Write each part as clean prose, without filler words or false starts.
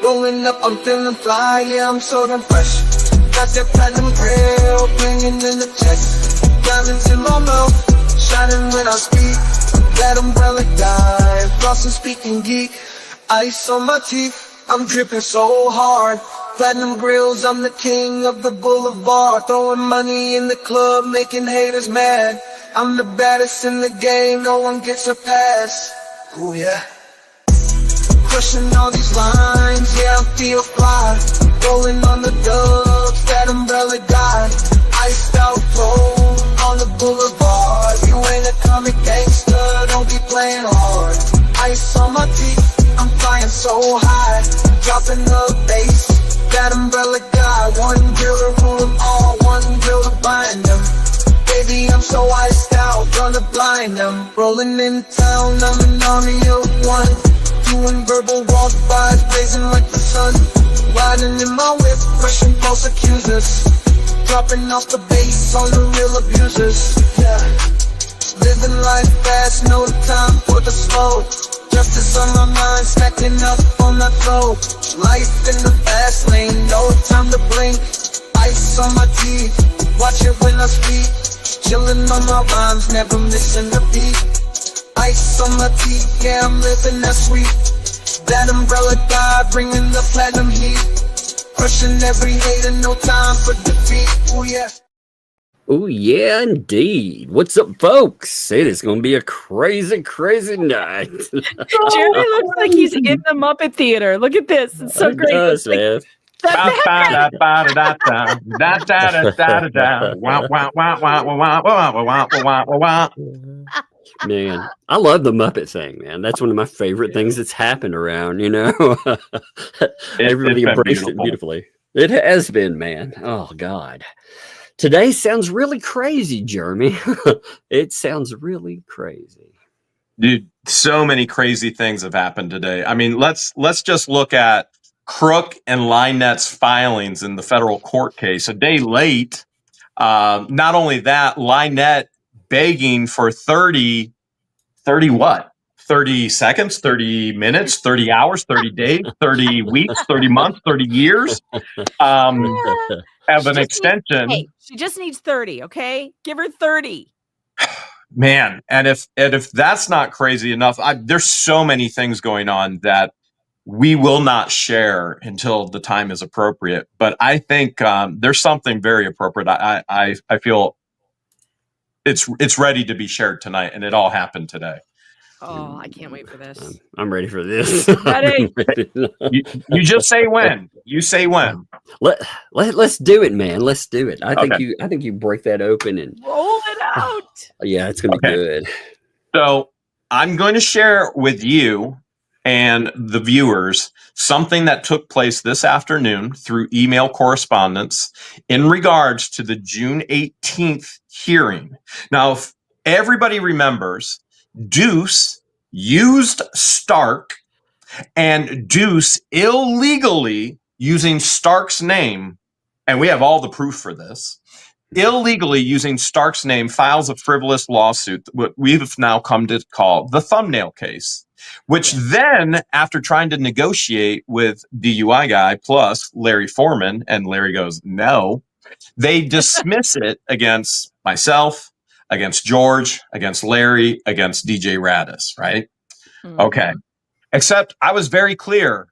Rolling up, I'm feeling fly, yeah, I'm so damn fresh. Got that platinum grill, blinging in the chest. Diamonds in my mouth, shining when I speak. That umbrella guy, flossing speaking geek. Ice on my teeth, I'm dripping so hard. Platinum grills, I'm the king of the boulevard. Throwing money in the club, making haters mad. I'm the baddest in the game, no one gets a pass. Ooh yeah. Crushing all these lines, yeah, I feel fly. Rolling on the dubs, that umbrella guy. Iced out cold on the boulevard. You ain't a comic gangster, don't be playing hard. Ice on my teeth, I'm flying so high. Dropping the bass, that umbrella guy. One drill to rule them all, one drill to bind them. Baby, I'm so iced out, gonna blind them. Rolling in town, I'm an army of one. Doing verbal walk-bys, blazing like the sun. Riding in my whip, crushing false accusers. Dropping off the bass on the real abusers. Yeah. Living life fast, no time for the slow. Justice on my mind, stacking up on that flow. Life in the fast lane, no time to blink. Ice on my teeth, watch it when I speak. Chillin' on my rhymes, never missing a beat. Ice on my teeth, yeah, I'm living that sweet. That umbrella guy, bringing the platinum heat. Crushing every hater, no time for defeat. Ooh yeah. Oh yeah, indeed. What's up, folks? It is going to be a crazy, crazy night. Jeremy looks like he's in the Muppet Theater. Look at this. It's so great. It does, man. Man, I love the Muppet thing, man. That's one of my favorite things that's happened around, you know. Everybody embraced it beautifully. It has been, man. Oh, God. Today sounds really crazy, Jeremy. It sounds really crazy. Dude, so many crazy things have happened today. I mean, let's just look at Crook and Lynette's filings in the federal court case. A day late. Not only that, Lynette begging for 30 what? 30 seconds, 30 minutes, 30 hours, 30 days, 30 weeks, 30 months, 30 years of an extension. She just needs 30, okay? Give her 30. Man, and if that's not crazy enough, there's so many things going on that we will not share until the time is appropriate. But I think there's something very appropriate. I feel it's ready to be shared tonight, and it all happened today. Oh, I can't wait for this. I'm ready for this. Ready? You just say when. You say when. Let's do it, man. Let's do it. I think you break that open and roll it out. Yeah, it's gonna be good. So I'm going to share with you and the viewers something that took place this afternoon through email correspondence in regards to the June 18th hearing. Now, if everybody remembers, Deuce used Stark, and Deuce illegally using Stark's name, and we have all the proof for this, illegally using Stark's name files a frivolous lawsuit, what we've now come to call the thumbnail case, which then, after trying to negotiate with DUI guy plus Larry Foreman, and Larry goes, no, they dismiss it against myself, against George, against Larry, against DJ Radis, right? Mm-hmm. Okay. Except I was very clear,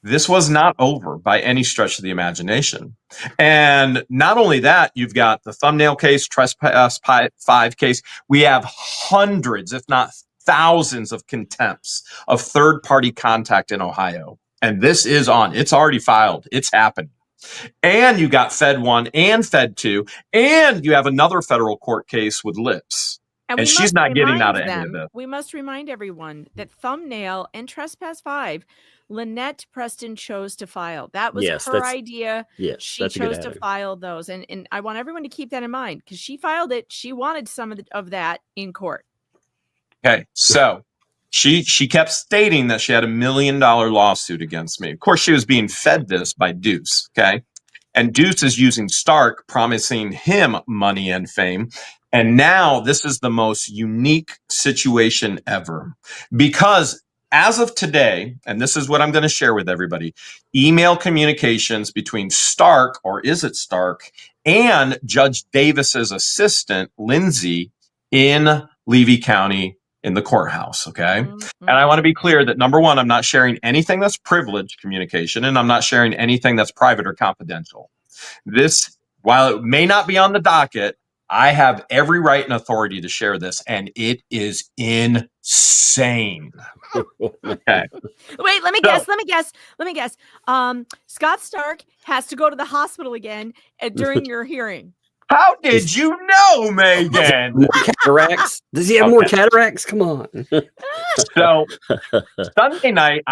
this was not over by any stretch of the imagination. And not only that, you've got the thumbnail case, Trespass 5 case. We have hundreds, if not thousands of contempts of third-party contact in Ohio. And this is on. It's already filed. It's happening. And you got Fed 1 and Fed 2, and you have another federal court case with Lips. And she's not getting out of any of this. We must remind everyone that Thumbnail and Trespass 5, Lynette Preston chose to file. That was her idea. Yes, she chose to file those. And I want everyone to keep that in mind because she filed it. She wanted some of that in court. Okay, so she kept stating that she had $1 million lawsuit against me. Of course, she was being fed this by Deuce, okay? And Deuce is using Stark, promising him money and fame. And now this is the most unique situation ever because as of today, and this is what I'm going to share with everybody, email communications between Stark, or is it Stark, and Judge Davis's assistant, Lindsay, in Levy County in the courthouse, okay? Mm-hmm. And I want to be clear that, number one, I'm not sharing anything that's privileged communication, and I'm not sharing anything that's private or confidential. This, while it may not be on the docket, I have every right and authority to share this, and it is insane. Okay. Wait, let me guess. Scott Stark has to go to the hospital again during your hearing. How did you know, Megan? More cataracts? Does he have more cataracts? Come on. So Sunday night,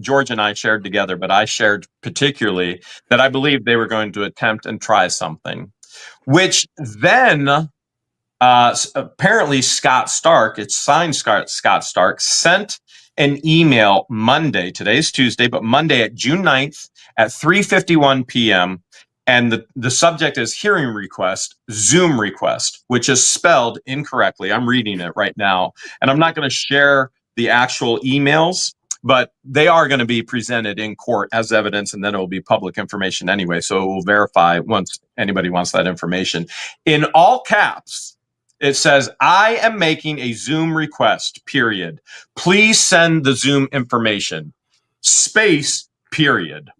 George and I shared together, but I shared particularly that I believe they were going to attempt and try something, which then apparently Scott Stark, it's signed Scott Stark, sent an email Monday, today's Tuesday, but Monday at June 9th at 3:51 p.m., and the subject is hearing request, Zoom request, which is spelled incorrectly. I'm reading it right now, and I'm not going to share the actual emails, but they are going to be presented in court as evidence, and then it will be public information anyway, so it will verify once anybody wants that information. In all caps, it says, I am making a Zoom request, period. Please send the Zoom information, space, period.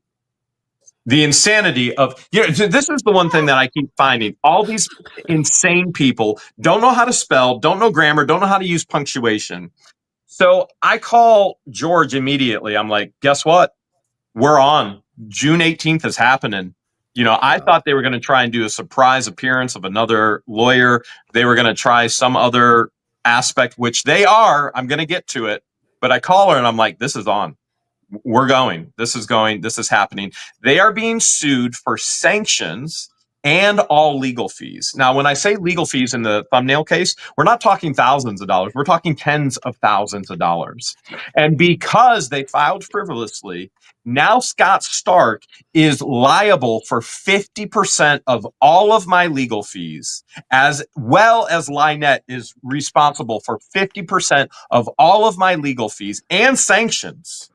The insanity of, this is the one thing that I keep finding. All these insane people don't know how to spell, don't know grammar, don't know how to use punctuation. So I call George immediately. I'm like, guess what? We're on. June 18th is happening. I thought they were going to try and do a surprise appearance of another lawyer. They were going to try some other aspect, which they are. I'm going to get to it. But I call her and I'm like, this is on. We're going. This is happening. They are being sued for sanctions and all legal fees. Now, when I say legal fees in the thumbnail case, we're not talking thousands of dollars. We're talking tens of thousands of dollars. And because they filed frivolously, now Scott Stark is liable for 50% of all of my legal fees, as well as Lynette is responsible for 50% of all of my legal fees and sanctions.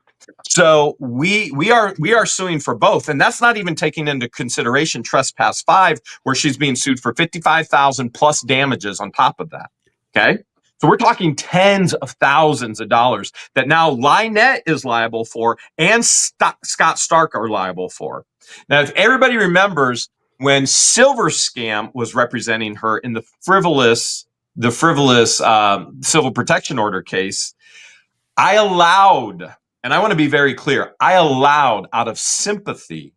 So we are suing for both, and that's not even taking into consideration trespass 5, where she's being sued for $55,000 plus damages on top of that. Okay, so we're talking tens of thousands of dollars that now Lynette is liable for, and Scott Stark are liable for. Now, if everybody remembers when Silver Scam was representing her in the frivolous civil protection order case, I allowed. And I want to be very clear. I allowed, out of sympathy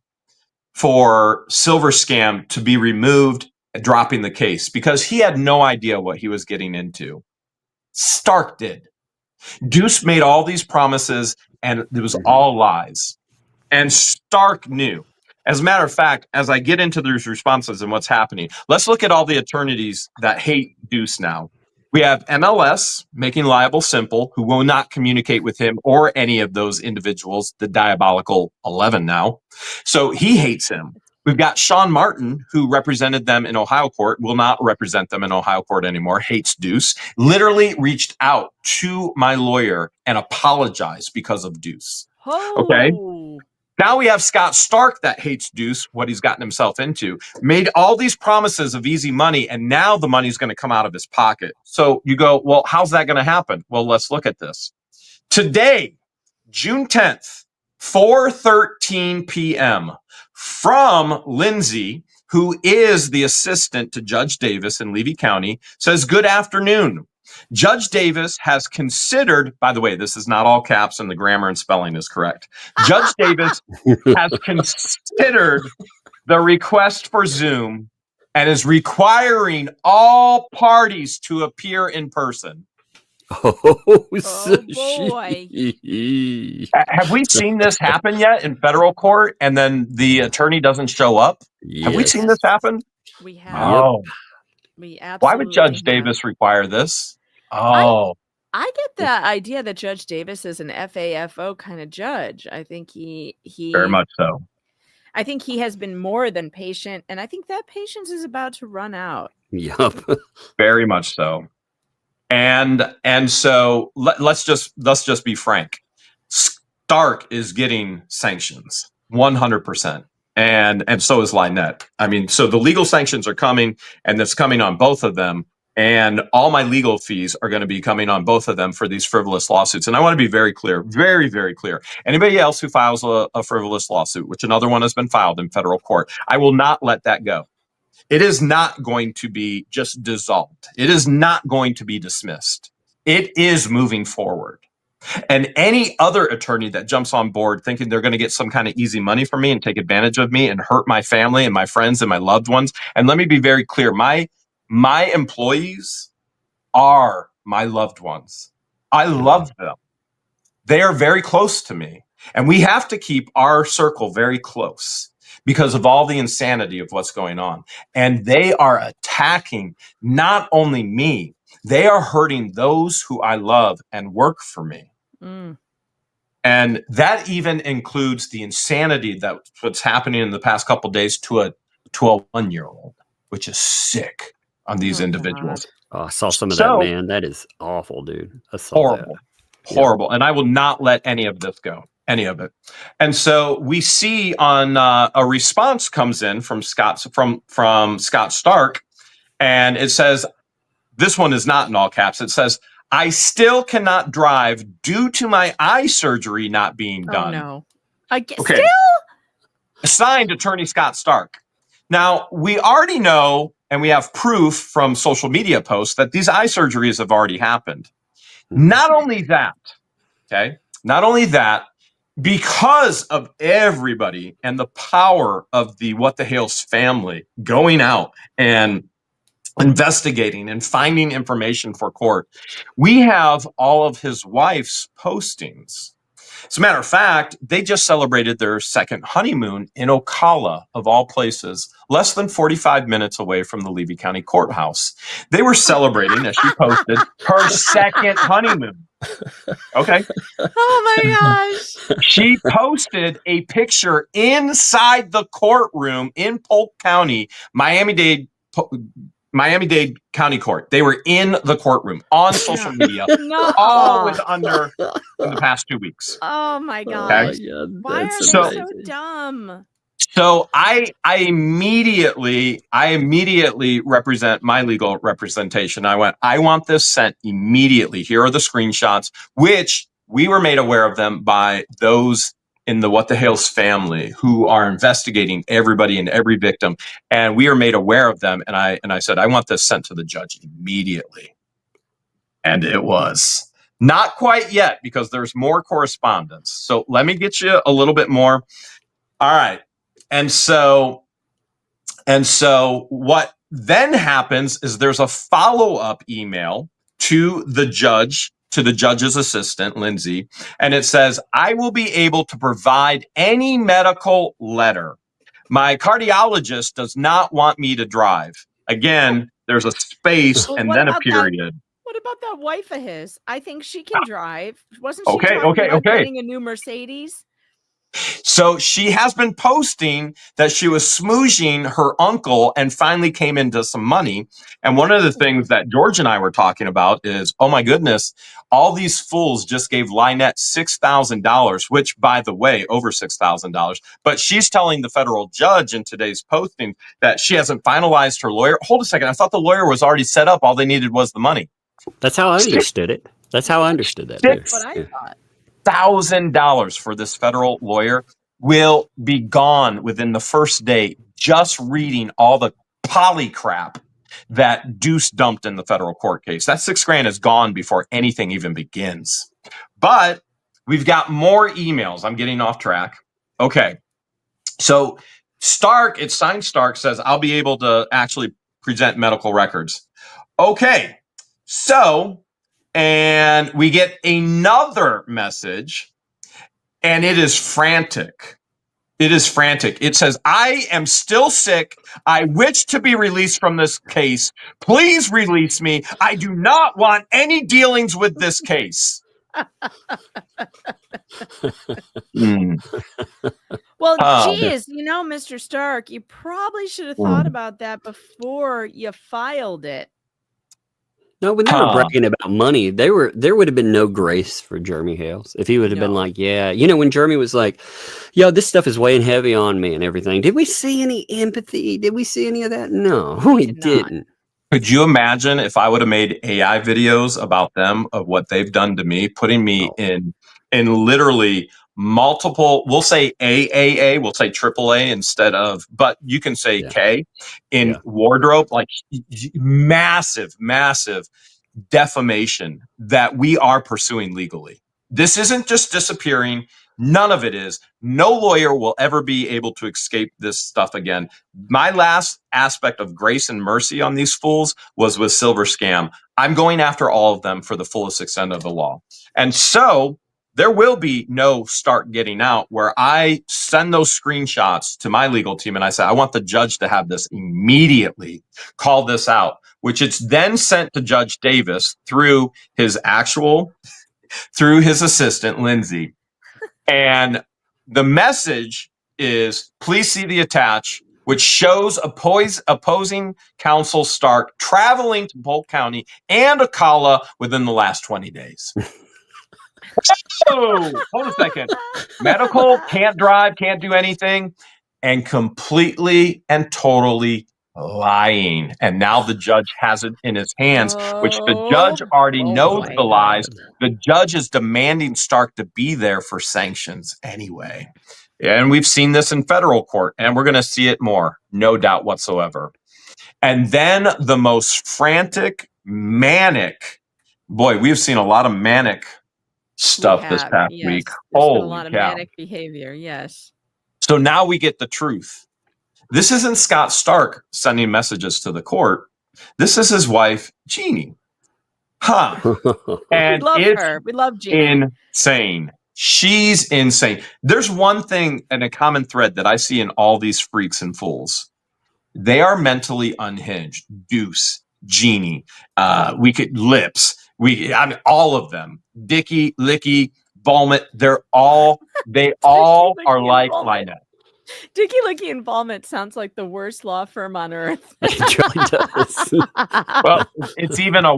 for Silver Scam, to be removed, dropping the case, because he had no idea what he was getting into. Stark did. Deuce made all these promises, and it was all lies. And Stark knew. As a matter of fact, as I get into these responses and what's happening, let's look at all the attorneys that hate Deuce now. We have MLS, making liable simple, who will not communicate with him or any of those individuals, the diabolical 11 now. So he hates him. We've got Sean Martin, who represented them in Ohio court, will not represent them in Ohio court anymore, hates Deuce, literally reached out to my lawyer and apologized because of Deuce. Oh. Okay. Now we have Scott Stark that hates Deuce, what he's gotten himself into, made all these promises of easy money, and now the money's going to come out of his pocket. So you go, well, how's that going to happen? Well, let's look at this. Today, June 10th, 4:13 p.m., from Lindsay, who is the assistant to Judge Davis in Levy County, says, good afternoon. Judge Davis has considered, by the way, this is not all caps and the grammar and spelling is correct. Judge Davis has considered the request for Zoom and is requiring all parties to appear in person. Oh boy. Have we seen this happen yet in federal court and then the attorney doesn't show up? Yes. Have we seen this happen? We have. Oh. We absolutely Why would Judge have. Davis require this? Oh. I get the idea that Judge Davis is an FAFO kind of judge. I think he Very much so. I think he has been more than patient, and I think that patience is about to run out. Yup. Very much so. And so let's just be frank. Stark is getting sanctions 100%. And so is Lynette. I mean, so the legal sanctions are coming, and it's coming on both of them. And all my legal fees are going to be coming on both of them for these frivolous lawsuits. And I want to be very clear, very, very clear. Anybody else who files a frivolous lawsuit, which another one has been filed in federal court, I will not let that go. It is not going to be just dissolved. It is not going to be dismissed. It is moving forward. And any other attorney that jumps on board thinking they're going to get some kind of easy money from me and take advantage of me and hurt my family and my friends and my loved ones. And let me be very clear. My employees are my loved ones. I love them. They are very close to me. And we have to keep our circle very close because of all the insanity of what's going on. And they are attacking not only me, they are hurting those who I love and work for me. Mm. And that even includes the insanity that's what's happening in the past couple of days to a 1-year-old, which is sick on these individuals. God. Oh, I saw some of that, man. That is awful, dude. I saw horrible, that. Horrible. And I will not let any of this go. Any of it. And so we see on a response comes in from Scott Stark, and it says, this one is not in all caps. It says, I still cannot drive due to my eye surgery not being done. Oh, no. Still? Signed Attorney Scott Stark. Now, we already know, and we have proof from social media posts that these eye surgeries have already happened. Not only that, because of everybody and the power of the What the Hales family going out and investigating and finding information for court, we have all of his wife's postings. As a matter of fact, they just celebrated their second honeymoon in Ocala, of all places, less than 45 minutes away from the Levy County Courthouse. They were celebrating, as she posted, her second honeymoon. Okay. Oh my gosh. She posted a picture inside the courtroom in Polk County, Miami-Dade County Court. They were in the courtroom on social media, all in the past 2 weeks. Oh my gosh. Okay? Why are they so dumb? So I immediately represent my legal representation. I want this sent immediately. Here are the screenshots, which we were made aware of them by those in the What the Hales family who are investigating everybody and every victim. And we are made aware of them. And I said, I want this sent to the judge immediately. And it was not quite yet because there's more correspondence. So let me get you a little bit more. All right. And so what then happens is there's a follow-up email to the judge, to the judge's assistant, Lindsay, and it says, I will be able to provide any medical letter. My cardiologist does not want me to drive. Again, there's a space and then a period. What about that wife of his? I think she can drive. Wasn't she talking about getting a new Mercedes? So she has been posting that she was smooshing her uncle and finally came into some money. And one of the things that George and I were talking about is, oh my goodness, all these fools just gave Lynette $6,000, which, by the way, over $6,000. But she's telling the federal judge in today's posting that she hasn't finalized her lawyer. Hold a second. I thought the lawyer was already set up. All they needed was the money. That's how I understood it. That's how I understood that. That's what I thought. $1,000 for this federal lawyer will be gone within the first day just reading all the poly crap that Deuce dumped in the federal court case. That $6,000 is gone before anything even begins. But we've got more emails. I'm getting off track. Okay. So Stark, it's signed Stark, says, I'll be able to actually present medical records. Okay. So, and we get another message, and it is frantic. It is frantic. It says, I am still sick. I wish to be released from this case. Please release me. I do not want any dealings with this case. Well, geez, Mr. Stark, you probably should have thought about that before you filed it. No, when they were bragging about money, there would have been no grace for Jeremy Hales if he would have been like, yeah, when Jeremy was like, yo, this stuff is weighing heavy on me and everything. Did we see any empathy? Did we see any of that? No, we didn't. Could you imagine if I would have made AI videos about them, of what they've done to me, putting me in literally multiple, we'll say AAA, we'll say AAA instead of, but you can say K in wardrobe, like massive defamation that we are pursuing legally. This isn't just disappearing. None of it is. No lawyer will ever be able to escape this stuff again. My last aspect of grace and mercy on these fools was with Silver Scam. I'm going after all of them for the fullest extent of the law. And so there will be no start getting out, where I send those screenshots to my legal team and I say, I want the judge to have this immediately, call this out, which it's then sent to Judge Davis through his assistant, Lindsay. And the message is, please see the attach, which shows opposing counsel Stark traveling to Polk County and Ocala within the last 20 days. Oh, hold a second. Medical, can't drive, can't do anything, and completely and totally lying. And now the judge has it in his hands, which the judge already knows the lies. The judge is demanding Stark to be there for sanctions anyway. And we've seen this in federal court, and we're going to see it more, no doubt whatsoever. And then the most frantic, manic, boy, we've seen a lot of manic stuff this past week. Holy a lot of manic behavior, yes. So now we get the truth. This isn't Scott Stark sending messages to the court. This is his wife, Jeannie. And we love her. We love Jeannie. Insane. She's insane. There's one thing and a common thread that I see in all these freaks and fools. They are mentally unhinged. Deuce, Jeannie, Lips. I mean, all of them. Dickie, Licky, Balmett. They all are like Lynette. Dickie, Licky, and Balmett sounds like the worst law firm on earth. It really does. Well, it's even a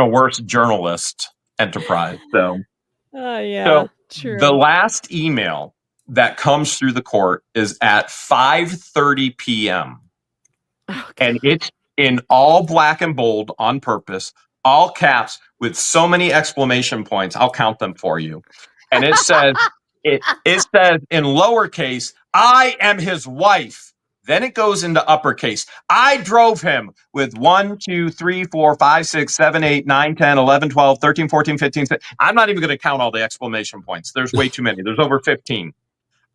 worse journalist enterprise. So, true. The last email that comes through the court is at 5:30 p.m. And it's in all black and bold on purpose, all caps with so many exclamation points. I'll count them for you. And it says, it says in lowercase, I am his wife. Then it goes into uppercase. I drove him with 1, 2, 3, 4, 5, 6, 7, 8, 9, 10, 11, 12, 13, 14, 15. 16. I'm not even going to count all the exclamation points. There's way too many. There's over 15.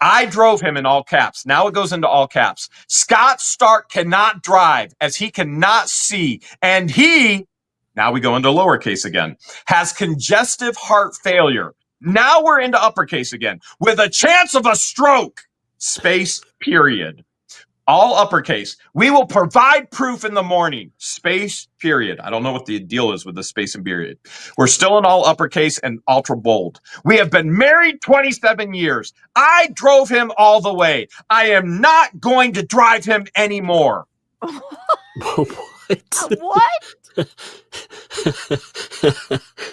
I drove him in all caps. Now it goes into all caps. Scott Stark cannot drive as he cannot see. And he, now we go into lowercase again, has congestive heart failure. Now we're into uppercase again with a chance of a stroke. Space, period. All uppercase. We will provide proof in the morning. Space, period. I don't know what the deal is with the space and period. We're still in all uppercase and ultra bold. We have been married 27 years. I drove him all the way. I am not going to drive him anymore. What?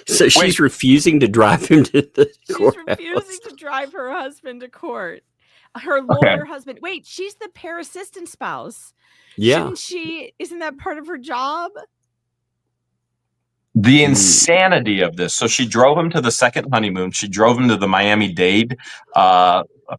So she's refusing to drive him to the courthouse. She's refusing to drive her husband to court. Her lawyer husband. Wait, she's the pair assistant spouse. Yeah. Isn't that part of her job? The insanity of this. So she drove him to the second honeymoon. She drove him to the Miami-Dade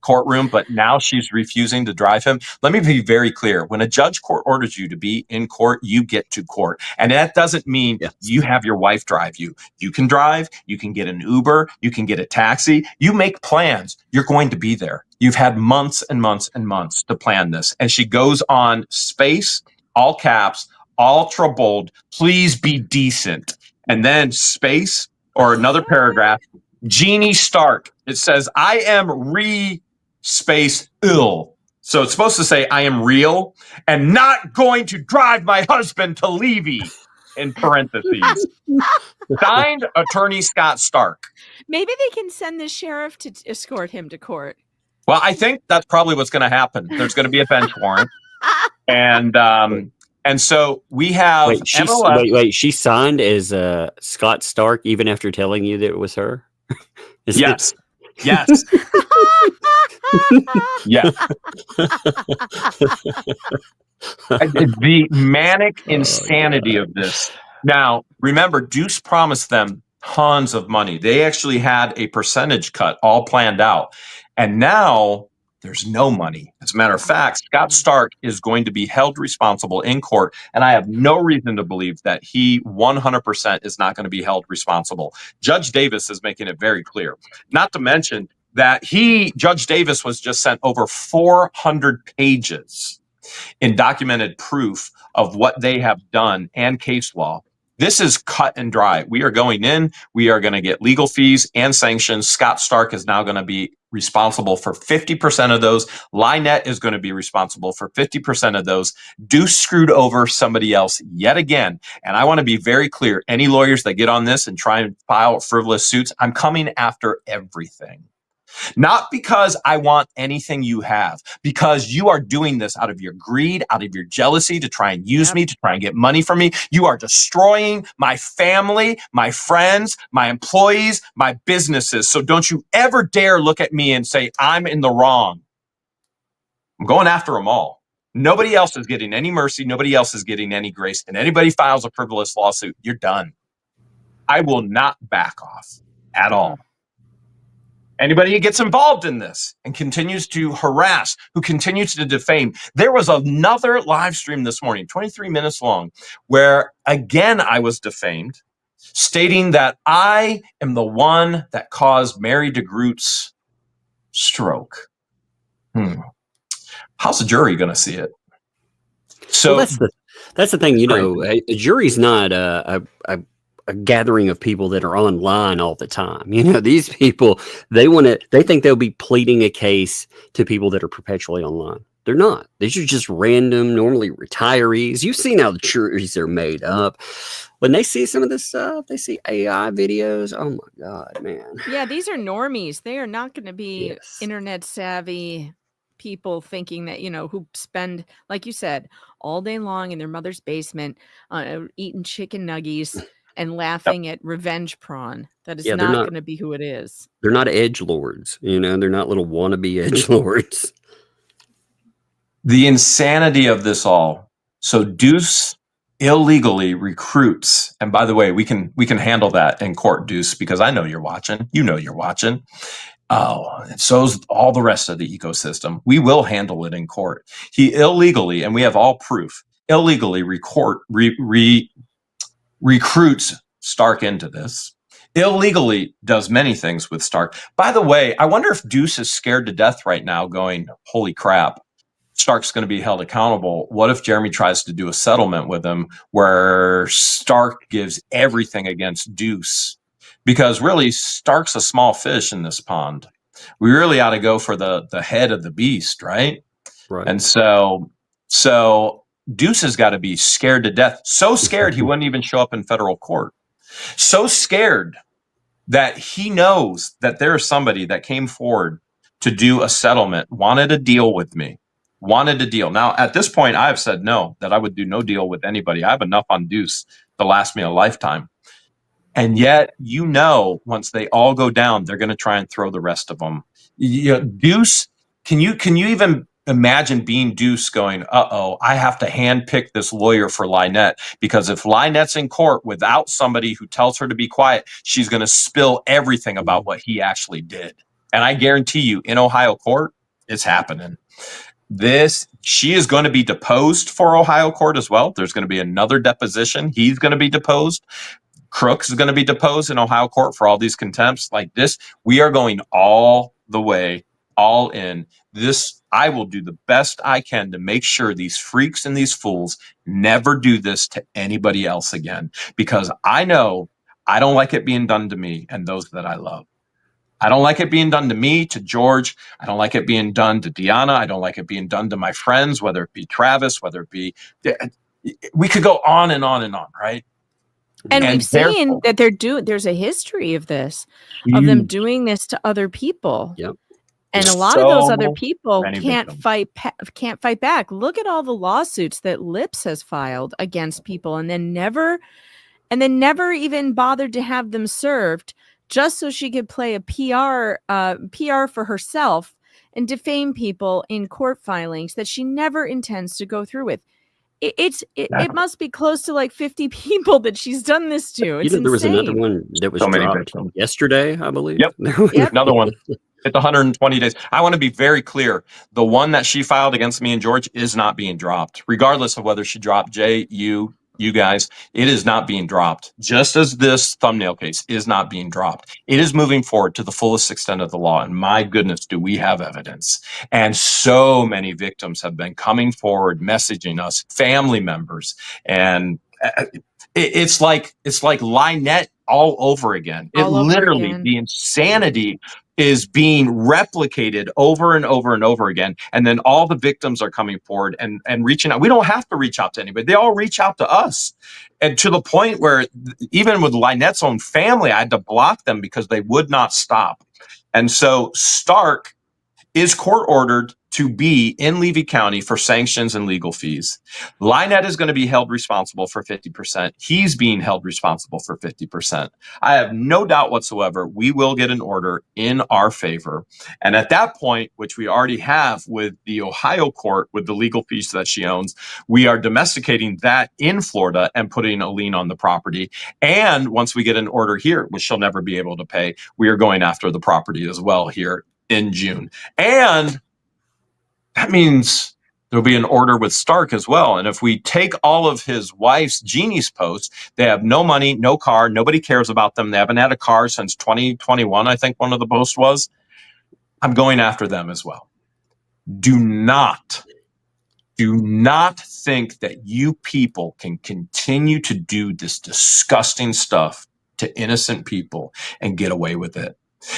courtroom, but now she's refusing to drive him. Let me be very clear. When a judge court orders you to be in court, you get to court. And that doesn't mean you have your wife drive you. You can drive, you can get an Uber, you can get a taxi. You make plans. You're going to be there. You've had months and months and months to plan this. And she goes on space, all caps, ultra bold, please be decent. And then space or another paragraph, Jeannie Stark. It says, I am space ill. So it's supposed to say, I am real and not going to drive my husband to Levy, in parentheses. Signed, Attorney Scott Stark. Maybe they can send the sheriff to escort him to court. Well, I think that's probably what's going to happen. There's going to be a bench warrant. And And so we have wait, she signed as Scott Stark even after telling you that it was her? Yes. Yes. Yes. The manic insanity of this. Now, remember, Deuce promised them tons of money. They actually had a percentage cut all planned out. And now there's no money. As a matter of fact, Scott Stark is going to be held responsible in court. And I have no reason to believe that he 100% is not going to be held responsible. Judge Davis is making it very clear. Not to mention that Judge Davis was just sent over 400 pages in documented proof of what they have done and case law. This is cut and dry. We are going in. We are going to get legal fees and sanctions. Scott Stark is now going to be responsible for 50% of those. Lynette is going to be responsible for 50% of those. Deuce screwed over somebody else yet again. And I want to be very clear. Any lawyers that get on this and try and file frivolous suits, I'm coming after everything. Not because I want anything you have, because you are doing this out of your greed, out of your jealousy, to try and use me, to try and get money from me. You are destroying my family, my friends, my employees, my businesses. So don't you ever dare look at me and say I'm in the wrong. I'm going after them all. Nobody else is getting any mercy. Nobody else is getting any grace. And anybody files a frivolous lawsuit, you're done. I will not back off at all. Anybody who gets involved in this and continues to harass, who continues to defame. There was another live stream this morning, 23 minutes long, where again I was defamed, stating that I am the one that caused Mary DeGroot's stroke. How's the jury going to see it? So that's the thing, you know, a jury's not a gathering of people that are online all the time. You know, these people, they think they'll be pleading a case to people that are perpetually online. They're not. These are just random, normally retirees. You've seen how the juries are made up. When they see some of this stuff, they see AI videos. Oh my God, man. Yeah, these are normies. They are not going to be internet savvy people thinking that, you know, who spend, like you said, all day long in their mother's basement eating chicken nuggies and laughing at revenge prawn. That is not going to be who it is. They're not edgelords, you know, they're not little wannabe edgelords. The insanity of this all. So Deuce illegally recruits, and by the way, we can handle that in court, Deuce, because I know you're watching. You know you're watching. Oh, and so's all the rest of the ecosystem. We will handle it in court. He illegally, and we have all proof, illegally recruits Stark into this, illegally does many things with Stark. By the way, I wonder if Deuce is scared to death right now going, holy crap, Stark's going to be held accountable. What if Jeremy tries to do a settlement with him where Stark gives everything against Deuce? Because really, Stark's a small fish in this pond. We really ought to go for the head of the beast, right? Right. And so Deuce has got to be scared to death. So scared he wouldn't even show up in federal court. So scared that he knows that there is somebody that came forward to do a settlement, wanted a deal with me, wanted a deal. Now, at this point, I've said no, that I would do no deal with anybody. I have enough on Deuce to last me a lifetime. And yet, you know, once they all go down, they're going to try and throw the rest of them. You know, Deuce, can you even imagine being Deuce going, uh-oh, I have to handpick this lawyer for Lynette, because if Lynette's in court without somebody who tells her to be quiet, she's going to spill everything about what he actually did. And I guarantee you, in Ohio court, it's happening. She is going to be deposed for Ohio court as well. There's going to be another deposition. He's going to be deposed. Crooks is going to be deposed in Ohio court for all these contempts like this. We are going all the way, all in. This, I will do the best I can to make sure these freaks and these fools never do this to anybody else again, because I know I don't like it being done to me and those that I love. I don't like it being done to me, to George. I don't like it being done to Deanna. I don't like it being done to my friends, whether it be Travis, whether it be, we could go on and on and on, right? And we've seen that there's a history of this, of them doing this to other people. Yep. And a lot of those other people can't fight back. Look at all the lawsuits that Lips has filed against people, and then never even bothered to have them served, just so she could play a PR for herself and defame people in court filings that she never intends to go through with. It must be close to like 50 people that she's done this to. It's insane. There was another one that was dropped yesterday, I believe. Yep. Another one. It's 120 days. I want to be very clear. The one that she filed against me and George is not being dropped, regardless of whether she dropped you guys. It is not being dropped. Just as this thumbnail case is not being dropped. It is moving forward to the fullest extent of the law. And my goodness, do we have evidence? And so many victims have been coming forward, messaging us, family members, and it's like Lynette all over again. The insanity is being replicated over and over and over again. And then all the victims are coming forward and reaching out. We don't have to reach out to anybody. They all reach out to us. And to the point where even with Lynette's own family, I had to block them because they would not stop. And so Stark is court ordered to be in Levy County for sanctions and legal fees. Lynette is going to be held responsible for 50%. He's being held responsible for 50%. I have no doubt whatsoever we will get an order in our favor. And at that point, which we already have with the Ohio court with the legal fees that she owns, we are domesticating that in Florida and putting a lien on the property. And once we get an order here, which she'll never be able to pay, we are going after the property as well here in June. And that means there'll be an order with Stark as well. And if we take all of his wife's Jeannie's posts, they have no money, no car, nobody cares about them. They haven't had a car since 2021, I think one of the posts was. I'm going after them as well. Do not think that you people can continue to do this disgusting stuff to innocent people and get away with it.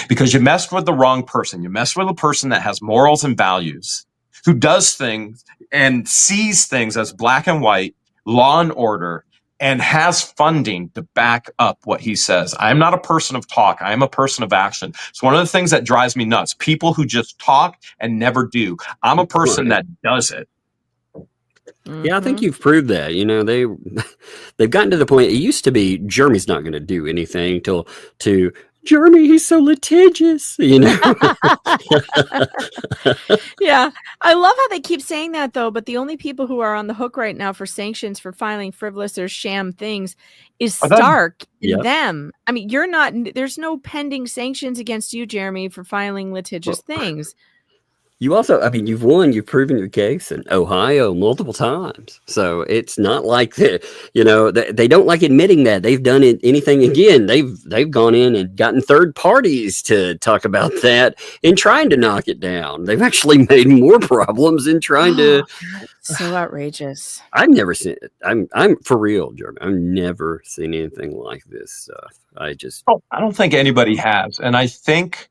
Because you messed with the wrong person. You messed with a person that has morals and values, who does things and sees things as black and white, law and order, and has funding to back up what he says. I'm not a person of talk. I am a person of action. It's one of the things that drives me nuts. People who just talk and never do. I'm a person that does it. Yeah, I think you've proved that. You know, they've gotten to the point. It used to be Jeremy's not going to do anything to Jeremy, he's so litigious, you know. Yeah, I love how they keep saying that, though. But the only people who are on the hook right now for sanctions for filing frivolous or sham things is Stark and them. I mean, you're not. There's no pending sanctions against you, Jeremy, for filing litigious things. You also, I mean, you've won, you've proven your case in Ohio multiple times. So it's not like that, you know, they don't like admitting that they've done anything again. They've gone in and gotten third parties to talk about that and trying to knock it down. They've actually made more problems in trying to. So outrageous. I've never seen it. I'm for real, Jeremy. I've never seen anything like this stuff. I don't think anybody has. And I think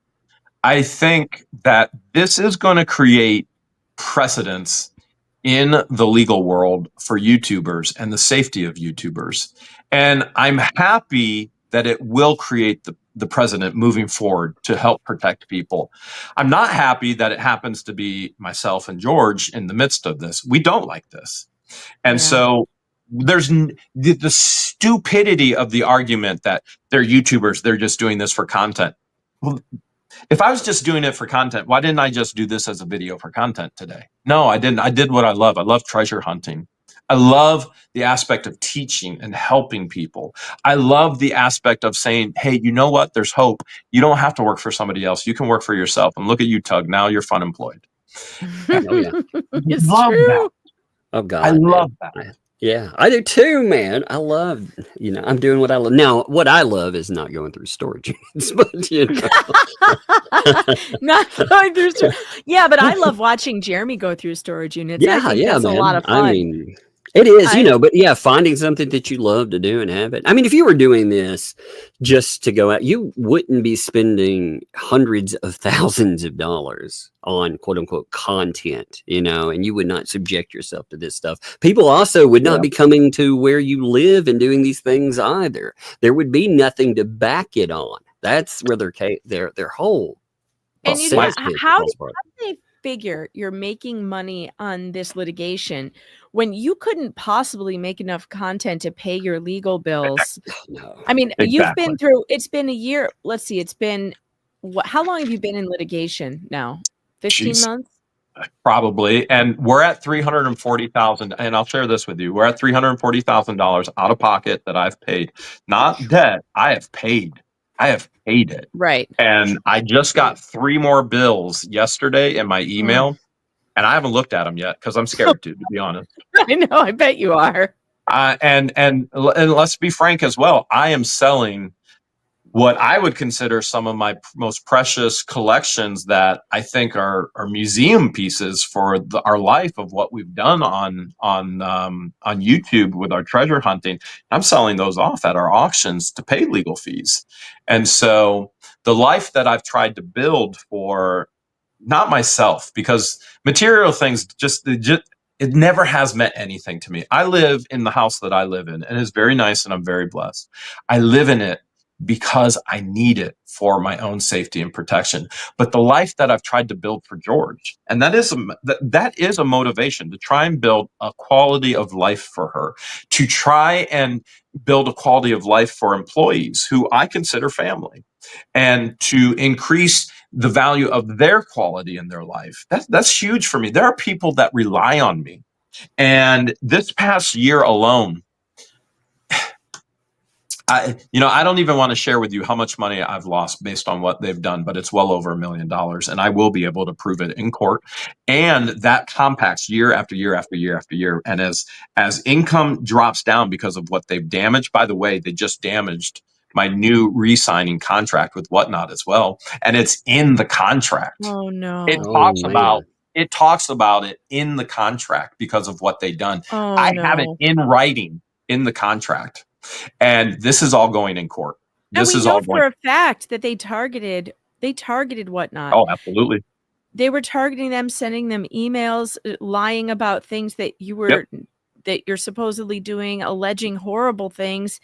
that this is going to create precedents in the legal world for YouTubers and the safety of YouTubers. And I'm happy that it will create the precedent moving forward to help protect people. I'm not happy that it happens to be myself and George in the midst of this. We don't like this. And so there's the stupidity of the argument that they're YouTubers, they're just doing this for content. Well, if I was just doing it for content, why didn't I just do this as a video for content today? No, I didn't. I did what I love. I love treasure hunting. I love the aspect of teaching and helping people. I love the aspect of saying, hey, you know what? There's hope. You don't have to work for somebody else. You can work for yourself. And look at you, Tug. Now you're fun employed. It's love true. that. Oh, God. I love that. Yeah, I do too, man. I love, I'm doing what I love. Now, what I love is not going through storage units, but, not going through yeah, but I love watching Jeremy go through storage units. Yeah, I think that's man. a lot of fun. I mean, it is, but yeah, finding something that you love to do and have it. I mean, if you were doing this just to go out, you wouldn't be spending hundreds of thousands of dollars on quote unquote content, and you would not subject yourself to this stuff. People also would not be coming to where you live and doing these things either. There would be nothing to back it on. That's where their whole And you know, how do they figure you're making money on this litigation when you couldn't possibly make enough content to pay your legal bills? No. I mean, Exactly. you've been through, it's been a year. Let's see, it's been, how long have you been in litigation now? 15 months? Probably. And we're at $340,000. And I'll share this with you. We're at $340,000 out of pocket that I've paid. Not debt. I have paid. I have paid it. Right. And I just got 3 more bills yesterday in my email. And I haven't looked at them yet because I'm scared to be honest. I know. I bet you are. And let's be frank as well. I am selling what I would consider some of my most precious collections that I think are museum pieces for our life of what we've done on YouTube with our treasure hunting. I'm selling those off at our auctions to pay legal fees. And so the life that I've tried to build for not myself, because material things just it never has meant anything to me. I live in the house that I live in, and it's very nice, and I'm very blessed. I live in it because I need it for my own safety and protection. But the life that I've tried to build for George, and that is a motivation to try and build a quality of life for her, to try and build a quality of life for employees who I consider family, and to increase the value of their quality in their life. That's huge for me. There are people that rely on me. And this past year alone, I don't even want to share with you how much money I've lost based on what they've done, but it's well over $1 million, and I will be able to prove it in court. And that compacts year after year after year after year. And as income drops down because of what they've damaged, by the way, they just damaged my new re-signing contract with Whatnot as well, and it's in the contract. Oh no! It talks about it in the contract because of what they've done. I have it in writing in the contract. And this is all going in court. This is all for a fact that they targeted Whatnot. Oh, absolutely. They were targeting them, sending them emails, lying about things that you're supposedly doing, alleging horrible things,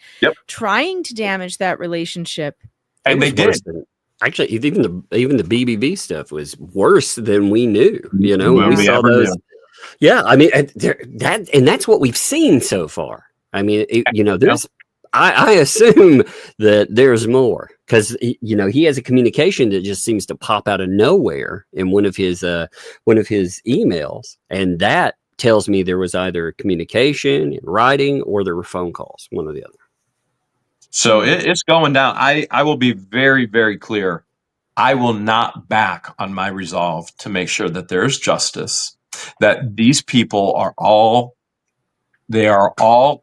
trying to damage that relationship. And they did. Actually, even the BBB stuff was worse than we knew. You know, when we saw those. Yeah, I mean, that's what we've seen so far. I mean, there's. I assume that there's more because he has a communication that just seems to pop out of nowhere in one of his emails, and that tells me there was either communication in writing or there were phone calls, one or the other. So it's going down. I will be very, very clear. I will not back on my resolve to make sure that there is justice, that these people are all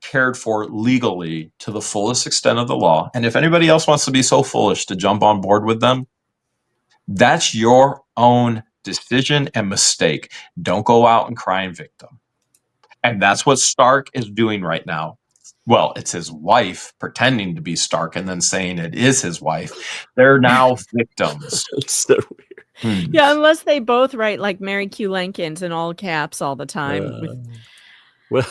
cared for legally to the fullest extent of the law. And if anybody else wants to be so foolish to jump on board with them, that's your own decision and mistake. Don't go out and cry and victim. And that's what Stark is doing right now. Well, it's his wife pretending to be Stark and then saying it is his wife. They're now victims. It's so weird. Yeah, unless they both write like Mary Q. Lenkins in all caps all the time. Well,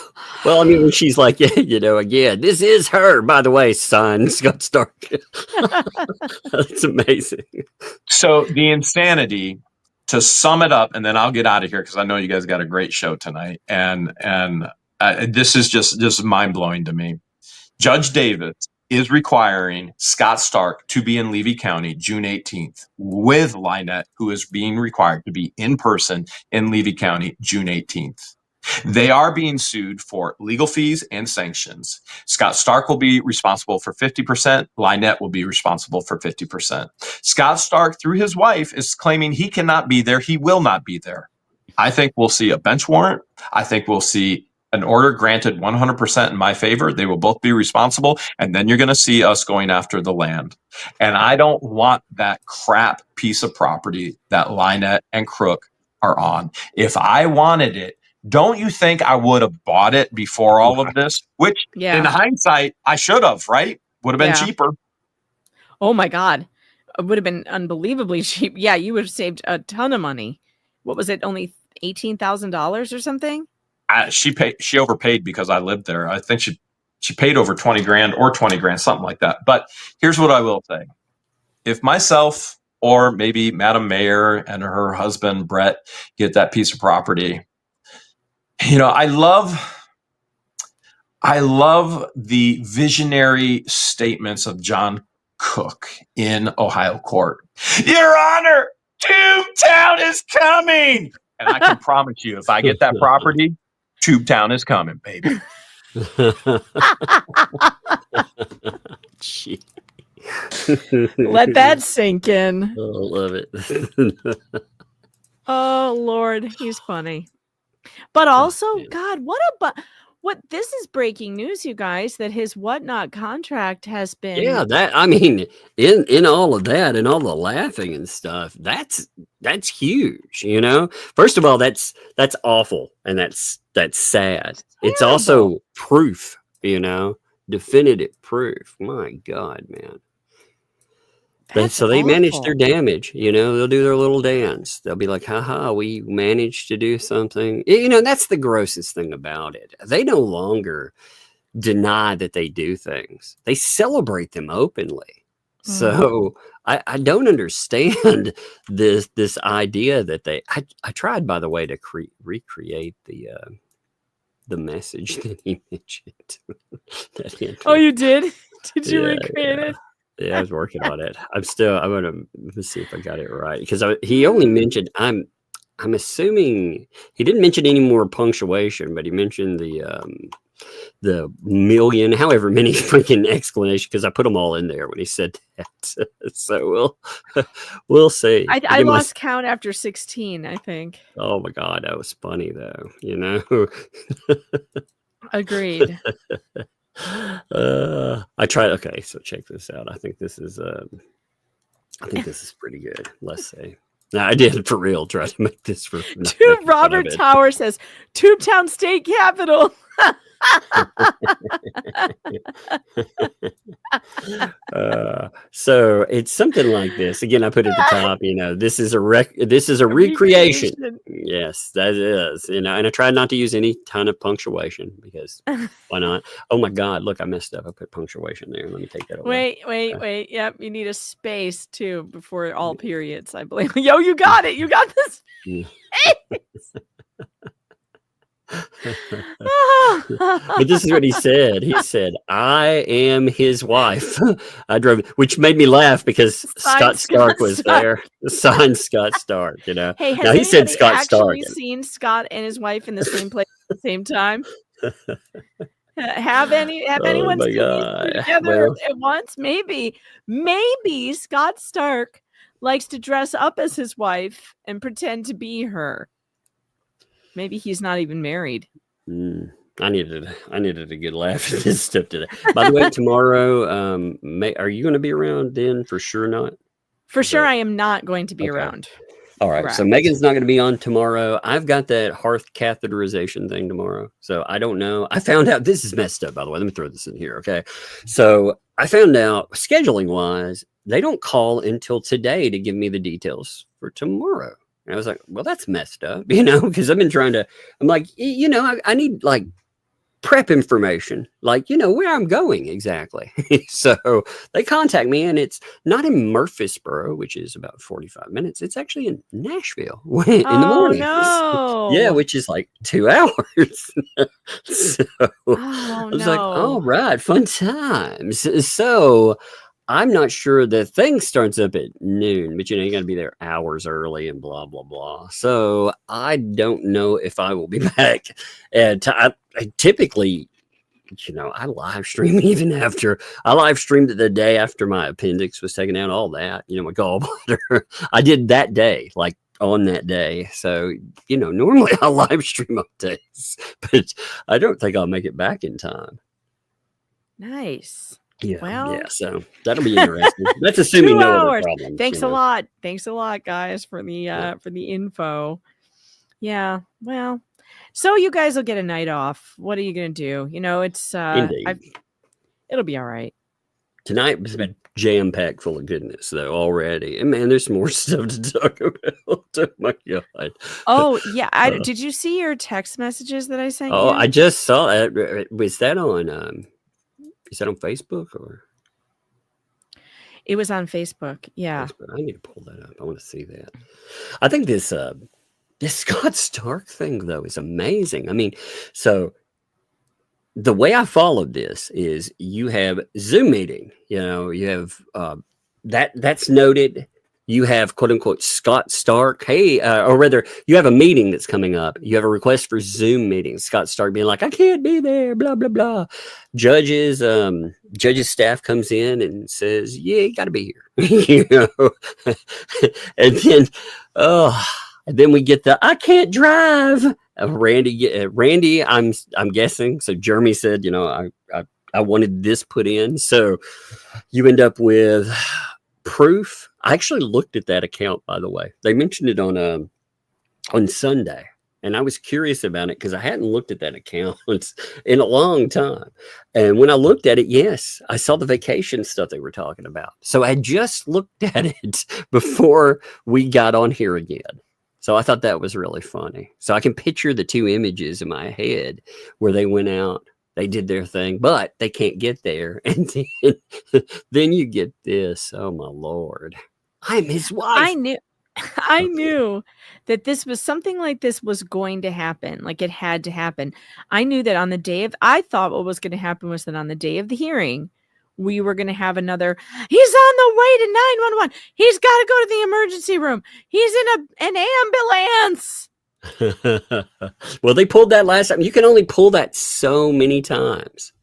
I mean, when she's like, again, this is her, by the way, son, Scott Stark. That's amazing. So the insanity, to sum it up, and then I'll get out of here because I know you guys got a great show tonight, and this is just mind blowing to me. Judge Davis is requiring Scott Stark to be in Levy County June 18th with Lynette, who is being required to be in person in Levy County June 18th. They are being sued for legal fees and sanctions. Scott Stark will be responsible for 50%. Lynette will be responsible for 50%. Scott Stark, through his wife, is claiming he cannot be there. He will not be there. I think we'll see a bench warrant. I think we'll see an order granted 100% in my favor. They will both be responsible. And then you're going to see us going after the land. And I don't want that crap piece of property that Lynette and Crook are on. If I wanted it, don't you think I would have bought it before all of this? Which, in hindsight, I should have, right? Would have been cheaper. Oh, my God. It would have been unbelievably cheap. Yeah, you would have saved a ton of money. What was it? Only $18,000 or something? She overpaid because I lived there. I think she paid over 20 grand or 20 grand, something like that. But here's what I will say. If myself or maybe Madam Mayor and her husband, Brett, get that piece of property. You know, I love the visionary statements of John Cook in Ohio court. Your Honor, Tubetown is coming. And I can promise you, if I get that property, Tubetown is coming, baby. Let that sink in. Oh, I love it. Oh, Lord, he's funny. But also, God, what this is breaking news, you guys, that his whatnot contract has been. Yeah, that, I mean, in all of that and all the laughing and stuff, that's huge, you know. First of all, that's awful, and that's sad. It's also proof, you know, definitive proof. My God, man. So they manage their damage, you know. They'll do their little dance. They'll be like, haha, we managed to do something. You know, that's the grossest thing about it. They no longer deny that they do things. They celebrate them openly. So I don't understand this idea that I tried, by the way, to recreate the message that he mentioned. Oh, you did? Did you recreate it? Yeah, I was working on it. I'm gonna see if I got it right, because he only mentioned, I'm assuming he didn't mention any more punctuation, but he mentioned the million, however many freaking explanations, because I put them all in there when he said that. So we'll see. I lost count after 16, I think. Oh my God, that was funny though, you know. Agreed. I tried. Okay, so check this out. I think this is pretty good. Let's see. Now, I did for real try to make this for Robert Tower says Tubetown State Capitol. So it's something like this. Again, I put at the top, you know, this is a recreation. Yes, that is, you know, and I tried not to use any ton of punctuation, because why not? Oh my God, look, I messed up. I put punctuation there. Let me take that away. Wait. Yep, you need a space too before all periods, I believe. Yo, you got it. You got this. But this is what he said. He said, I am his wife. I drove, which made me laugh because Scott Stark was there. Signed Scott Stark, you know. Hey, has now, he said Scott Stark. Seen Scott and his wife in the same place at the same time? Have anyone seen these together at once? Maybe Scott Stark likes to dress up as his wife and pretend to be her. Maybe he's not even married. I needed a good laugh at this stuff today. By the way, tomorrow, are you going to be around then? For sure not. For sure, I am not going to be around. All right. Correct. So Megan's not going to be on tomorrow. I've got that hearth catheterization thing tomorrow. So I don't know. I found out, this is messed up, by the way. Let me throw this in here. Okay. So I found out, scheduling wise, they don't call until today to give me the details for tomorrow. And I was like, well, that's messed up, you know, because I'm like, you know, I need like prep information, like, you know, where I'm going exactly. So they contact me, and it's not in Murfreesboro, which is about 45 minutes. It's actually in Nashville in the morning. No. Yeah, which is like 2 hours. So I was like, all right, fun times. So I'm not sure the thing starts up at noon, but you know, you got to be there hours early and blah, blah, blah. So I don't know if I will be back. And I typically, you know, I live stream even after I live streamed it the day after my appendix was taken out, all that, you know, my gallbladder. I did that day, like on that day. So, you know, normally I live stream updates, but I don't think I'll make it back in time. Nice. Yeah, well, yeah, so that'll be interesting. That's assuming no other problems. Thanks a lot. Thanks a lot, guys, for the info. Yeah, well, so you guys will get a night off. What are you gonna do? You know, it's it'll be all right. Tonight was been jam-packed full of goodness, though, already. And man, there's more stuff to talk about. Oh my God. Oh yeah, did you see your text messages that I sent you? Oh, I just saw that. Was that on? Is that on Facebook or? It was on Facebook. Yeah. Facebook. I need to pull that up. I want to see that. I think this Scott Stark thing though is amazing. I mean, so the way I followed this is you have Zoom meeting, you know, you have that's noted. You have quote unquote Scott Stark. Hey, or rather, you have a meeting that's coming up. You have a request for Zoom meeting. Scott Stark being like, I can't be there, blah, blah, blah. Judges staff comes in and says, yeah, you got to be here. You know? And then we get the I can't drive. Randy, I'm guessing. So Jeremy said, you know, I wanted this put in. So you end up with proof. I actually looked at that account, by the way. They mentioned it on Sunday, and I was curious about it because I hadn't looked at that account in a long time. And when I looked at it, yes, I saw the vacation stuff they were talking about. So I just looked at it before we got on here again. So I thought that was really funny. So I can picture the two images in my head where they went out. They did their thing, but they can't get there. And then you get this. Oh, my Lord. I'm his wife. I knew that this was something like this was going to happen. Like it had to happen. I knew that I thought what was going to happen was that on the day of the hearing, we were going to have another, he's on the way to 911. He's got to go to the emergency room. He's in an ambulance. Well, they pulled that last time. You can only pull that so many times.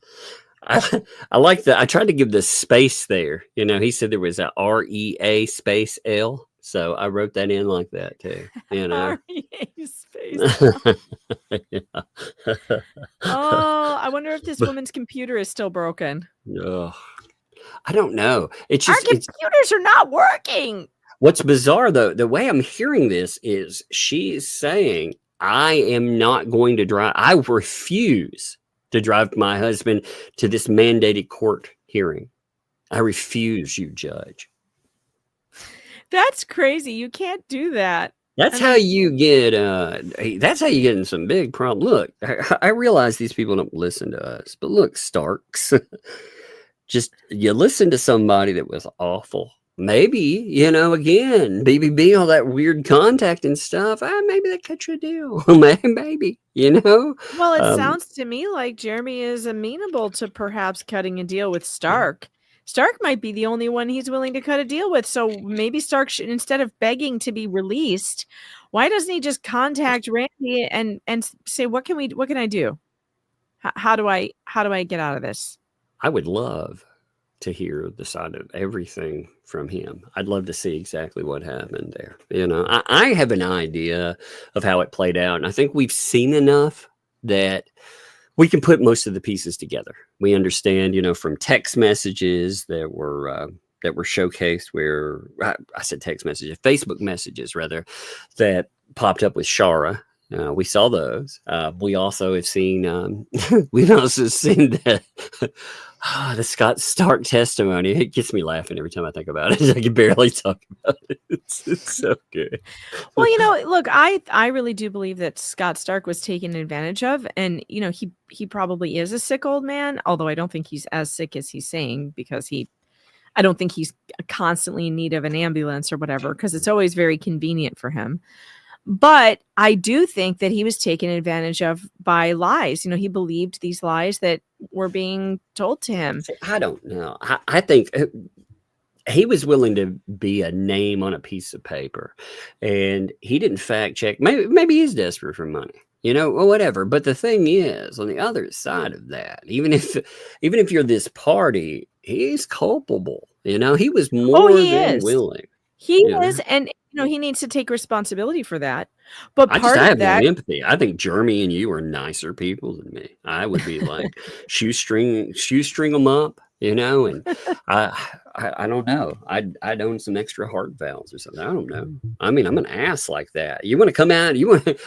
I like that. I tried to give the space there. You know, he said there was a REA space L. So I wrote that in like that too. You know, REA space L. Yeah. Oh, I wonder if this woman's computer is still broken. Oh, I don't know. It's just our computers are not working. What's bizarre, though, the way I'm hearing this is she's saying, I am not going to drive. I refuse to drive my husband to this mandated court hearing. I refuse, you judge. That's crazy. You can't do that. That's how you get in some big problem. Look, I realize these people don't listen to us, but look, Starks, just you listen to somebody that was awful. Maybe, you know, again, BBB, all that weird contact and stuff. Maybe they cut you a deal. Maybe, you know. Well, it sounds to me like Jeremy is amenable to perhaps cutting a deal with Stark. Stark might be the only one he's willing to cut a deal with. So maybe Stark should, instead of begging to be released, why doesn't he just contact Randy and say, what can I do? How do I get out of this? I would love to hear the side of everything from him. I'd love to see exactly what happened there. You know, I have an idea of how it played out, and I think we've seen enough that we can put most of the pieces together. We understand, you know, from text messages that were showcased where I said text messages, Facebook messages rather, that popped up with Shara. We saw those. We also have seen, we've also seen that the Scott Stark testimony. It gets me laughing every time I think about it. I can barely talk about it. It's so good. Well, you know, look, I really do believe that Scott Stark was taken advantage of. And, you know, he probably is a sick old man, although I don't think he's as sick as he's saying, because I don't think he's constantly in need of an ambulance or whatever, because it's always very convenient for him. But I do think that he was taken advantage of by lies. You know, he believed these lies that were being told to him. I don't know. I think he was willing to be a name on a piece of paper, and he didn't fact check. Maybe he's desperate for money, you know, or whatever. But the thing is, on the other side of that, even if you're this party, he's culpable. You know, he was more than willing. He is, and you know, he needs to take responsibility for that. But I have no empathy. I think Jeremy and you are nicer people than me. I would be like shoestring them up, you know, and I don't know. I'd own some extra heart valves or something. I don't know. I mean, I'm an ass like that. You want to come out?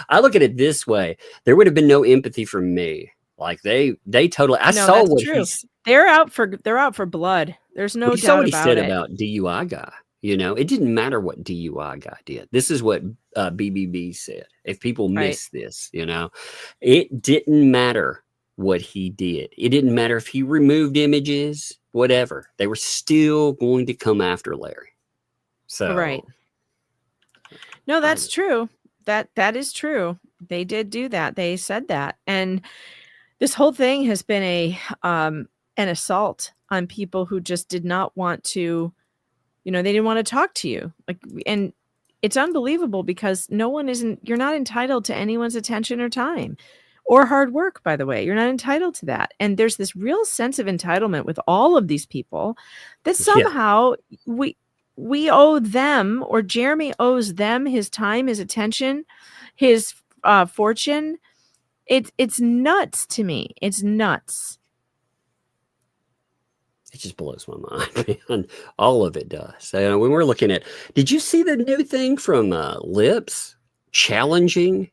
I look at it this way. There would have been no empathy from me. Like they totally. Saw what true. They're out for blood. There's no doubt saw what he about said it. about DUI guy. You know, it didn't matter what DUI guy did. This is what BBB said. If people miss this, you know, it didn't matter what he did. It didn't matter if he removed images, whatever. They were still going to come after Larry. So right. No, that's true. That is true. They did do that. They said that. And this whole thing has been an assault on people who just did not want to, they didn't want to talk to you. And it's unbelievable because you're not entitled to anyone's attention or time or hard work, by the way. You're not entitled to that. And there's this real sense of entitlement with all of these people that somehow we owe them, or Jeremy owes them, his time, his attention, his fortune. It's nuts to me. It's nuts. It just blows my mind, man. All of it does. So, when we're looking at, did you see the new thing from Lips challenging?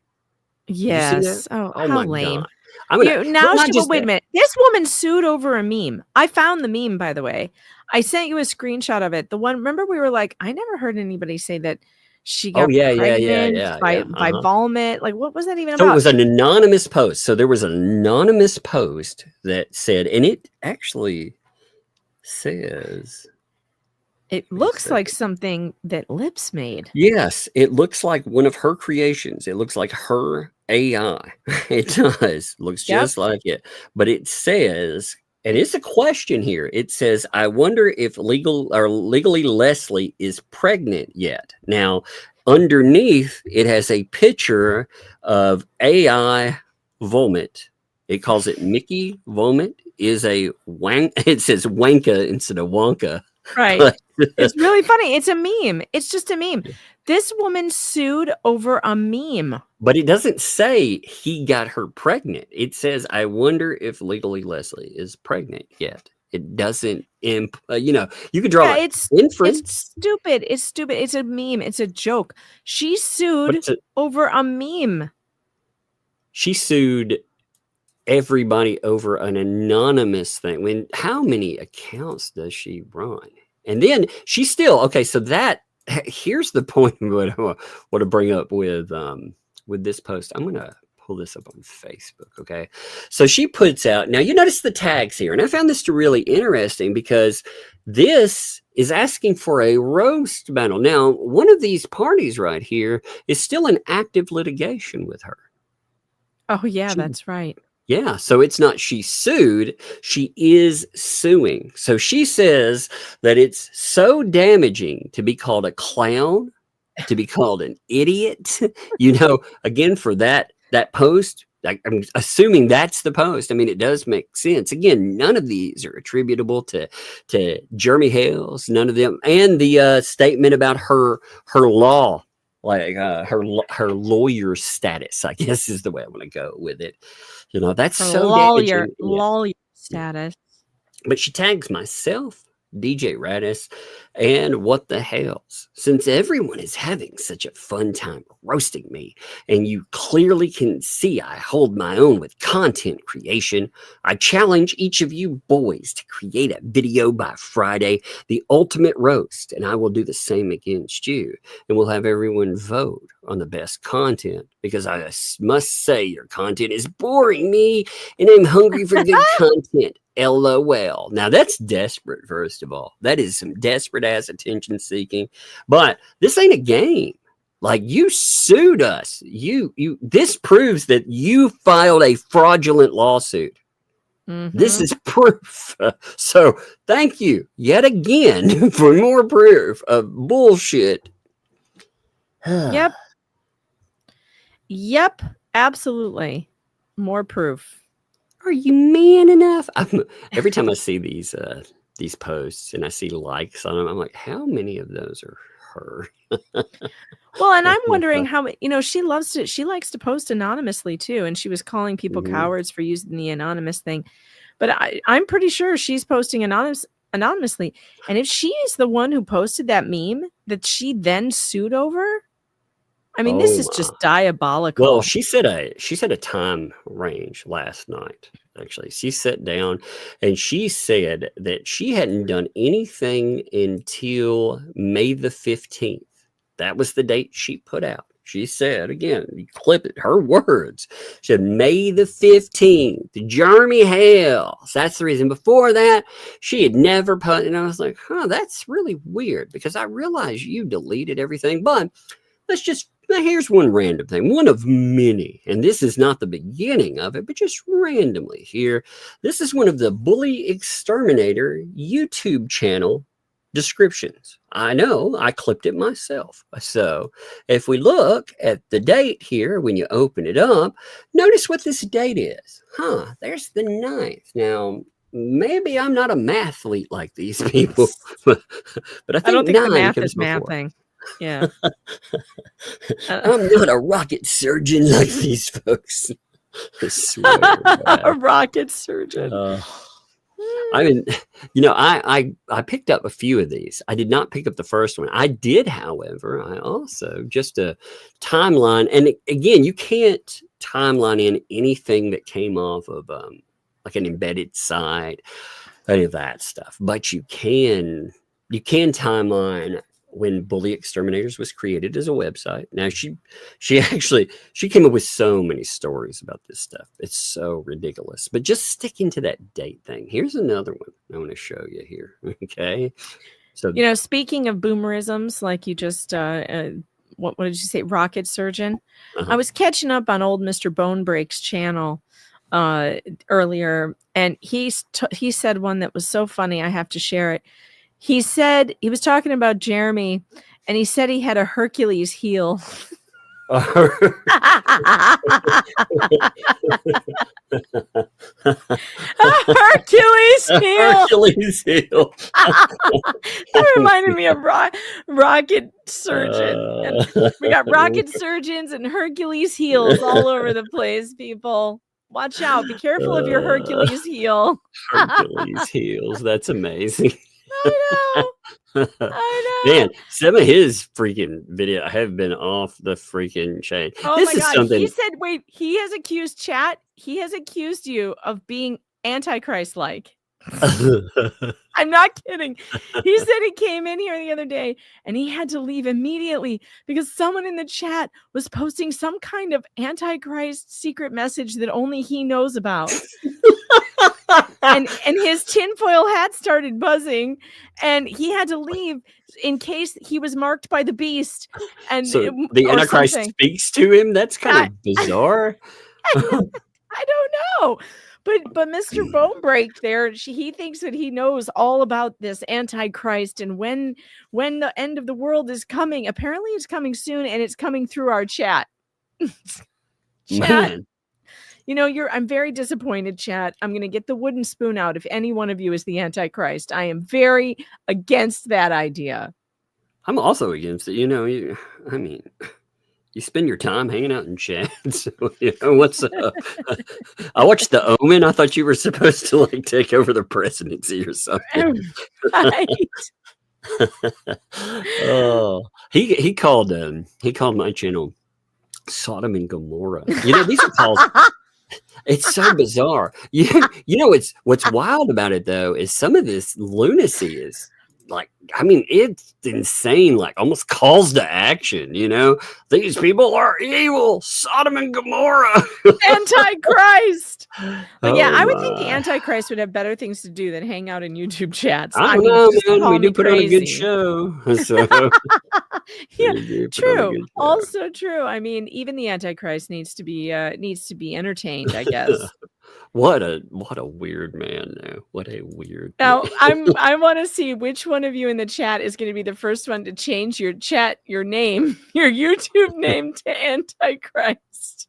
Yes. Oh, how lame. God. Wait a minute. This woman sued over a meme. I found the meme, by the way. I sent you a screenshot of it. The one, remember we were like, I never heard anybody say that she got pregnant by vomit. Like, what was that even about? So it was an anonymous post. So there was an anonymous post that said, and it actually says, it looks like something that Lips made. Yes, it looks like one of her creations. It looks like her AI. It does. Looks just like it. But it says, and it's a question here. It says, I wonder if legally Leslie is pregnant yet. Now, underneath, it has a picture of AI vomit. It calls it Mickey vomit. Is a wank. It says wanka instead of Wonka. Right. It's really funny. It's a meme. It's just a meme. This woman sued over a meme. But it doesn't say he got her pregnant. It says, I wonder if legally Leslie is pregnant yet. It doesn't, you could draw inference. It's stupid. It's stupid. It's a meme. It's a joke. She sued over a meme. She sued everybody over an anonymous thing. How many accounts does she run? And then she's still, okay, so here's the point what I want to bring up with this post. I'm going to pull this up on Facebook, okay? So she puts out, now you notice the tags here, and I found this really interesting because this is asking for a roast battle. Now, one of these parties right here is still in active litigation with her. Oh, yeah, that's right. Yeah, so it's not she sued, she is suing. So she says that it's so damaging to be called a clown, to be called an idiot. Again, for that post, I'm assuming that's the post. I mean, it does make sense. Again, none of these are attributable to Jeremy Hales, none of them. And the statement about her law, like her lawyer status, I guess is the way I want to go with it. That's so lawyer status. But she tags myself, DJ Radis, and What the Hales. Since everyone is having such a fun time roasting me, and you clearly can see I hold my own with content creation, I challenge each of you boys to create a video by Friday, the ultimate roast, and I will do the same against you. And we'll have everyone vote on the best content, because I must say your content is boring me, and I'm hungry for good content. LOL. Now that's desperate, first of all. That is some desperate ass attention seeking. But this ain't a game. Like, you sued us. This proves that you filed a fraudulent lawsuit. Mm-hmm. This is proof. So thank you yet again for more proof of bullshit. Yep. Absolutely. More proof. Are you man enough? Every time I see these posts and I see likes on them, I'm like, how many of those are her? Well, and I'm wondering how, she likes to post anonymously too. And she was calling people cowards for using the anonymous thing. But I'm pretty sure she's posting anonymously. And if she is the one who posted that meme that she then sued over, I mean, this is just diabolical. Well, she said a time range last night. Actually, she sat down and she said that she hadn't done anything until May the 15th. That was the date she put out. She said, again, you clip it, her words. She said, May the 15th, Jeremy Hale. So that's the reason. Before that, she had never put, and I was like, that's really weird, because I realized you deleted everything. But here's one random thing, one of many. And this is not the beginning of it, but just randomly here. This is one of the Bully Exterminator YouTube channel descriptions. I know, I clipped it myself. So if we look at the date here, when you open it up, notice what this date is. There's the 9th. Now, maybe I'm not a mathlete like these people, but I think the math comes is mathing. Yeah. I'm not a rocket surgeon like these folks. I swear. A rocket surgeon. I mean, I picked up a few of these. I did not pick up the first one. I did, however, I also just a timeline. And again, you can't timeline in anything that came off of like an embedded site, any of that stuff. But you can timeline when Bully Exterminators was created as a website. Now she came up with so many stories about this stuff. It's so ridiculous. But just sticking to that date thing, here's another one I want to show you here. Okay. So speaking of boomerisms, like you just what did you say? Rocket surgeon. I was catching up on old Mr. Bonebreak's channel earlier, and he said one that was so funny I have to share it. He said, he was talking about Jeremy, and he said he had a Hercules heel. A Hercules heel. Hercules heel. That reminded me of rocket surgeon. We got rocket surgeons and Hercules heels all over the place, people. Watch out. Be careful of your Hercules heel. Hercules heels. That's amazing. I know. Man, some of his freaking video have been off the freaking chain. Oh this my is God. Something... He said, wait, he has accused you of being Antichrist-like. I'm not kidding. He said he came in here the other day and he had to leave immediately because someone in the chat was posting some kind of Antichrist secret message that only he knows about. and his tinfoil hat started buzzing and he had to leave in case he was marked by the beast. And so the Antichrist speaks to him. That's kind of bizarre. I don't know. But Mr. Bonebreak there, he thinks that he knows all about this Antichrist and when the end of the world is coming. Apparently it's coming soon and it's coming through our chat. Man. I'm very disappointed, chat. I'm going to get the wooden spoon out if any one of you is the Antichrist. I am very against that idea. I'm also against it. You spend your time hanging out in chat. So, what's up? I watched The Omen. I thought you were supposed to take over the presidency or something. Right. Oh, he called my channel Sodom and Gomorrah. These are called. It's so bizarre. What's wild about it though is some of this lunacy is it's insane, almost calls to action. These people are evil, Sodom and Gomorrah. Antichrist. But I would think the Antichrist would have better things to do than hang out in YouTube chats. I don't know, man. We do put on a good show. So. Yeah, true. Also true. I mean, even the Antichrist needs to be entertained, I guess. What a weird man, though. What a weird. Now, I want to see which one of you in the chat is going to be the first one to change your name, your YouTube name to Antichrist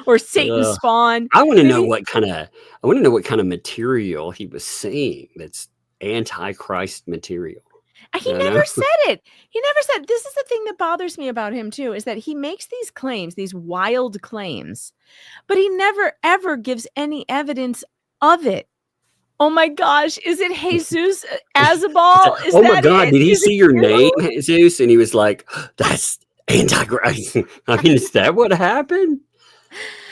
or Satan Spawn. I want to know what kind of material he was seeing. That's Antichrist material. He never said it. He never said. This is the thing that bothers me about him too, is that he makes these claims, these wild claims, but he never ever gives any evidence of it. Oh my gosh, is it Jesus Azabal? Oh my God, did he see your name, Jesus? And he was like, "That's Antichrist." I mean, is that what happened?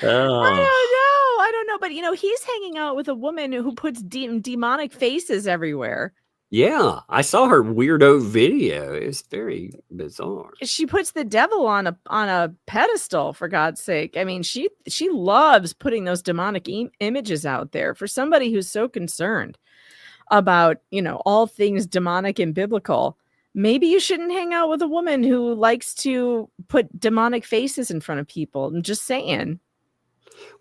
I don't know. But he's hanging out with a woman who puts demonic faces everywhere. Yeah, I saw her weirdo video. It was very bizarre. She puts the devil on a pedestal, for God's sake. I mean, she loves putting those demonic images out there. For somebody who's so concerned about, all things demonic and biblical, maybe you shouldn't hang out with a woman who likes to put demonic faces in front of people. I'm just saying.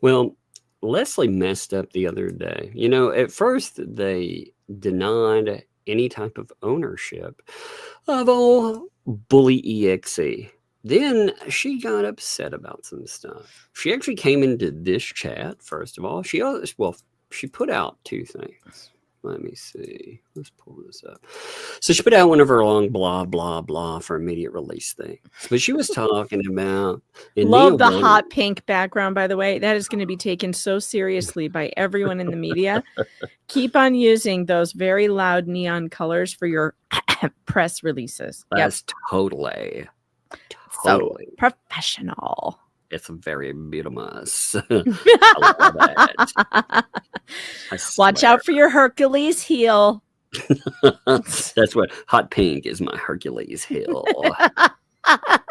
Well, Leslie messed up the other day. At first they denied any type of ownership of old Bully EXE. Then she got upset about some stuff. She actually came into this chat, first of all. She put out two things. Let me see. Let's pull this up. So she put out one of her long blah, blah, blah for immediate release things. But she was talking about... Love the hot pink background, by the way. That is going to be taken so seriously by everyone in the media. Keep on using those very loud neon colors for your press releases. That's totally so professional. It's very beautiful. I love it. Watch out for your Hercules heel. That's what hot pink is, my Hercules heel. I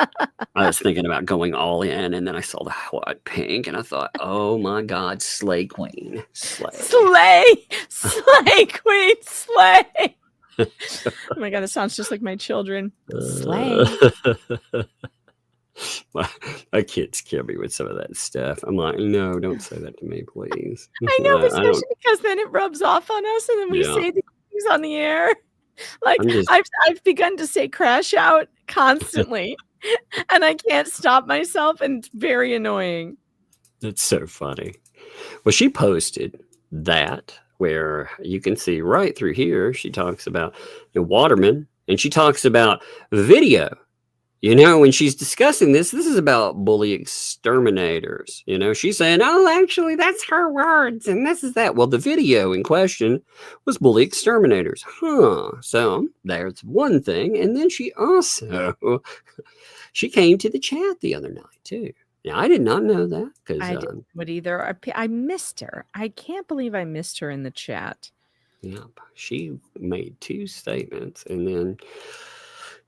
was thinking about going all in, and then I saw the hot pink, and I thought, oh my God, slay queen. Slay queen, slay. Oh my God, it sounds just like my children. Slay. My kids kill me with some of that stuff. I'm like, no, don't say that to me, please. I know, especially because then it rubs off on us, and then we say these things on the air. Like I've begun to say crash out constantly, and I can't stop myself, and it's very annoying. It's so funny. Well, she posted that where you can see right through here. She talks about Waterman, and she talks about video. When she's discussing this is about bully exterminators. She's saying, oh, actually, that's her words, and this is that. Well, the video in question was bully exterminators. So there's one thing. And then she came to the chat the other night, too. Now, I did not know that. I didn't either. I missed her. I can't believe I missed her in the chat. Yep. She made two statements, and then...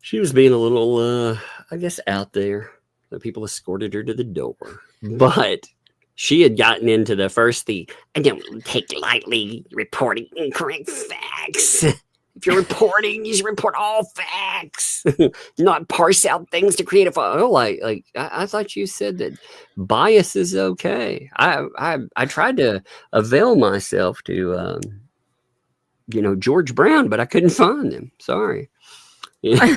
she was being a little, I guess, out there. The people escorted her to the door. But she had gotten into the first thing. I don't take lightly reporting incorrect facts. If you're reporting, you should report all facts. Not parse out things to create a photo. I thought you said that bias is okay. I tried to avail myself to, George Brown, but I couldn't find him. Sorry. Yeah.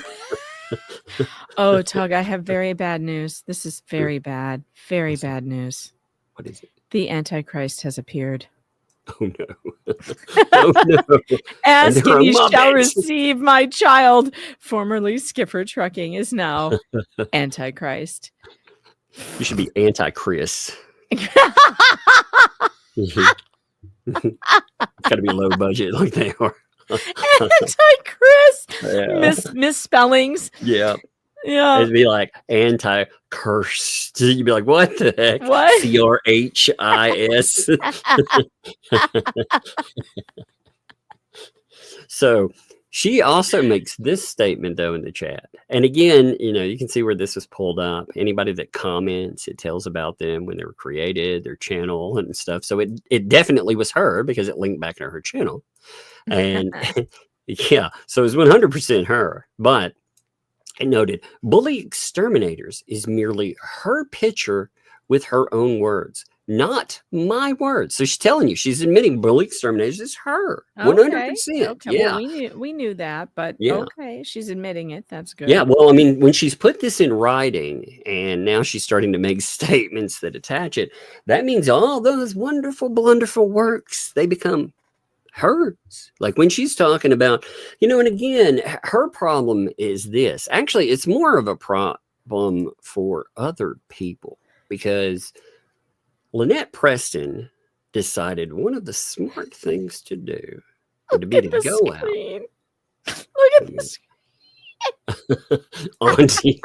Oh, Tug, I have very bad news. This is very bad. Very bad news. What is it? The Antichrist has appeared. Oh, no. Oh, no. Ask and you shall receive, my child. Formerly Skipper Trucking is now Antichrist. You should be Antichrist. It's got to be low budget like they are. Antichrist. Yeah. Misspellings. Yeah. Yeah. It'd be like anti-cursed. You'd be like, what the heck? What? CRHIS. So she also makes this statement, though, in the chat. And again, you can see where this was pulled up. Anybody that comments, it tells about them when they were created, their channel and stuff. So it definitely was her because it linked back to her channel. And yeah, so it's 100% her. But it noted bully exterminators is merely her picture with her own words, not my words. So she's telling you, she's admitting bully exterminators is her. 100%. Okay. Yeah. Well, we knew that, but okay, she's admitting it. That's good. Yeah. Well, I mean, when she's put this in writing and now she's starting to make statements that attach it, that means all those wonderful, wonderful works, they become hers. Like when she's talking about, and again, her problem is this. Actually, it's more of a problem for other people because Lynette Preston decided one of the smart things to do would be to go screen. out. Look at this. Auntie.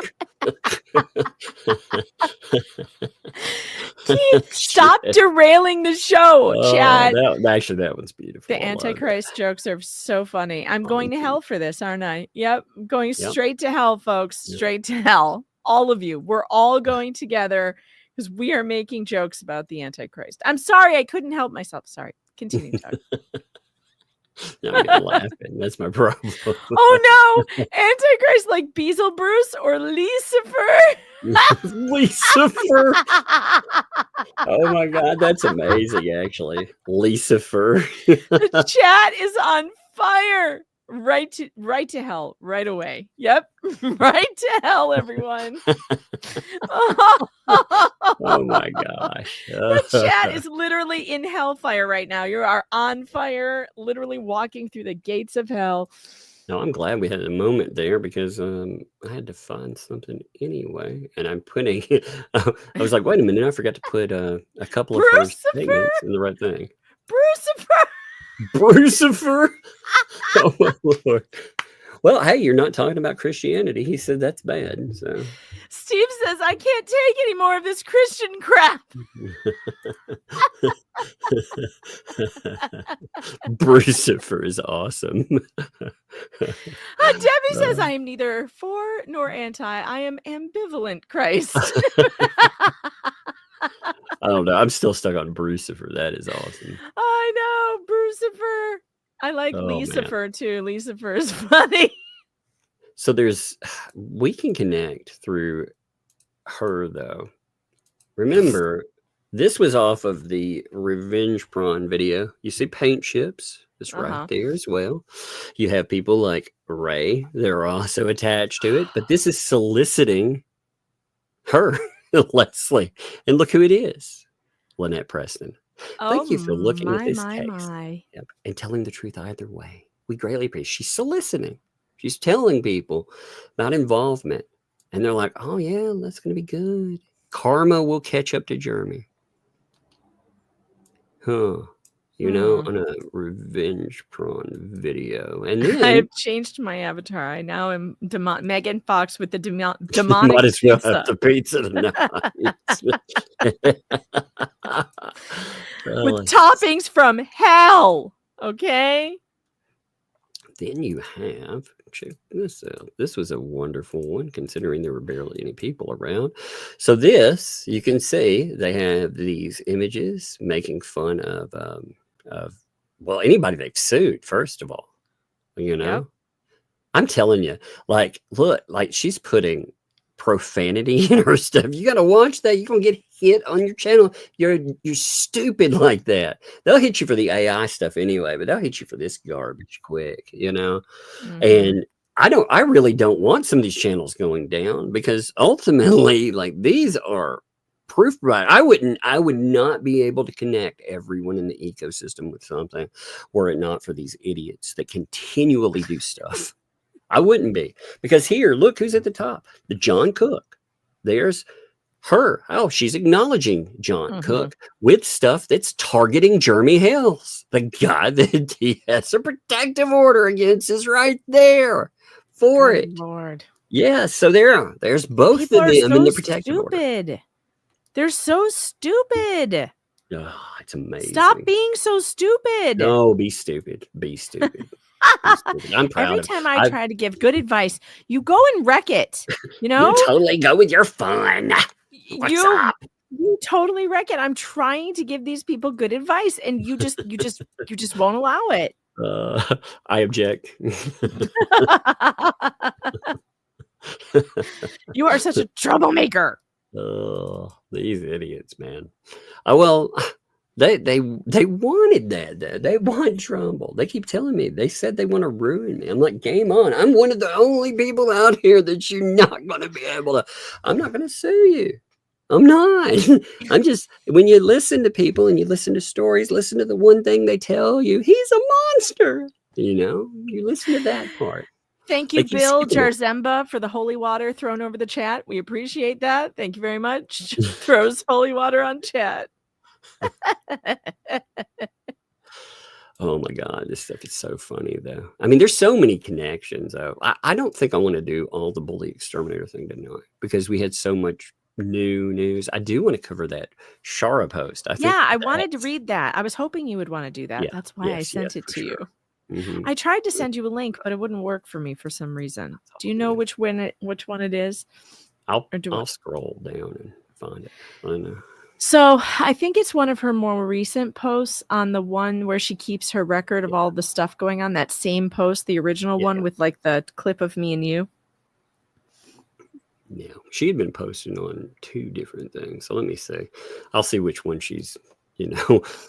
Stop derailing the show, chat. Actually, that one's beautiful. The Antichrist jokes are so funny. I'm going to hell for this, aren't I? Yep. I'm going straight to hell, folks. Straight to hell. All of you. We're all going together because we are making jokes about the Antichrist. I'm sorry. I couldn't help myself. Sorry. Continue, Doug. Now I'm gonna laugh, and that's my problem. Oh no, Antichrist like Beelzebub or Lucifer? Lucifer. Oh my God, that's amazing. Actually, Lucifer. The chat is on fire. Right to hell right away. Yep, right to hell, everyone. Oh my gosh. The chat is literally in hellfire right now. You are on fire, literally walking through the gates of hell. No, I'm glad we had a moment there because I had to find something anyway, and I'm putting. I was like, wait a minute, I forgot to put a couple of first statements in the right thing. Brucifer. Oh my Lord. Well, hey, you're not talking about Christianity. He said that's bad. So Steve says, I can't take any more of this Christian crap. Brucifer is awesome. Debbie says, I am neither for nor anti. I am ambivalent, Christ. I don't know. I'm still stuck on Brucifer. That is awesome. I know. Brucifer. I like Lucifer too. Lucifer is funny. So we can connect through her though. Remember, this was off of the Revenge Prawn video. You see paint chips. It's right there as well. You have people like Ray. They're also attached to it. But this is soliciting her, Leslie. And look who it is. Lynette Preston. Thank you for looking at this text and telling the truth either way. We greatly appreciate it. She's soliciting. She's telling people about involvement. And they're like, oh, yeah, that's going to be good. Karma will catch up to Jeremy. Huh. You know, on a Revenge Prawn video. And then I have changed my avatar. I now am Megan Fox with the demonic might as well pizza. have the pizza tonight. With toppings from hell. Okay. Then you have, check this out. This was a wonderful one, considering there were barely any people around. So this, you can see, they have these images making fun of well, anybody they've sued, first of all. You know? Yep. I'm telling you, like, look, like she's putting profanity in her stuff. You got to watch that. You're going to get hit on your channel. You're stupid like that. They'll hit you for the AI stuff anyway, but they'll hit you for this garbage quick, you know? And I really don't want some of these channels going down because ultimately, like, these are proof right. I would not be able to connect everyone in the ecosystem with something were it not for these idiots that continually do stuff. I wouldn't be, because here, look who's at the top. The John Cook. There's her. Oh, she's acknowledging John Cook with stuff that's targeting Jeremy Hales. The guy that he has a protective order against is right there for Good it. Lord. Yeah, so there's both People of them so in the protective order. They're so stupid. Oh, it's amazing. Stop being so stupid. No, be stupid. Be stupid. I'm proud. Every time I try to give good advice, you go and wreck it. You know, you totally go with your fun. What's up? You totally wreck it. I'm trying to give these people good advice, and you just won't allow it. I object. You are such a troublemaker. Oh, these idiots, man. Well, they wanted that. They want trouble. They keep telling me. They said they want to ruin me. I'm like, game on. I'm one of the only people out here that you're not going to be able to. I'm not going to sue you. I'm not. I'm just, when you listen to people and you listen to stories, listen to the one thing they tell you. He's a monster. You know, you listen to that part. Thank you, Bill Jarzemba, for the holy water thrown over the chat. We appreciate that. Thank you very much. Throws holy water on chat. Oh my God, this stuff is so funny though. I mean, there's so many connections though. I don't think I want to do all the bully exterminator thing tonight because we had so much new news. I do want to cover that Shara post. I wanted to read that. I was hoping you would want to do that. Yeah, That's why I sent it to you. Mm-hmm. I tried to send you a link, but it wouldn't work for me for some reason. Do you know which one it is? I'll scroll down and find it. I know. So I think it's one of her more recent posts on the one where she keeps her record of all the stuff going on. That same post, the original one with like the clip of me and you. Yeah, she had been posting on 2 different things. So let me see. I'll see which one she's,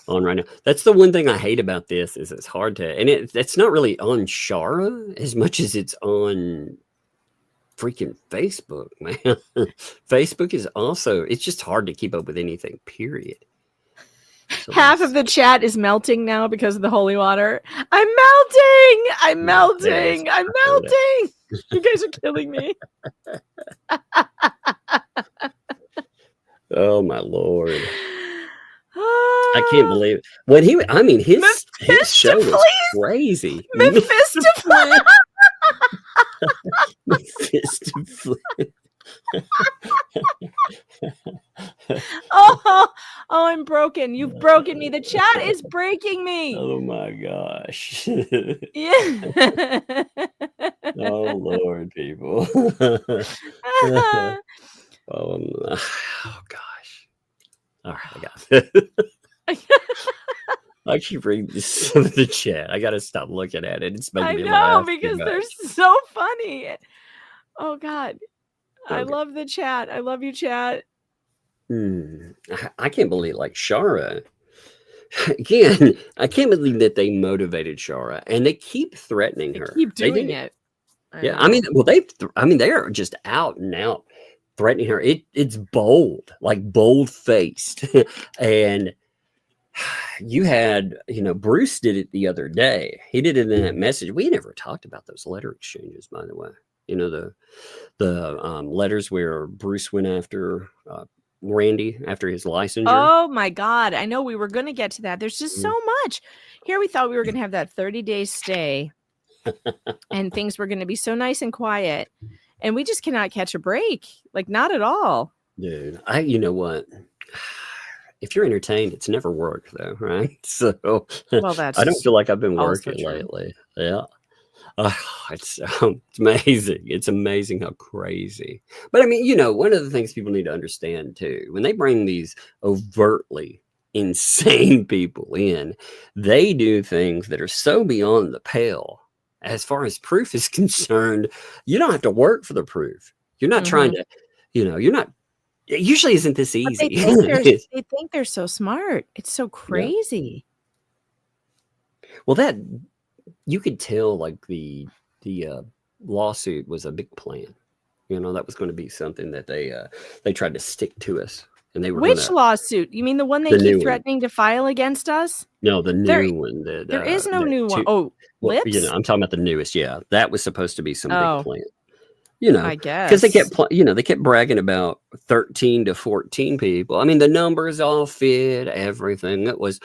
on right now. That's the one thing I hate about this is it's hard to, and it's not really on Shara as much as it's on freaking Facebook, man. Facebook is also, it's just hard to keep up with anything, period. So half of the chat is melting now because of the holy water. I'm melting. You guys are killing me. Oh my Lord. I can't believe it. When his show was crazy. Mephistiflip. Mephistiflip. Oh, I'm broken. You've broken me. The chat is breaking me. Oh my gosh. Yeah. Oh Lord, people. Oh gosh. All right, I got it. I keep reading some of the chat. I gotta stop looking at it. It's making me laugh because they're so funny. Oh God. Okay. I love the chat. I love you, chat. I can't believe Shara. Again, I can't believe that they motivated Shara and they keep threatening her. Keep doing it. Yeah, they are just out and out threatening her. It's bold, bold faced. And you had, Bruce did it the other day. He did it in that message. We never talked about those letter exchanges, by the way. The letters where Bruce went after Randy after his licensure. Oh my God. I know we were going to get to that. There's just so much. Here we thought we were going to have that 30-day stay and things were going to be so nice and quiet. And we just cannot catch a break. Not at all. Dude, you know what? If you're entertained, it's never work though, right? So that's I don't feel like I've been working lately. Yeah. It's amazing. It's amazing how crazy. But one of the things people need to understand too, when they bring these overtly insane people in, they do things that are so beyond the pale. As far as proof is concerned, you don't have to work for the proof. You're not trying to, you're not. It usually isn't this easy. They think they're so smart. It's so crazy. Yeah. Well, that you could tell the lawsuit was a big plan. That was going to be something that they tried to stick to us. And they were Which lawsuit? You mean the one they keep threatening to file against us? No, the new one. There is no new one. Oh, Lips? I'm talking about the newest. Yeah, that was supposed to be some big plan. I guess because they kept bragging about 13 to 14 people. I mean, the numbers all fit everything. It was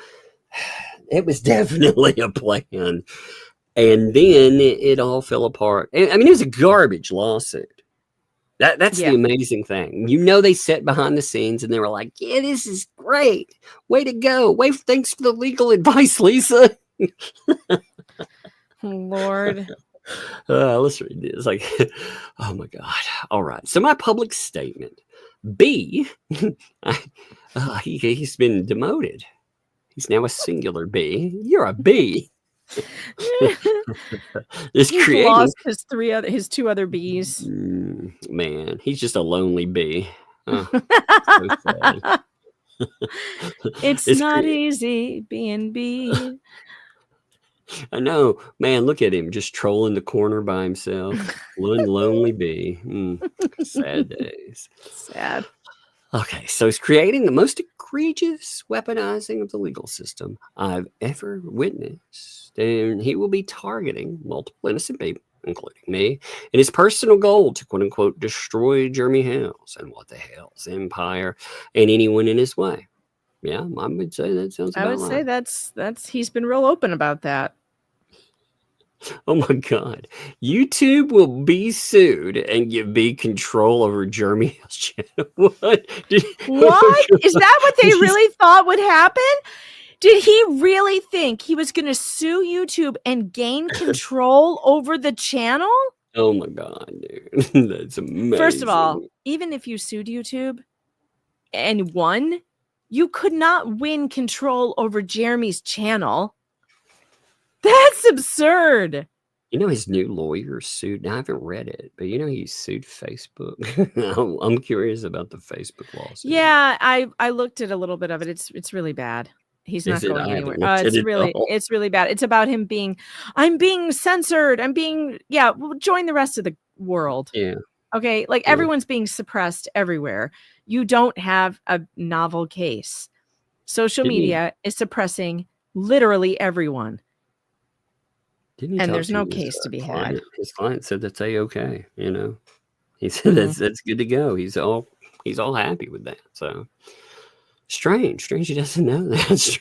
definitely a plan, and then it all fell apart. I mean, it was a garbage lawsuit. That's the amazing thing. They sat behind the scenes and they were like, "Yeah, this is great. Way to go. Thanks for the legal advice, Lisa." Lord. Let's read this. Oh my God. All right. So my public statement. B, he's been demoted. He's now a singular B. You're a B. He's lost his 2 other B's. Man, he's just a lonely bee. Oh, so it's not easy being B. I know, man. Look at him, just trolling the corner by himself. One lonely bee. Sad days. Sad. Okay, so he's creating the most egregious weaponizing of the legal system I've ever witnessed. And he will be targeting multiple innocent people, including me, in his personal goal to, quote unquote, destroy Jeremy Hale's and What the Hale's empire and anyone in his way. Yeah, I would say that sounds about right. I would say that's he's been real open about that. Oh my God. YouTube will be sued and give B control over Jeremy Hale's channel. What? What? Is that what they really thought would happen? Did he really think he was going to sue YouTube and gain control over the channel? Oh my God, dude. That's amazing. First of all, even if you sued YouTube and won, you could not win control over Jeremy's channel. That's absurd. You know, his new lawyer sued. Now, I haven't read it, but you know, he sued Facebook. I'm curious about the Facebook lawsuit. Yeah, I looked at a little bit of it. It's really bad. He's not going anywhere. It's really bad. It's about him I'm being censored. Well, join the rest of the world. Yeah. Okay. Like everyone's being suppressed everywhere. You don't have a novel case. Social media is suppressing literally everyone. And there's no case to be had. His client said that's okay. You know, he said that's good to go. He's all happy with that. So strange. He doesn't know that.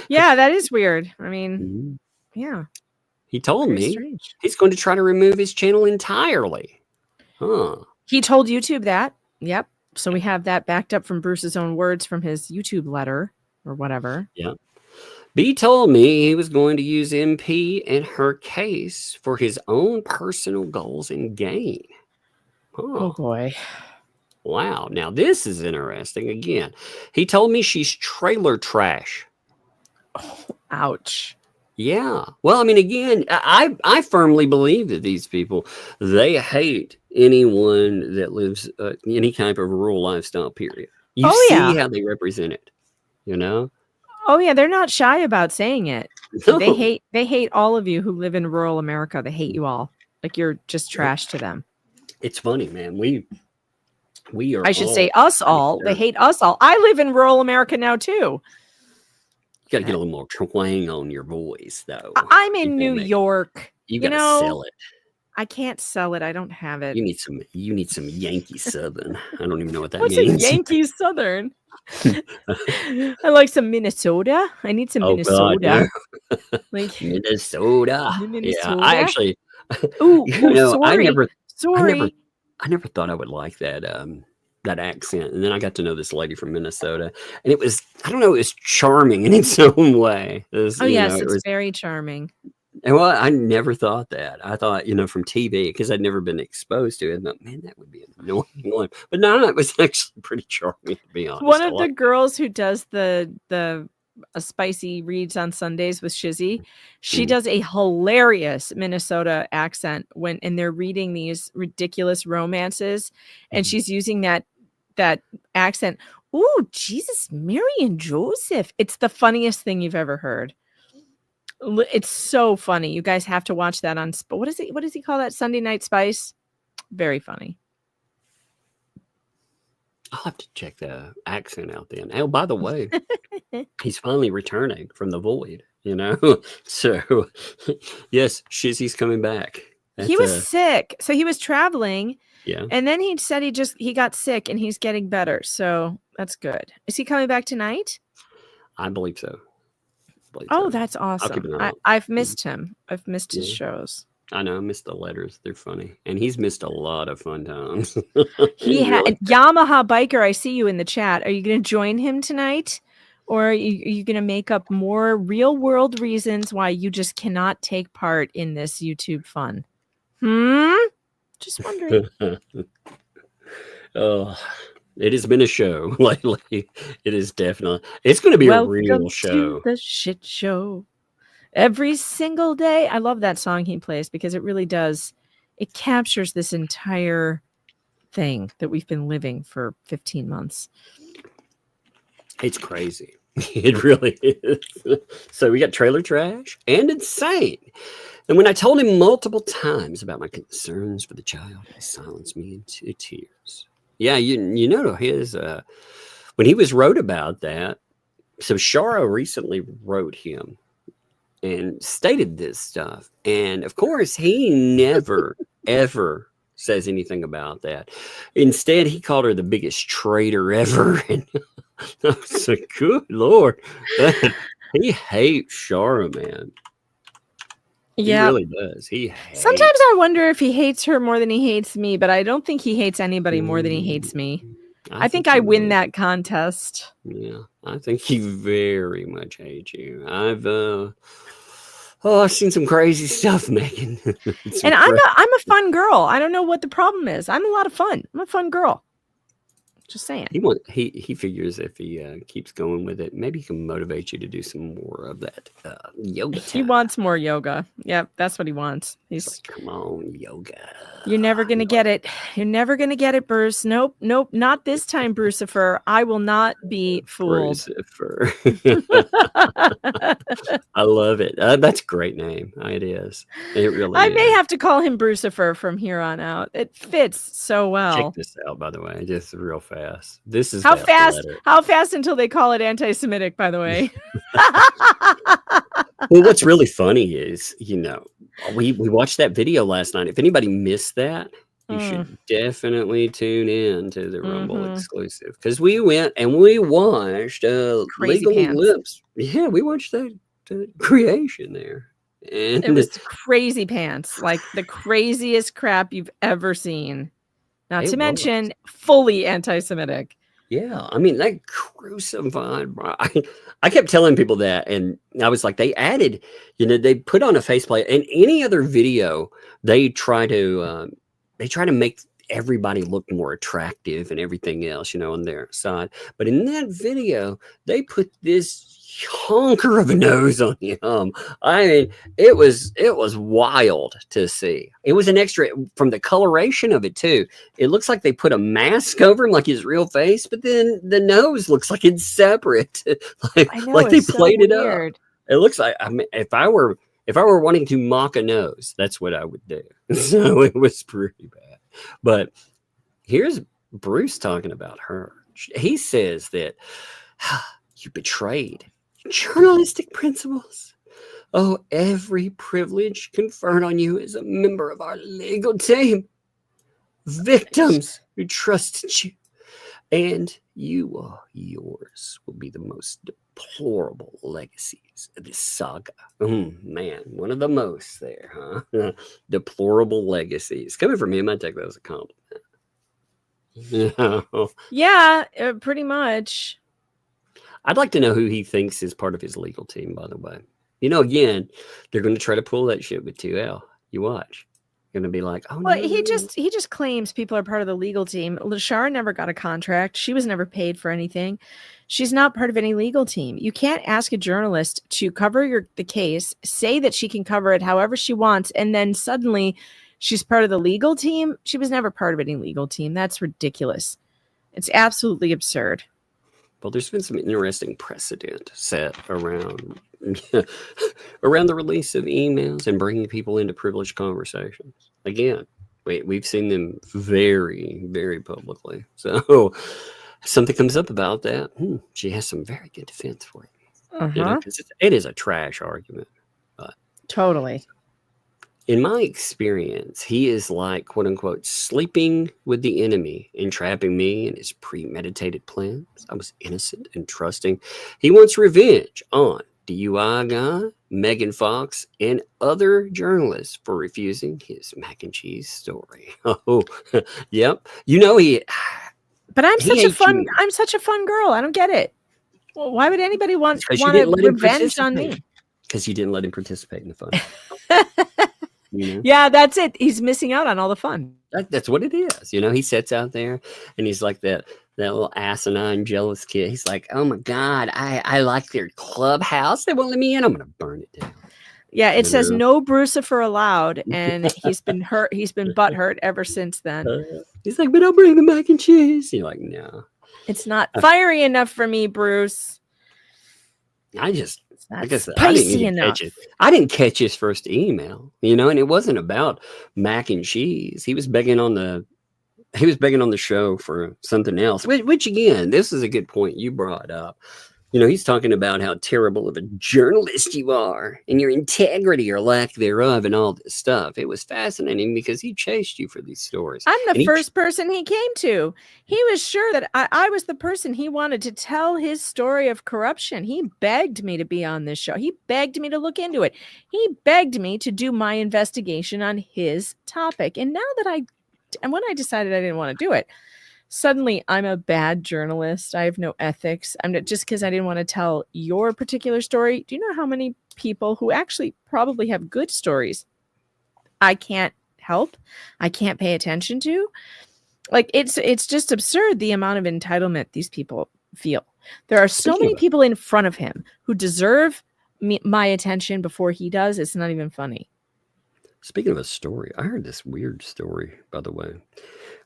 Yeah, that is weird. I mean, yeah. He told me he's going to try to remove his channel entirely. Huh. He told YouTube that. Yep. So we have that backed up from Bruce's own words from his YouTube letter or whatever. Yeah. B told me he was going to use MP and her case for his own personal goals and gain. Oh boy. Wow. Now this is interesting. Again, he told me she's trailer trash. Oh, ouch. Yeah. Well, I mean, again, I firmly believe that these people, they hate anyone that lives any type of rural lifestyle, period. You see how they represent it, you know? Oh yeah, they're not shy about saying it. No. They hate all of you who live in rural America. They hate you all. Like you're just trash to them. It's funny, man. We are. I should say us all. They hate us all. I live in rural America now too. You got to get a little more twang on your voice, though. I'm in New York. You got to sell it. I can't sell it. I don't have it. You need some Yankee Southern. I don't even know what that means. What's a Yankee Southern? I like some Minnesota. I need some Minnesota. God, like Minnesota. Yeah, I actually. Sorry. I never thought I would like that that accent, and then I got to know this lady from Minnesota, and it was, I don't know, it was charming in its own way. It's very charming. And well, I never thought that. I thought, from TV, because I'd never been exposed to it. I thought, man, that would be an annoying one. But no, it was actually pretty charming, to be honest. One of the girls who does the spicy reads on Sundays with Shizzy, she does a hilarious Minnesota accent and they're reading these ridiculous romances, and she's using that accent. Ooh, Jesus, Mary and Joseph. It's the funniest thing you've ever heard. It's so funny. You guys have to watch that on what does he call that? Sunday Night Spice. Very funny. I'll have to check the accent out then. Oh, by the way, he's finally returning from the void, So yes, Shizzy's coming back. He was sick. So he was traveling. Yeah. And then he said he got sick and he's getting better. So that's good. Is he coming back tonight? I believe so. That's awesome. I've missed him. I've missed his shows. I know. I missed the letters. They're funny. And he's missed a lot of fun times. Yamaha Biker, I see you in the chat. Are you going to join him tonight? Or are you going to make up more real world reasons why you just cannot take part in this YouTube fun? Just wondering. Oh, it has been a show lately. It is definitely. It's going to be a real show. To the shit show. Every single day. I love that song he plays because it really does. It captures this entire thing that we've been living for 15 months. It's crazy. It really is. So we got trailer trash and insane. And when I told him multiple times about my concerns for the child, he silenced me into tears. Yeah, you know his when he wrote about that. So Shara recently wrote him and stated this stuff, and of course he never ever says anything about that. Instead, he called her the biggest traitor ever. And I was like, good Lord, he hates Shara, man. He Yeah. really does. He hates. Sometimes I wonder if he hates her more than he hates me, but I don't think he hates anybody more than he hates me. I think I win that contest. Yeah, I think he very much hates you. I've seen some crazy stuff, Megan. And I'm a fun girl. I don't know what the problem is. I'm a lot of fun. I'm a fun girl. Just saying. He figures if he keeps going with it, maybe he can motivate you to do some more of that yoga time. He wants more yoga. Yep, that's what he wants. He's like, come on, yoga. You're never gonna get it. You're never gonna get it, Bruce. Nope, not this time, Brucifer. I will not be fooled. Brucifer. I love it. That's a great name. It is. It really. I may have to call him Brucifer from here on out. It fits so well. Check this out, by the way, just real fast. This is how fast. How fast until they call it anti-Semitic? By the way. Well, what's really funny is, we watched that video last night. If anybody missed that, you should definitely tune in to the Rumble exclusive, because we went and we watched Legally Lips. Yeah, we watched the creation there. And it was crazy pants, like the craziest crap you've ever seen. Not to mention fully anti-Semitic. Yeah, I mean, that crucified. I kept telling people that, and I was like, they added, they put on a faceplate, and any other video, they try to make everybody look more attractive and everything else, on their side. But in that video, they put this honker of a nose on him. I mean, it was wild to see. It was an extra from the coloration of it too. It looks like they put a mask over him, like his real face, but then the nose looks like it's separate. like they played it up. It looks like, I mean, if I were wanting to mock a nose, that's what I would do. So it was pretty bad. But here's Bruce talking about her. He says that you betrayed journalistic principles. Oh, every privilege conferred on you as a member of our legal team. Victims who trusted you. And yours will be the most deplorable legacies of this saga. Man, one of the most there, huh? Deplorable legacies. Coming from him, I take that as a compliment. Yeah, pretty much. I'd like to know who he thinks is part of his legal team, by the way. Again, they're going to try to pull that shit with 2L. You watch. Going to be like, oh, well, no. he just claims people are part of the legal team. Lashara never got a contract. She was never paid for anything. She's not part of any legal team. You can't ask a journalist to cover the case, say that she can cover it however she wants, and then suddenly she's part of the legal team. She was never part of any legal team. That's ridiculous. It's absolutely absurd. Well, there's been some interesting precedent set around the release of emails and bringing people into privileged conversations. Again, we've seen them very, very publicly. So if something comes up about that, she has some very good defense for it. Because it is a trash argument. But totally. In my experience, he is like, quote unquote, sleeping with the enemy, entrapping me in his premeditated plans. I was innocent and trusting. He wants revenge on DUI guy, Megan Fox, and other journalists for refusing his mac and cheese story. Oh, yep. But I'm such a fun girl. I don't get it. Well, why would anybody want revenge on me? Because you didn't let him participate in the fun. Yeah, that's it. He's missing out on all the fun. That's what it is. He sits out there and he's like that little asinine, jealous kid. He's like, oh my God, I like their clubhouse. They won't let me in. I'm going to burn it down. Yeah, it says no Brucifer allowed. And he's been hurt. He's been butthurt ever since then. He's like, but I'll bring the mac and cheese. You're like, no. It's not fiery enough for me, Bruce. I didn't catch his first email, and it wasn't about mac and cheese. He was begging on the show for something else, which again, this is a good point you brought up. he's talking about how terrible of a journalist you are and your integrity or lack thereof and all this stuff. It was fascinating because he chased you for these stories. I'm the first person he came to. He was sure that I was the person he wanted to tell his story of corruption. He begged me to be on this show. He begged me to look into it. He begged me to do my investigation on his topic. And now that when I decided I didn't want to do it, suddenly I'm a bad journalist. I have no ethics. Just because I didn't want to tell your particular story. Do you know how many people who actually probably have good stories I can't help? I can't pay attention to? Like, it's just absurd the amount of entitlement these people feel. There are so many people in front of him who deserve my attention before he does. It's not even funny. Speaking of a story, I heard this weird story, by the way,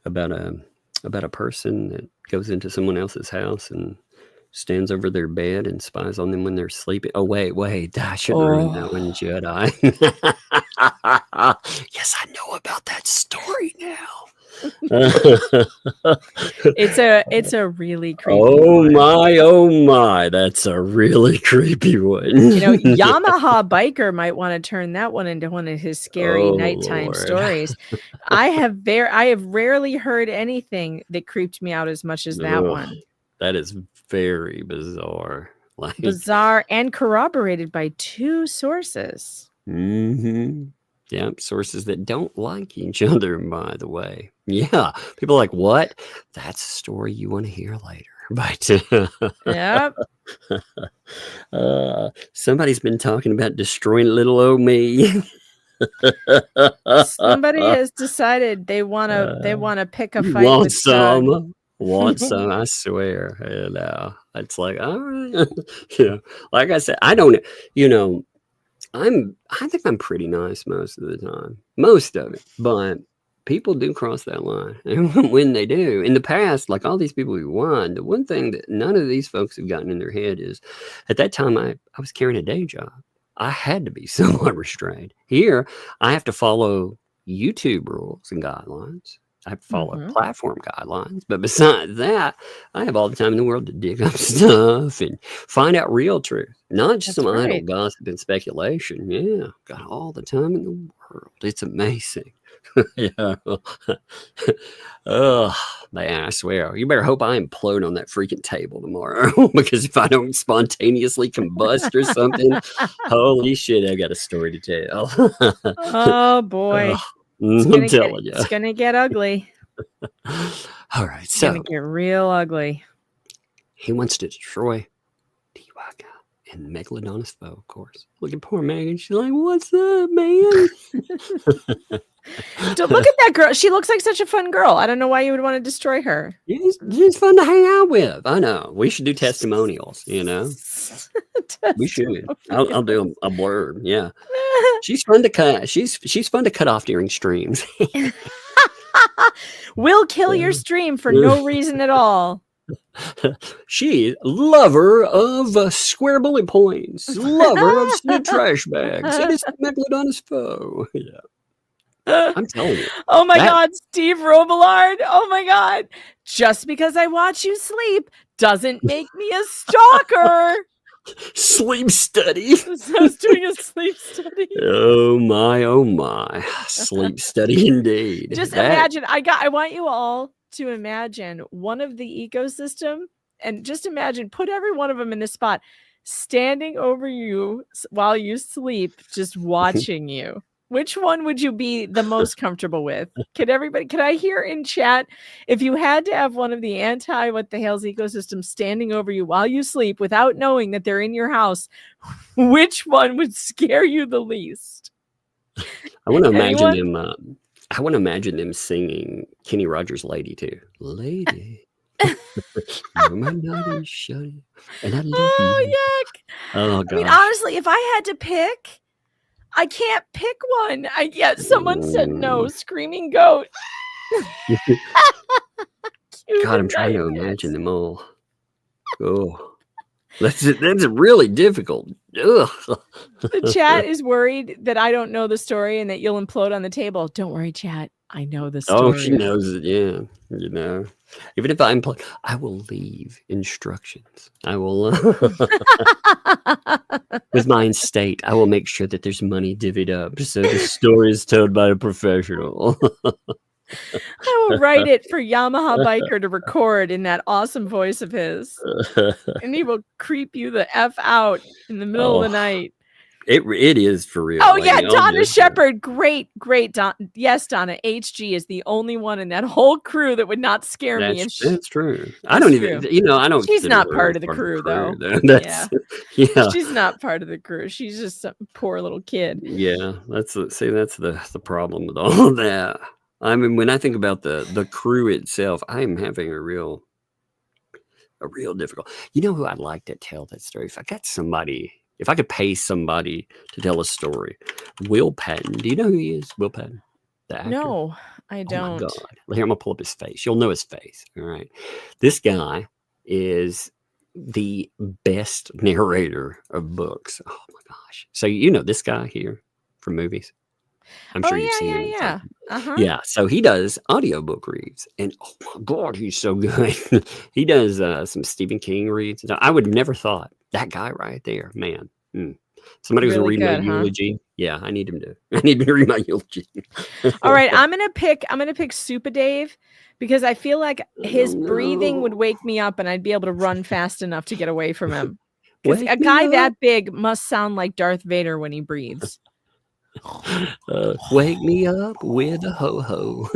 about a person that goes into someone else's house and stands over their bed and spies on them when they're sleeping. Oh, wait. I should have ruined that one, should I? Yes, I know about that story now. It's a really creepy one. Oh my, that's a really creepy one. Yamaha Biker might want to turn that one into one of his scary nighttime stories. I have rarely heard anything that creeped me out as much as that one. That is very bizarre. Bizarre and corroborated by 2 sources. Mm-hmm. Yeah, sources that don't like each other, by the way. Yeah, people are like, what? That's a story you want to hear later. But yep. Somebody's been talking about destroying little old me. Somebody has decided they want to pick a fight. Want some? Want some? I swear. It's like, all right. Like I said, I don't. I think I'm pretty nice most of the time. Most of it. But people do cross that line. And when they do, in the past, like all these people who won, the one thing that none of these folks have gotten in their head is at that time I was carrying a day job. I had to be somewhat restrained. Here, I have to follow YouTube rules and guidelines. I have to follow platform guidelines. But besides that, I have all the time in the world to dig up stuff and find out real truth. Not just some idle gossip and speculation. Yeah, got all the time in the world. It's amazing. Yeah. Oh, man, I swear. You better hope I implode on that freaking table tomorrow. Because if I don't spontaneously combust or something, holy shit, I got a story to tell. Oh, boy. I'm telling you. It's going to get ugly. All right. It's going to get real ugly. He wants to destroy Tiwaka and Megalodon's foe, of course. Look at poor Megan. She's like, what's up, man? Look at that girl. She looks like such a fun girl. I don't know why you would want to destroy her. She's fun to hang out with. I know. We should do testimonials, We should. I'll do a blurb. Yeah. She's fun to cut. She's fun to cut off during streams. We'll kill your stream for no reason at all. She lover of square bullet points, lover of trash bags. It is Megalodon's foe. Yeah. I'm telling you. Oh my God, Steve Robillard. Oh my God. Just because I watch you sleep doesn't make me a stalker. Sleep study. So I was doing a sleep study. Oh my. Sleep study indeed. Just imagine. I want you all to imagine one of the ecosystem and just imagine, put every one of them in this spot, standing over you while you sleep, just watching you. Which one would you be the most comfortable with? Could I hear in chat, if you had to have one of the what the hales ecosystem standing over you while you sleep without knowing that they're in your house, which one would scare you the least? I want to imagine them. I want to imagine them singing Kenny Rogers' "Lady" too. Lady, you're my naughty shawty, and I love you. Yuck! Oh God! I mean, honestly, if I had to pick, I can't pick one. Someone said no. Screaming goat. God, I'm trying to imagine them all. Oh, that's really difficult. Ugh. The chat is worried that I don't know the story and that you'll implode on the table. Don't worry, chat. I know the story. Oh, she knows it. Yeah, Even if I'm I will leave instructions. I will, with my estate, I will make sure that there's money divvied up so the story is told by a professional. I will write it for Yamaha Biker to record in that awesome voice of his. And he will creep you the F out in the middle of the night. It is for real. Oh, yeah, Donna Shepard. Great. Yes, Donna. HG is the only one in that whole crew that would not scare me. That's true. I don't even, I don't. She's not part of the crew, though. Yeah. She's not part of the crew. She's just some poor little kid. Yeah. That's the problem with all of that. I mean, when I think about the crew itself, I'm having a real difficult. You know who I'd like to tell that story? If I could pay somebody to tell a story, Will Patton. Do you know who he is? Will Patton, the actor? No, I don't. Oh my God. Here, I'm gonna pull up his face. You'll know his face. All right. This guy is the best narrator of books. Oh my gosh. So you know this guy here from movies? I'm sure you've seen him. Yeah. Uh-huh. Yeah. So he does audiobook reads. And oh my God, he's so good. He does some Stephen King reads. I would never thought that guy right there, man. Somebody was really gonna read my eulogy. Yeah, I need him to read my eulogy. All right. I'm gonna pick Super Dave because I feel like his breathing would wake me up and I'd be able to run fast enough to get away from him. Because a guy that big must sound like Darth Vader when he breathes. Wake me up with a ho-ho.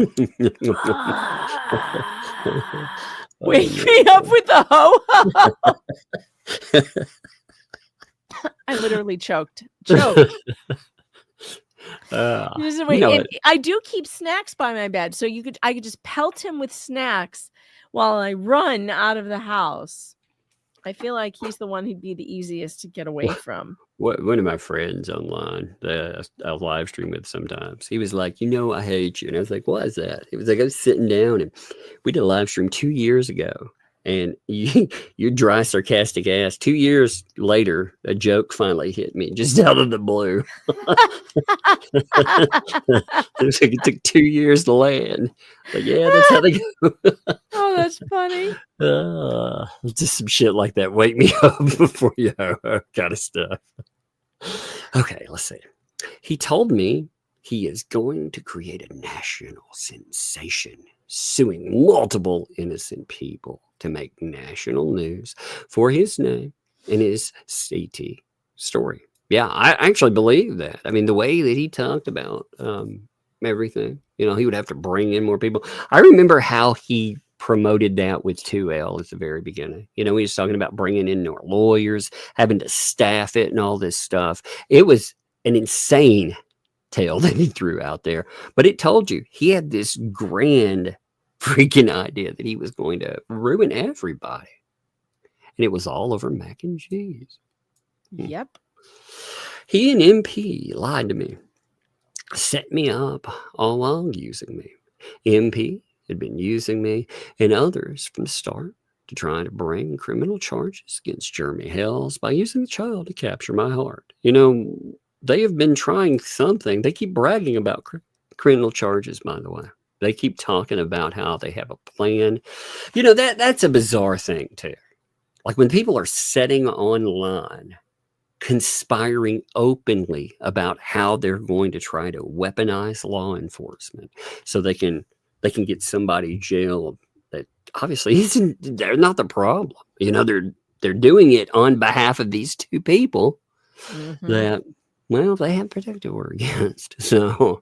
Wake me up with a ho-ho. I literally choked. I do keep snacks by my bed, so I could just pelt him with snacks while I run out of the house. I feel like he's the one who'd be the easiest to get away from. One of my friends online that I live stream with sometimes, he was like, I hate you. And I was like, what is that? He was like, I was sitting down and we did a live stream 2 years ago. And your dry, sarcastic ass, 2 years later, a joke finally hit me just out of the blue. It took 2 years to land. But yeah, that's how they go. Oh, that's funny. Just some shit like that. Wake me up before you kind of stuff. Okay, let's see. He told me he is going to create a national sensation, suing multiple innocent people to make national news for his name and his CT story. Yeah, I actually believe that. I mean, the way that he talked about everything, he would have to bring in more people. I remember how he promoted that with 2L at the very beginning. He was talking about bringing in more lawyers, having to staff it and all this stuff. It was an insane tale that he threw out there, but it told you he had this grand freaking idea that he was going to ruin everybody, and it was all over mac and cheese. Yep. He and MP lied to me, set me up all while using me. MP had been using me and others from the start to try to bring criminal charges against Jeremy Hales by using the child to capture my heart. They have been trying something. They keep bragging about criminal charges, by the way. They keep talking about how they have a plan. That's a bizarre thing, too. Like when people are setting online, conspiring openly about how they're going to try to weaponize law enforcement so they can get somebody jailed that obviously they're not the problem. They're doing it on behalf of these two people that, well, they have protective order against. So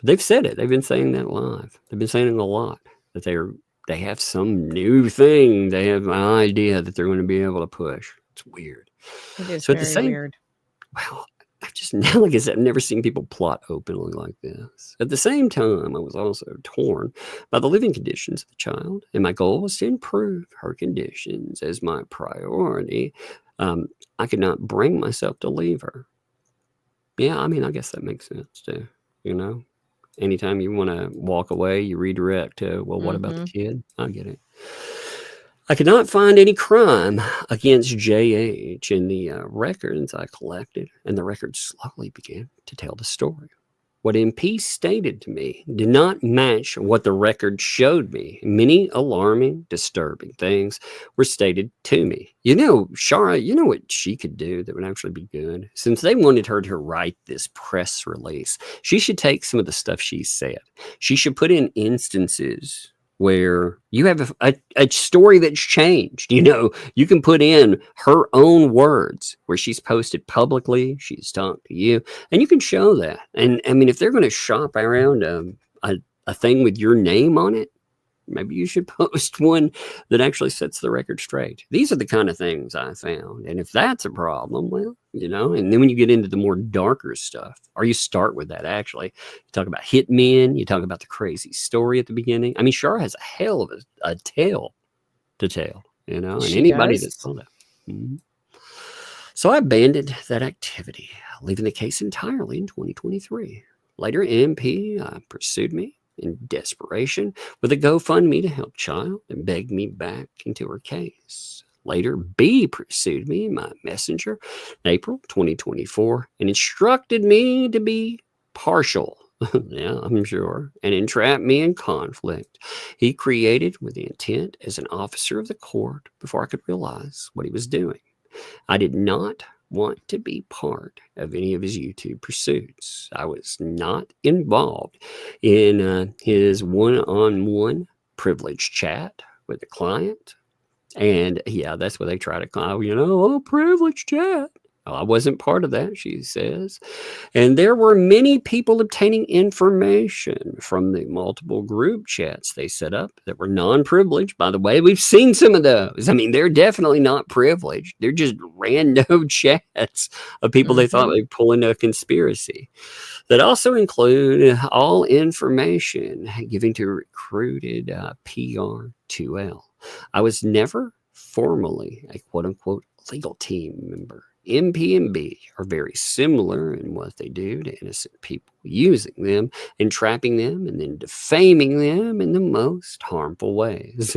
they've said it. They've been saying that live. They've been saying it a lot, that they have some new thing. They have an idea that they're going to be able to push. It's weird. It is very weird. Well, like I said, I've never seen people plot openly like this. At the same time, I was also torn by the living conditions of the child, and my goal was to improve her conditions as my priority. I could not bring myself to leave her. Yeah, I mean, I guess that makes sense too. Anytime you want to walk away, you redirect to, well, what about the kid? I get it. I could not find any crime against JH in the records I collected, and the records slowly began to tell the story. What MP stated to me did not match what the record showed me. Many alarming, disturbing things were stated to me. You know, Shara, you know what she could do that would actually be good? Since they wanted her to write this press release, she should take some of the stuff she said. She should put in instances where you have a story that's changed. You know, you can put in her own words where she's posted publicly, she's talked to you, and you can show that. And I mean, if they're going to shop around a thing with your name on it, maybe you should post one that actually sets the record straight. These are the kind of things I found. And if that's a problem, well, you know, and then when you get into the more darker stuff, or you start with that, actually, you talk about hitmen, you talk about the crazy story at the beginning. I mean, Shar has a hell of a tale to tell, you know, and She anybody does. that's told that. Mm-hmm. So I abandoned that activity, leaving the case entirely in 2023. Later, MP pursued me in desperation with a GoFundMe to help child and begged me back into her case. Later, B pursued me in my messenger in April 2024 and instructed me to be partial. Yeah, I'm sure. And entrapped me in conflict he created with the intent as an officer of the court before I could realize what he was doing. I did not want to be part of any of his YouTube pursuits. I was not involved in his one-on-one privilege chat with the client. And yeah, that's what they try to call, you know, privilege chat. I wasn't part of that, she says. And there were many people obtaining information from the multiple group chats they set up that were non-privileged. By the way, we've seen some of those. I mean, they're definitely not privileged. They're just random chats of people they thought they'd pull into a conspiracy that also include all information given to recruited PR2L. I was never formally a quote-unquote legal team member. MP and B are very similar in what they do to innocent people, using them, entrapping them, and then defaming them in the most harmful ways.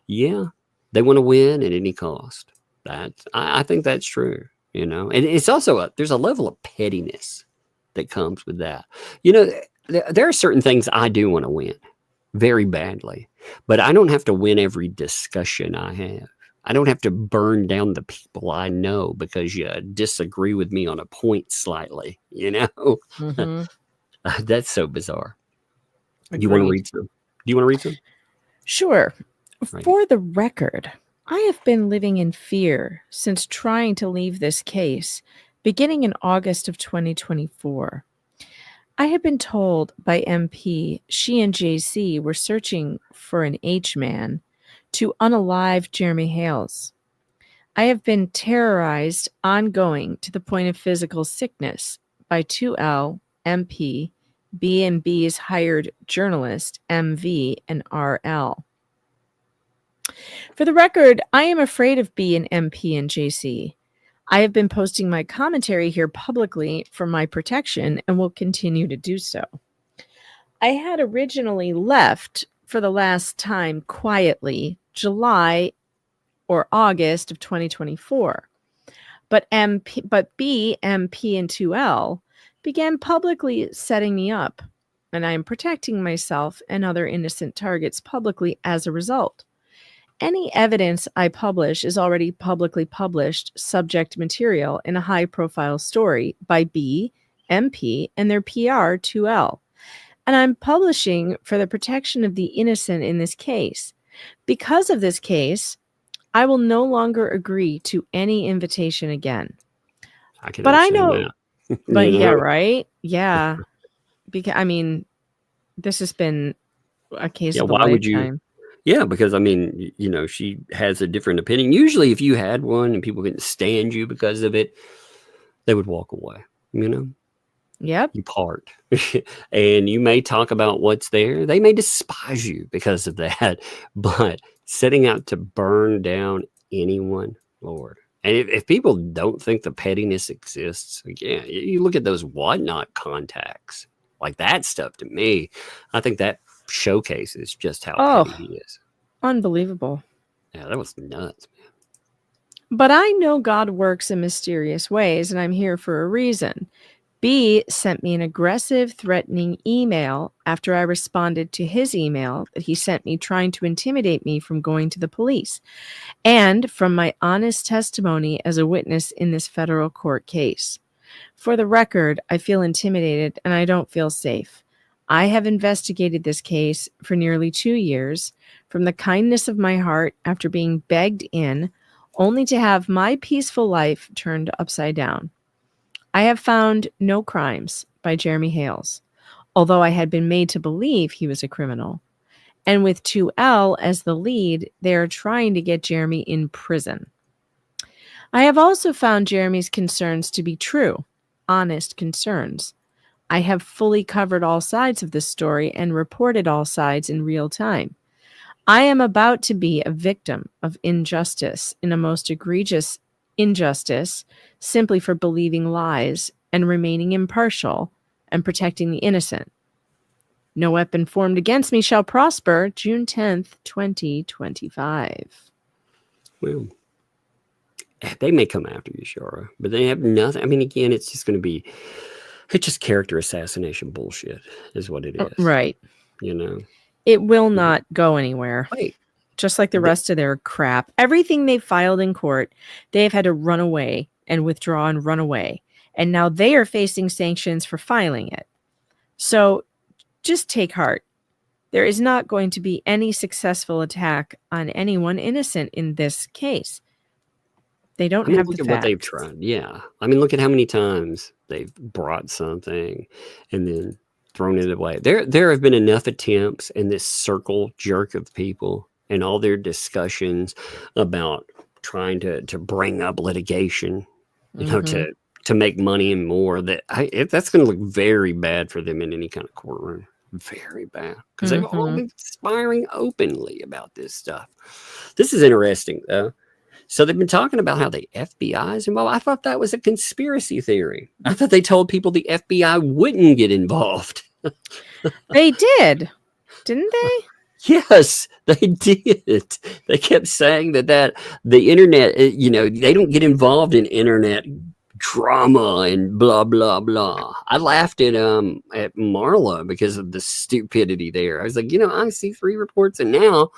Yeah, they want to win at any cost. I think that's true, you know. And it's also there's a level of pettiness that comes with that. You know, there are certain things I do want to win very badly, but I don't have to win every discussion I have. I don't have to burn down the people I know because you disagree with me on a point slightly, you know? That's so bizarre. Do you want to read some? Do you want to read some? Sure. Right. For the record, I have been living in fear since trying to leave this case, beginning in August of 2024. I had been told by MP she and JC were searching for an H-man to unalive Jeremy Hales. I have been terrorized ongoing to the point of physical sickness by 2L, MP, B&B's hired journalist, MV, and RL. For the record, I am afraid of B and MP and JC. I have been posting my commentary here publicly for my protection and will continue to do so. I had originally left for the last time quietly July or August of 2024. But B, MP, and 2L began publicly setting me up, and I am protecting myself and other innocent targets publicly as a result. Any evidence I publish is already publicly published subject material in a high-profile story by B, MP, and their PR, 2L. And I'm publishing for the protection of the innocent in this case. Because of this case, I will no longer agree to any invitation again. But I know, but yeah, right? Yeah. Because I mean, this has been a case of a lifetime. Yeah, because I mean, you know, she has a different opinion. Usually if you had one and people couldn't stand you because of it, they would walk away, you know? Yep. You part. And you may talk about what's there. They may despise you because of that. But setting out to burn down anyone, Lord. And if people don't think the pettiness exists, again, you look at those whatnot contacts, like that stuff to me, I think that showcases just how petty he is. Unbelievable. Yeah, that was nuts, man. But I know God works in mysterious ways, and I'm here for a reason. B sent me an aggressive, threatening email after I responded to his email that he sent me trying to intimidate me from going to the police, and from my honest testimony as a witness in this federal court case. For the record, I feel intimidated and I don't feel safe. I have investigated this case for nearly 2 years from the kindness of my heart after being begged in, only to have my peaceful life turned upside down. I have found no crimes by Jeremy Hales, although I had been made to believe he was a criminal. And with 2L as the lead, they are trying to get Jeremy in prison. I have also found Jeremy's concerns to be true, honest concerns. I have fully covered all sides of this story and reported all sides in real time. I am about to be a victim of injustice, in a most egregious injustice, simply for believing lies and remaining impartial and protecting the innocent. No weapon formed against me shall prosper. June 10th, 2025. Well, they may come after you, Shara, but they have nothing. I mean, again, it's just going to be, it's just character assassination bullshit is what it is. Right. You know? It will not go anywhere. Wait. Just like the rest of their crap. Everything they filed in court, they've had to run away and withdraw and run away. And now they are facing sanctions for filing it. So just take heart. There is not going to be any successful attack on anyone innocent in this case. They don't have look the at facts. what they've tried. Yeah. I mean, look at how many times they've brought something and then thrown it away. There have been enough attempts in this circle jerk of people and all their discussions about trying to bring up litigation, you know, to make money and more, that that's going to look very bad for them in any kind of courtroom. Very bad, because they've all been conspiring openly about this stuff. This is interesting, though. So they've been talking about how the FBI is involved. I thought that was a conspiracy theory. I thought they told people the FBI wouldn't get involved. They did, didn't they? Yes, they did. They kept saying that the internet, you know, they don't get involved in internet drama and blah blah blah. I laughed at Marla because of the stupidity there. I was like, you know, I see 3 reports, and now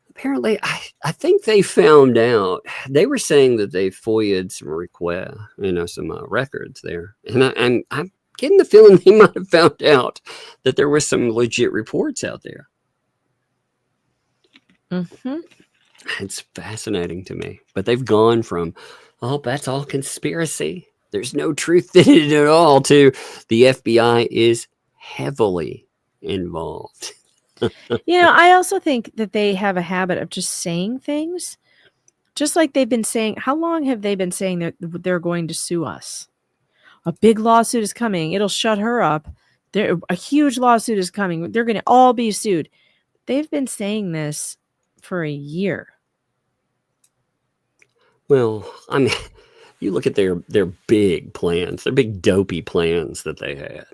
apparently I think they found out. They were saying that they FOIA'd some requests, you know, some records there, and I'm getting the feeling they might have found out that there were some legit reports out there. It's fascinating to me, but they've gone from, oh, that's all conspiracy, there's no truth in it at all, to the FBI is heavily involved. You know, I also think that they have a habit of just saying things, just like they've been saying. How long have they been saying that they're going to sue us? A big lawsuit is coming. It'll shut her up. A huge lawsuit is coming. They're going to all be sued. They've been saying this for a year. Well, I mean, you look at their big plans, their big dopey plans that they had.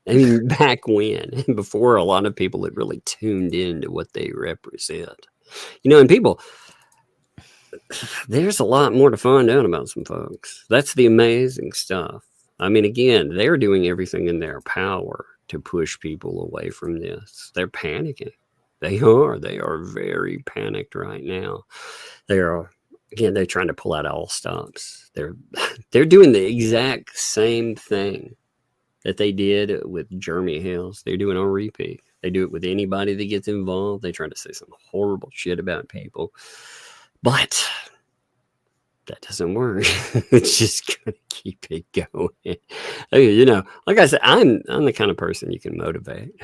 I mean, back when, before a lot of people had really tuned into what they represent. You know, and people, there's a lot more to find out about some folks. That's the amazing stuff. I mean, again, they're doing everything in their power to push people away from this. They're panicking. They are very panicked right now. They're trying to pull out all stops. They're doing the exact same thing that they did with Jeremy Hales. They're doing on repeat. They do it with anybody that gets involved. They try to say some horrible shit about people, but that doesn't work. It's just gonna keep it going. You know, like I said, I'm the kind of person you can motivate.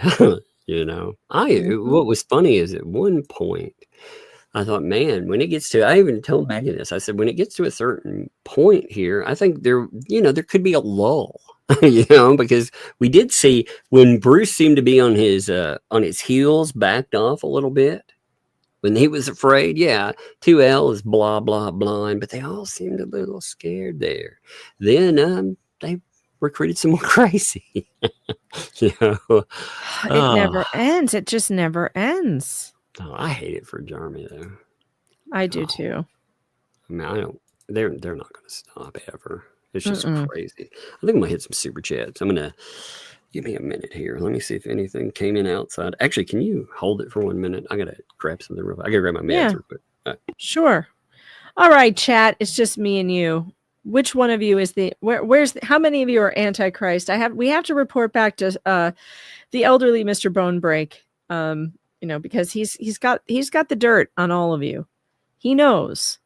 You know, what was funny is at one point I thought, man, when it gets to, I even told Maggie this. I said, when it gets to a certain point here, I think there could be a lull. You know, because we did see when Bruce seemed to be on his heels, backed off a little bit when he was afraid. Yeah, 2L is blah blah blah, but they all seemed a little scared there. Then they recruited some more crazy. You know, it never ends. It just never ends. Oh, I hate it for Jeremy though. I do too. I mean, I don't. They're not going to stop ever. It's just crazy. I think I'm gonna hit some super chats. I'm gonna give me a minute here. Let me see if anything came in outside. Actually, can you hold it for 1 minute? I gotta grab something real quick. I gotta grab my meds real quick. Sure. All right, chat. It's just me and you. Which one of you is how many of you are Antichrist? We have to report back to the elderly Mr. Bonebreak. Because he's got the dirt on all of you. He knows.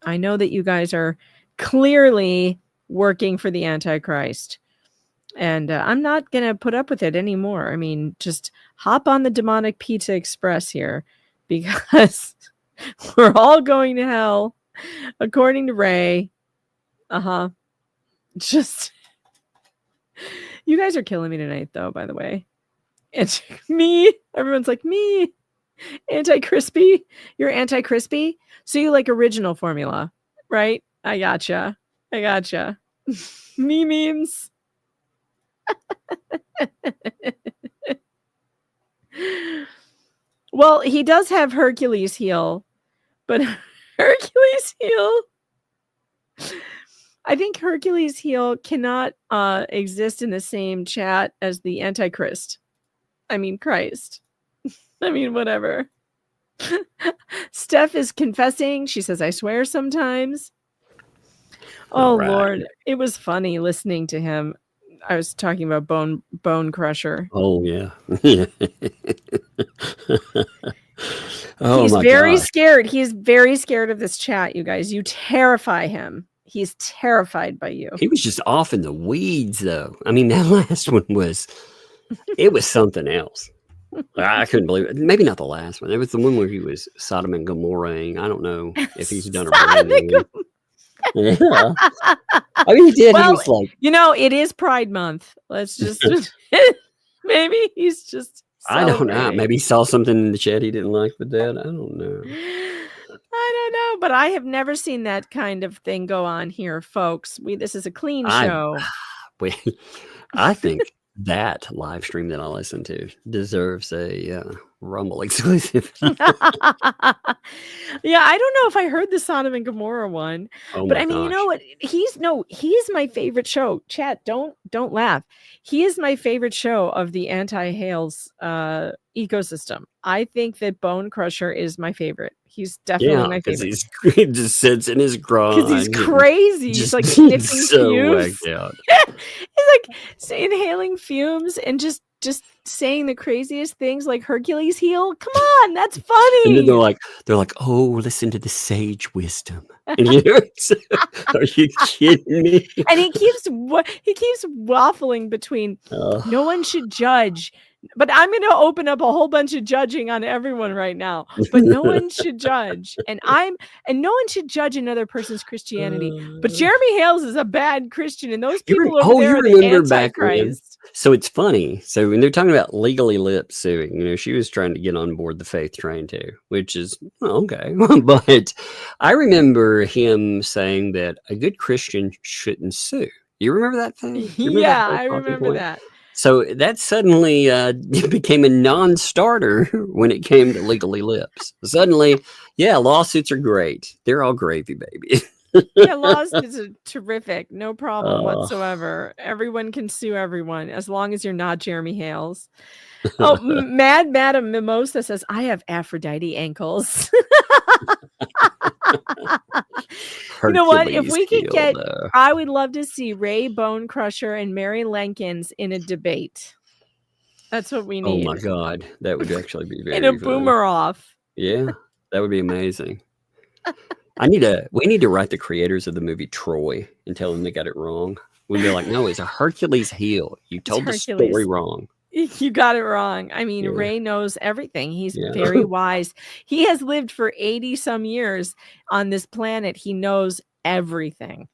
I know that you guys are clearly working for the Antichrist. And I'm not going to put up with it anymore. I mean, just hop on the demonic pizza express here, because we're all going to hell, according to Ray. Just, you guys are killing me tonight, though, by the way. It's me. Everyone's like, me. Anti-crispy. You're anti-crispy? So you like original formula, right? I gotcha. Me memes. Well, he does have Hercules heel, but Hercules heel, I think Hercules heel cannot exist in the same chat as the Antichrist. I mean, Christ. I mean, whatever. Steph is confessing. She says, I swear sometimes. Oh, right. Lord. It was funny listening to him. I was talking about Bone Crusher. Oh, yeah. He's very scared. He's very scared of this chat, you guys. You terrify him. He's terrified by you. He was just off in the weeds, though. I mean, that last one was something else. I couldn't believe it. Maybe not the last one. It was the one where he was Sodom and Gomorrah-ing. I don't know if he's done a branding. Yeah. I mean, he did. Well, he was like, it is Pride Month. Let's just maybe he's just. I don't know. Maybe he saw something in the chat he didn't like with that. I don't know. But I have never seen that kind of thing go on here, folks. This is a clean show. I think that live stream that I listened to deserves a Rumble exclusive. Yeah, I don't know if I heard the Sodom and Gomorrah one, but I mean, you know what? He is my favorite show. Chat, don't laugh. He is my favorite show of the anti-Hales ecosystem. I think that Bone Crusher is my favorite. He's definitely my favorite. He just sits in his grind. Because he's crazy. He's like sniffing fumes. He's out. He's like inhaling fumes and just saying the craziest things, like Hercules heel. Come on, that's funny. And then they're like, oh, listen to the sage wisdom. And are you kidding me? And he keeps waffling between no one should judge. But I'm going to open up a whole bunch of judging on everyone right now. But no one should judge. And no one should judge another person's Christianity. But Jeremy Hales is a bad Christian. And those people over there are the Antichrist. So it's funny. So when they're talking about legally lip suing, she was trying to get on board the faith train too, which is okay. But I remember him saying that a good Christian shouldn't sue. You remember that thing? I remember that. So that suddenly became a non-starter when it came to legally lips. Suddenly, lawsuits are great. They're all gravy, baby. Yeah, lawsuits are terrific. No problem whatsoever. Everyone can sue everyone as long as you're not Jeremy Hales. Oh, Mad Madam Mimosa says, I have Aphrodite ankles. You know what? If we could I would love to see Ray Bone Crusher and Mary Lenkins in a debate. That's what we need. Oh my God. That would actually be very in a boomer off. Yeah, that would be amazing. We need to write the creators of the movie Troy and tell them they got it wrong. We'd be like, no, it's a Hercules heel. You told the story wrong. You got it wrong. I mean, Ray knows everything. He's very wise. He has lived for 80 some years on this planet. He knows everything.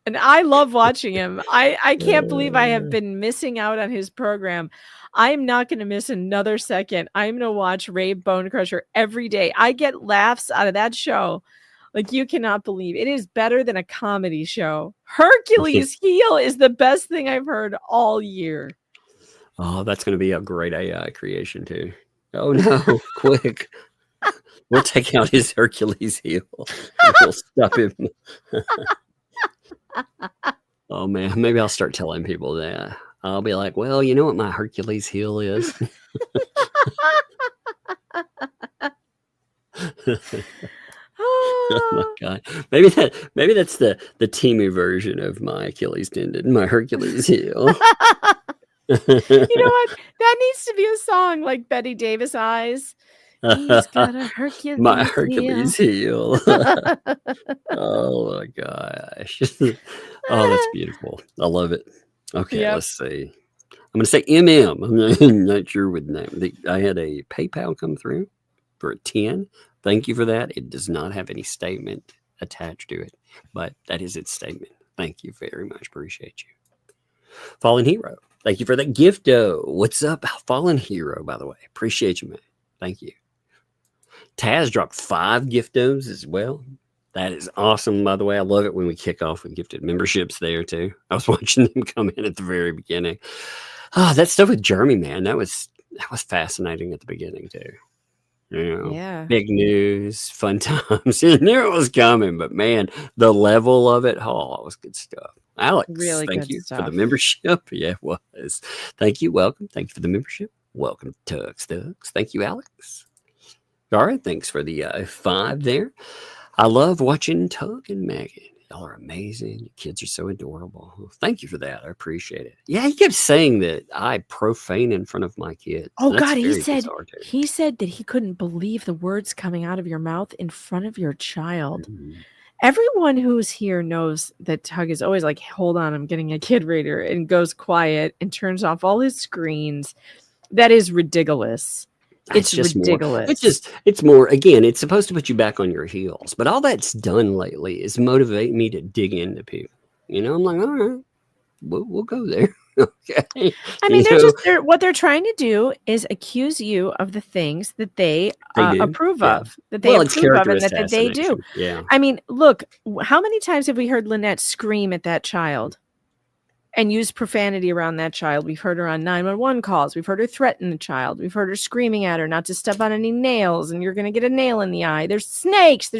And I love watching him. I can't believe I have been missing out on his program. I'm not going to miss another second. I'm going to watch Ray Bone Crusher every day. I get laughs out of that show like you cannot believe. It is better than a comedy show. Hercules heel is the best thing I've heard all year. Oh, that's going to be a great AI creation too. Oh no, quick. We'll take out his Hercules heel. We'll stop him. Oh man, maybe I'll start telling people that. I'll be like, well, you know what my Hercules heel is? Oh my god. Maybe that's the Temu version of my Achilles tendon, my Hercules heel. You know what? That needs to be a song like Betty Davis Eyes. He's got a Hercules my Hercules heel. Oh my gosh. Oh, that's beautiful. I love it. Okay, Yep. let's see. I'm going to say MM. I'm not sure what name. I had a PayPal come through for a 10. Thank you for that. It does not have any statement attached to it, but that is its statement. Thank you very much. Appreciate you. Fallen Hero. Thank you for that gift. What's up, Fallen Hero, by the way? Appreciate you, man. Thank you. Taz dropped 5 giftos as well. That is awesome, by the way. I love it when we kick off with gifted memberships there, too. I was watching them come in at the very beginning. Ah, that stuff with Jeremy, man, that was fascinating at the beginning, too. You know, Yeah. big news, fun times. You knew it was coming, but man, the level of it, oh, it was good stuff. Alex, Really thank good you for the stuff. membership. Yeah, it was. Thank you. Welcome. Thank you for the membership. Welcome to Tux Tux. Thank you, Alex. All right, thanks for the 5 there. I love watching Tug and Megan. Y'all are amazing. Your kids are so adorable. Thank you for that. I appreciate it. Yeah, he kept saying that I profane in front of my kids. Oh That's God, he very said bizarre, too. he said that he couldn't believe the words coming out of your mouth in front of your child. Mhm. Everyone who's here knows that Tug is always like, hold on, I'm getting a kid reader, and goes quiet and turns off all his screens. That is ridiculous. It's just ridiculous. More, it's more, again, it's supposed to put you back on your heels. But all that's done lately is motivate me to dig into people. You know, I'm like, all right, we'll go there. Okay. I mean, what they're trying to do is accuse you of the things that they do. approve Yeah. of, that they It's approve of, character and that they do. assassination. Yeah. I mean, look, how many times have we heard Lynette scream at that child and use profanity around that child? We've heard her on 911 calls. We've heard her threaten the child. We've heard her screaming at her not to step on any nails, and you're going to get a nail in the eye. There's snakes.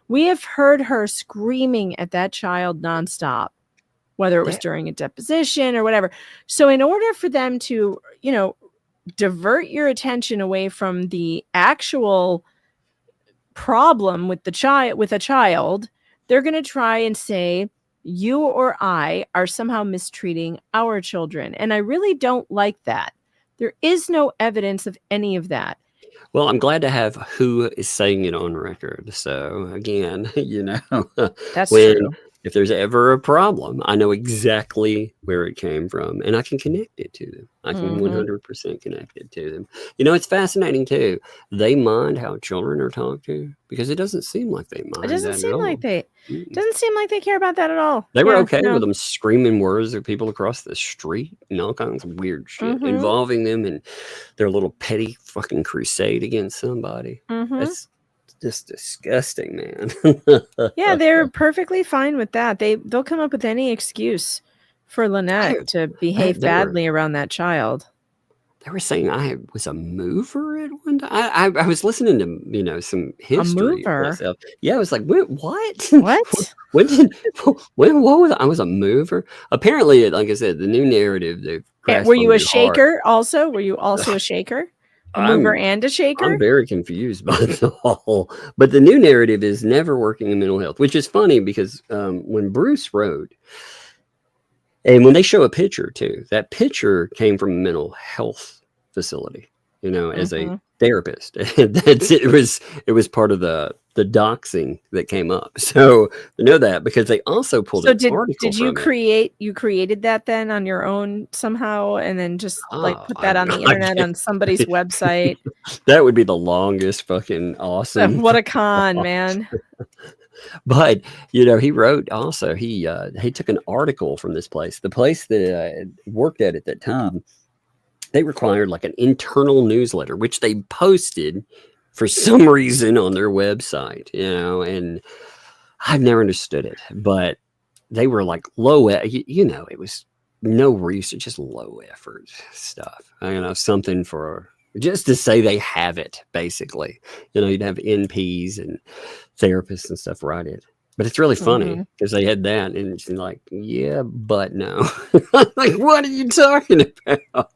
We have heard her screaming at that child nonstop, whether it was during a deposition or whatever. So in order for them to, divert your attention away from the actual problem with a child, they're going to try and say, you or I are somehow mistreating our children. And I really don't like that. There is no evidence of any of that. Well, I'm glad to have who is saying it on record. So again, That's true. If there's ever a problem, I know exactly where it came from, and I can connect it to them. I can 100% connect it to them. It's fascinating too. They mind how children are talked to, because it doesn't seem like they mind. It doesn't seem like they. Mm-mm. Doesn't seem like they care about that at all. They were okay with them screaming words at people across the street and all kinds of weird shit, involving them in their little petty fucking crusade against somebody. That's just disgusting, man. Yeah, they're perfectly fine with that. They'll come up with any excuse for Lynette to behave badly around that child. They were saying I was a mover at one time. I was listening to some history myself. Yeah, I was like, what? What? When was I was a mover? Apparently, like I said, the new narrative. Were you a shaker also? Were you also a shaker? A mover and a shaker? I'm very confused by it all. But the new narrative is never working in mental health, which is funny because when Bruce wrote, and when they show a picture too, that picture came from a mental health facility, as a therapist. It was part of the doxing that came up. So I know that because they also pulled an article. Did you created that then on your own somehow, and then just put that on the internet on somebody's website? That would be the longest fucking awesome. What a con, man. But he wrote also, he took an article from this place, the place that I worked at that time. They required like an internal newsletter, which they posted for some reason on their website, and I've never understood it, but they were like it was no research, just low effort stuff. Something for just to say they have it, basically. You know, you'd have NPs and therapists and stuff write it. But it's really funny because they had that, and it's like, yeah, but no. Like, what are you talking about?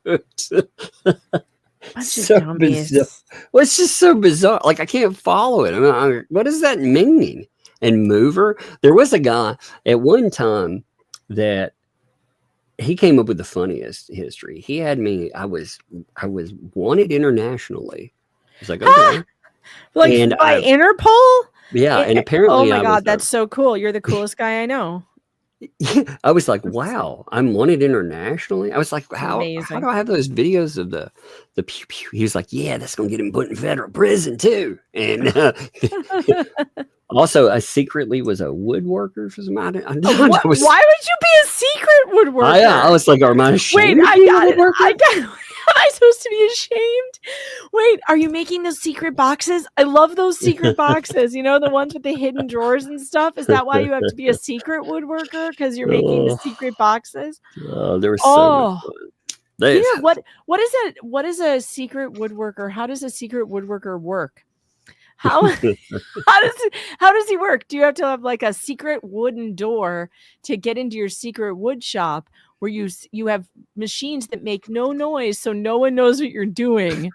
So bizarre. Well, it's just so bizarre. Like, I can't follow it. I mean, what does that mean? And mover, there was a guy at one time that he came up with the funniest history. He had me. I was wanted internationally. It's like, okay, like, and by Interpol. Yeah, and apparently, oh my God, that's so cool! You're the coolest guy I know. I was like, wow, I'm wanted internationally. I was like, how do I have those videos of the pew pew? He was like, yeah, that's gonna get him put in federal prison too. And also, I secretly was a woodworker for some. Why would you be a secret woodworker? I was like, am I ashamed? Wait, I got it. Am I supposed to be ashamed? Wait, are you making those secret boxes? I love those secret boxes. You know, the ones with the hidden drawers and stuff. Is that why you have to be a secret woodworker? Because you're making the secret boxes? Oh, there was so much fun. Yeah, what is a secret woodworker? How does a secret woodworker work? How does he work? Do you have to have like a secret wooden door to get into your secret wood shop where you have machines that make no noise so no one knows what you're doing?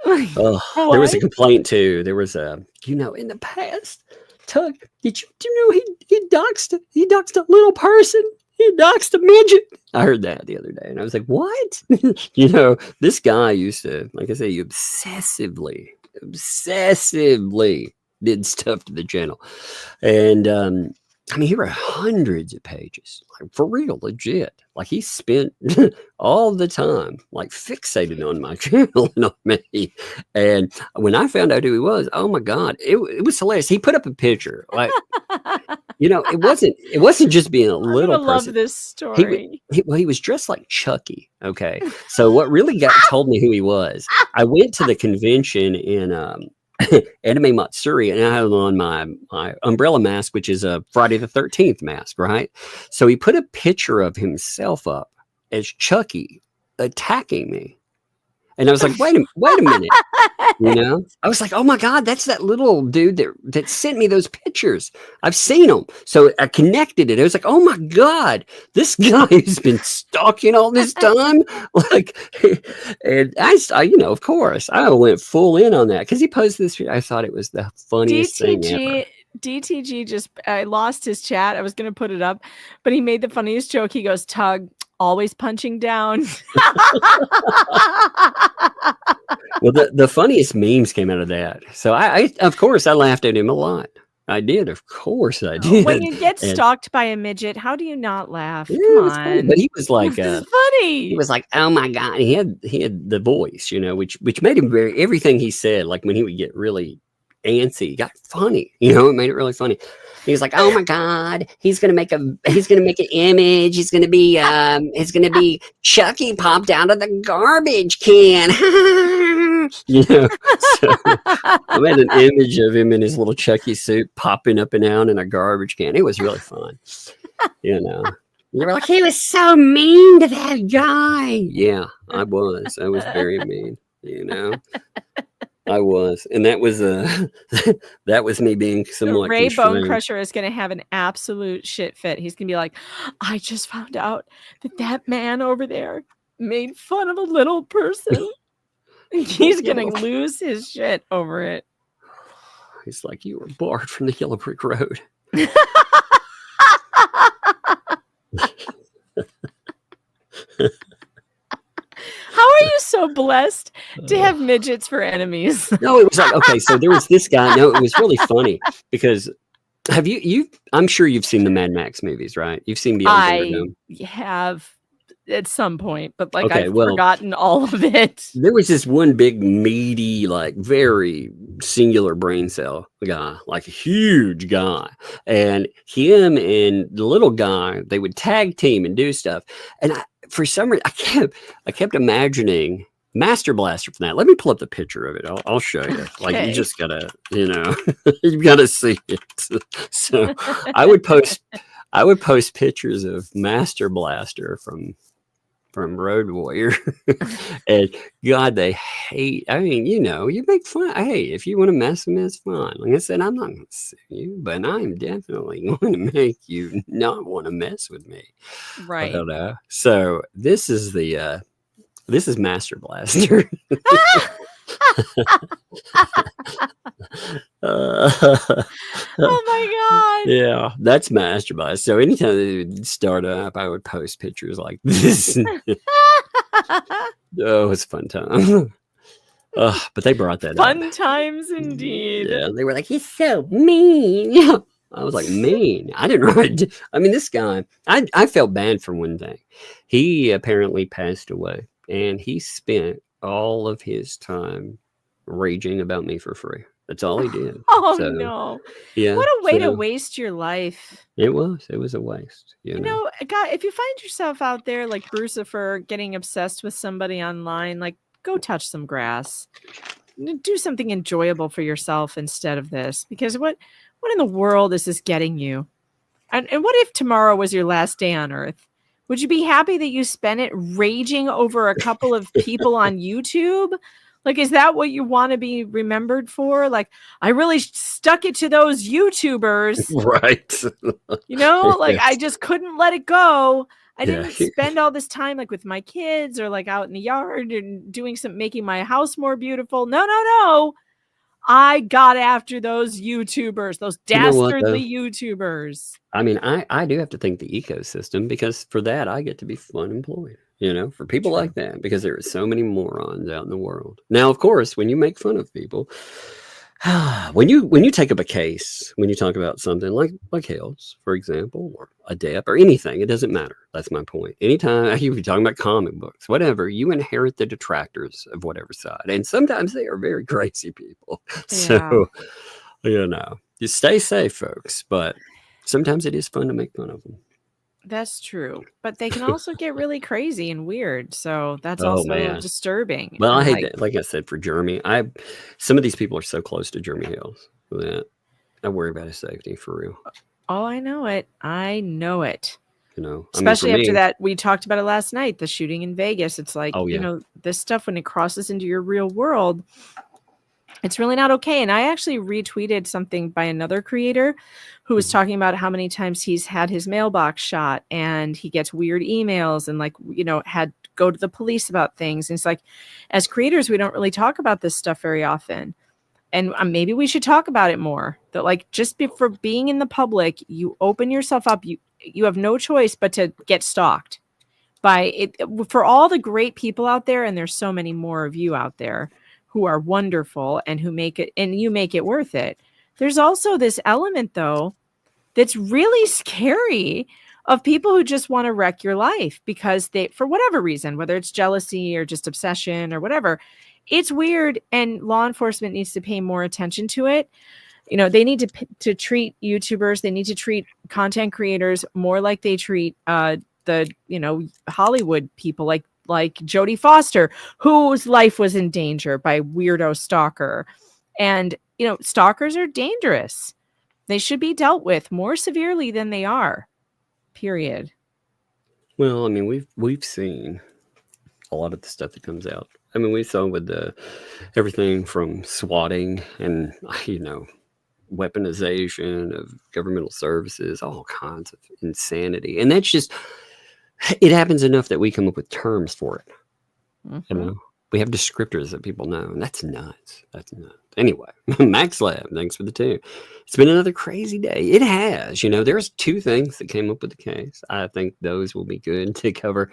There was a complaint too. There was in the past, Tug, did you know he doxed a little person? He doxed a midget. I heard that the other day, and I was like, what? This guy used to, like I say, obsessively did stuff to the channel. And I mean, he wrote hundreds of pages, like for real, legit. Like he spent all the time like fixated on my channel and on me. And when I found out who he was, oh my God, it was hilarious. He put up a picture, like it wasn't just being a little person. I love this story. He was dressed like Chucky. Okay, so what really told me who he was? I went to the convention in Anime Matsuri, and I had on my umbrella mask, which is a Friday the 13th mask, right? So he put a picture of himself up as Chucky attacking me. And I was like, wait a minute. I was like, oh my God, that's that little dude that sent me those pictures. I've seen him. So I connected it. I was like, oh my God, this guy who's been stalking all this time. And I of course, I went full in on that because he posted this. I thought it was the funniest thing ever. DTG just lost his chat. I was going to put it up, but he made the funniest joke. He goes, Tug, always punching down. Well, the funniest memes came out of that. So I of course I laughed at him a lot. I did, of course I did. When you get stalked by a midget, how do you not laugh? Yeah, Come on. Funny. But he was like, funny. He was like, oh my God. He had the voice, which made him everything he said, like when he would get really antsy, got funny. It made it really funny. He was like, "Oh my God, he's gonna make an image. He's gonna be Chucky popped out of the garbage can." So I made an image of him in his little Chucky suit popping up and out in a garbage can. It was really fun. They were like, "He was so mean to that guy." Yeah, I was. I was very mean. I was, and that was me being somewhat Ray constrained. Bone Crusher is going to have an absolute shit fit. He's going to be like, I just found out that man over there made fun of a little person. He's going to lose his shit over it. He's like, you were barred from the Yellow Brick Road. How are you so blessed to have midgets for enemies? No, it was like, okay, so there was this guy. No, it was really funny because have you I'm sure you've seen the Mad Max movies, right? You've seen I have at some point, but I've forgotten all of it. There was this one big meaty, like very singular brain cell guy, like a huge guy, and him and the little guy, they would tag team and do stuff. And for some reason, I kept imagining Master Blaster from that. Let me pull up the picture of it. I'll show you. Like you just gotta, you gotta see it. So I would post pictures of Master Blaster from from Road Warrior. And God, they hate. I mean, you make fun. Hey, if you want to mess with me, it's fine. Like I said, I'm not going to sue you, but I'm definitely going to make you not want to mess with me. Right. So this is Master Blaster. Oh my God. Yeah, that's Master Blaster. So anytime they would start up, I would post pictures like this. Oh, it's a fun time. But they brought that Fun up. times indeed. Yeah, they were like, he's so mean. I was like, mean. I didn't write. I mean, this guy, I felt bad for one thing. He apparently passed away, and he spent all of his time raging about me for free. That's all he did. Oh, no. Yeah. What a way to waste your life. It was a waste. You know, God, if you find yourself out there like Brucifer getting obsessed with somebody online, like go touch some grass. Do something enjoyable for yourself instead of this. Because what in the world is this getting you? And what if tomorrow was your last day on Earth? Would you be happy that you spent it raging over a couple of people on YouTube? Like, is that what you want to be remembered for? Like, I really stuck it to those YouTubers. Right. Like, I just couldn't let it go. I didn't spend all this time like with my kids or like out in the yard and making my house more beautiful. No. I got after those YouTubers, those dastardly YouTubers. I mean, I do have to thank the ecosystem, because for that, I get to be unemployed, for people like that, because there are so many morons out in the world. Now, of course, when you make fun of people, when you take up a case, when you talk about something like Hale's, for example, or a DEP or anything, it doesn't matter. That's my point. Anytime you're talking about comic books, whatever, you inherit the detractors of whatever side. And sometimes they are very crazy people. Yeah. So, you stay safe, folks. But sometimes it is fun to make fun of them. That's true. But they can also get really crazy and weird. So that's also disturbing. Well, I hate that. Like I said, for Jeremy, some of these people are so close to Jeremy Hales that I worry about his safety for real. Oh, I know it. Especially after that, we talked about it last night, the shooting in Vegas. It's like, this stuff, when it crosses into your real world, it's really not okay. And I actually retweeted something by another creator who was talking about how many times he's had his mailbox shot and he gets weird emails and had go to the police about things. And it's like, as creators, we don't really talk about this stuff very often. And maybe we should talk about it more. That for being in the public, you open yourself up. You have no choice but to get stalked by it. For all the great people out there, and there's so many more of you out there who are wonderful and who make it, and you make it worth it. There's also this element, though, that's really scary, of people who just want to wreck your life because they, for whatever reason, whether it's jealousy or just obsession or whatever, it's weird. And law enforcement needs to pay more attention to it. They need to treat YouTubers. They need to treat content creators more like they treat the Hollywood people, like Jodie Foster, whose life was in danger by weirdo stalker. And stalkers are dangerous. They should be dealt with more severely than they are. Period. Well, I mean, we've seen a lot of the stuff that comes out. I mean, we saw with everything from swatting and weaponization of governmental services, all kinds of insanity. And that's just, it happens enough that we come up with terms for it. Mm-hmm. We have descriptors that people know, and that's nuts. Anyway, Max Lab, thanks for the tune. It's been another crazy day. It has. There's 2 things that came up with the case. I think those will be good to cover.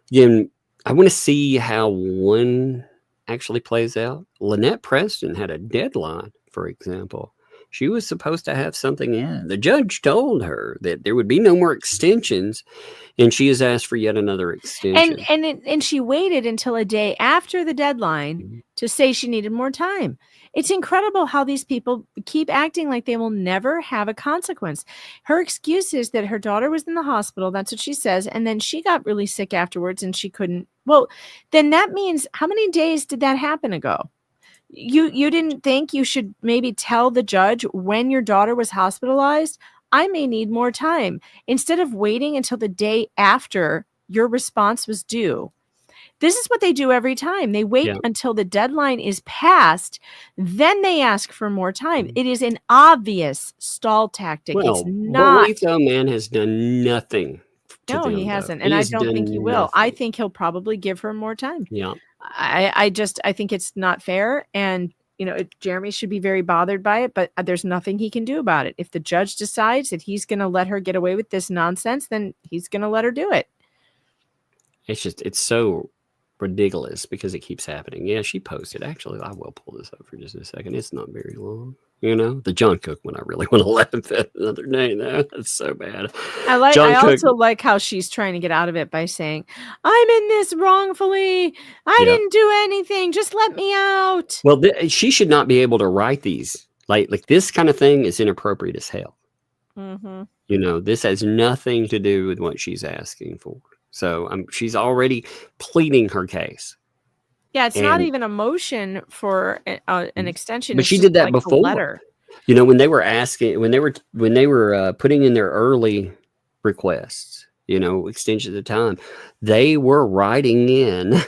Again, I want to see how one actually plays out. Lynette Preston had a deadline, for example. She was supposed to have something in. The judge told her that there would be no more extensions, and she has asked for yet another extension. And she waited until a day after the deadline to say she needed more time. It's incredible how these people keep acting like they will never have a consequence. Her excuse is that her daughter was in the hospital. That's what she says. And then she got really sick afterwards and she couldn't. Well, then that means, how many days did that happen ago? You didn't think you should maybe tell the judge when your daughter was hospitalized, I may need more time, instead of waiting until the day after your response was due. This is what they do every time. They wait until the deadline is passed, then they ask for more time. It is an obvious stall tactic. Well, it's not. Buckleup man has done nothing. No, he hasn't, and I don't think he will. I think he'll probably give her more time. Yeah, I think it's not fair, and Jeremy should be very bothered by it. But there's nothing he can do about it. If the judge decides that he's going to let her get away with this nonsense, then he's going to let her do it. It's so ridiculous because it keeps happening. Yeah, she posted. Actually, I will pull this up for just a second. It's not very long. The John Cook one I really want to laugh at another day. No, that's so bad. I also like how she's trying to get out of it by saying, "I'm in this wrongfully. I didn't do anything. Just let me out." Well, she should not be able to write these. Like this kind of thing is inappropriate as hell. Mm-hmm. This has nothing to do with what she's asking for. So she's already pleading her case. Yeah, it's not even a motion for an extension. But she did that before. Letter. When they were asking, when they were putting in their early requests, extensions of time, they were writing in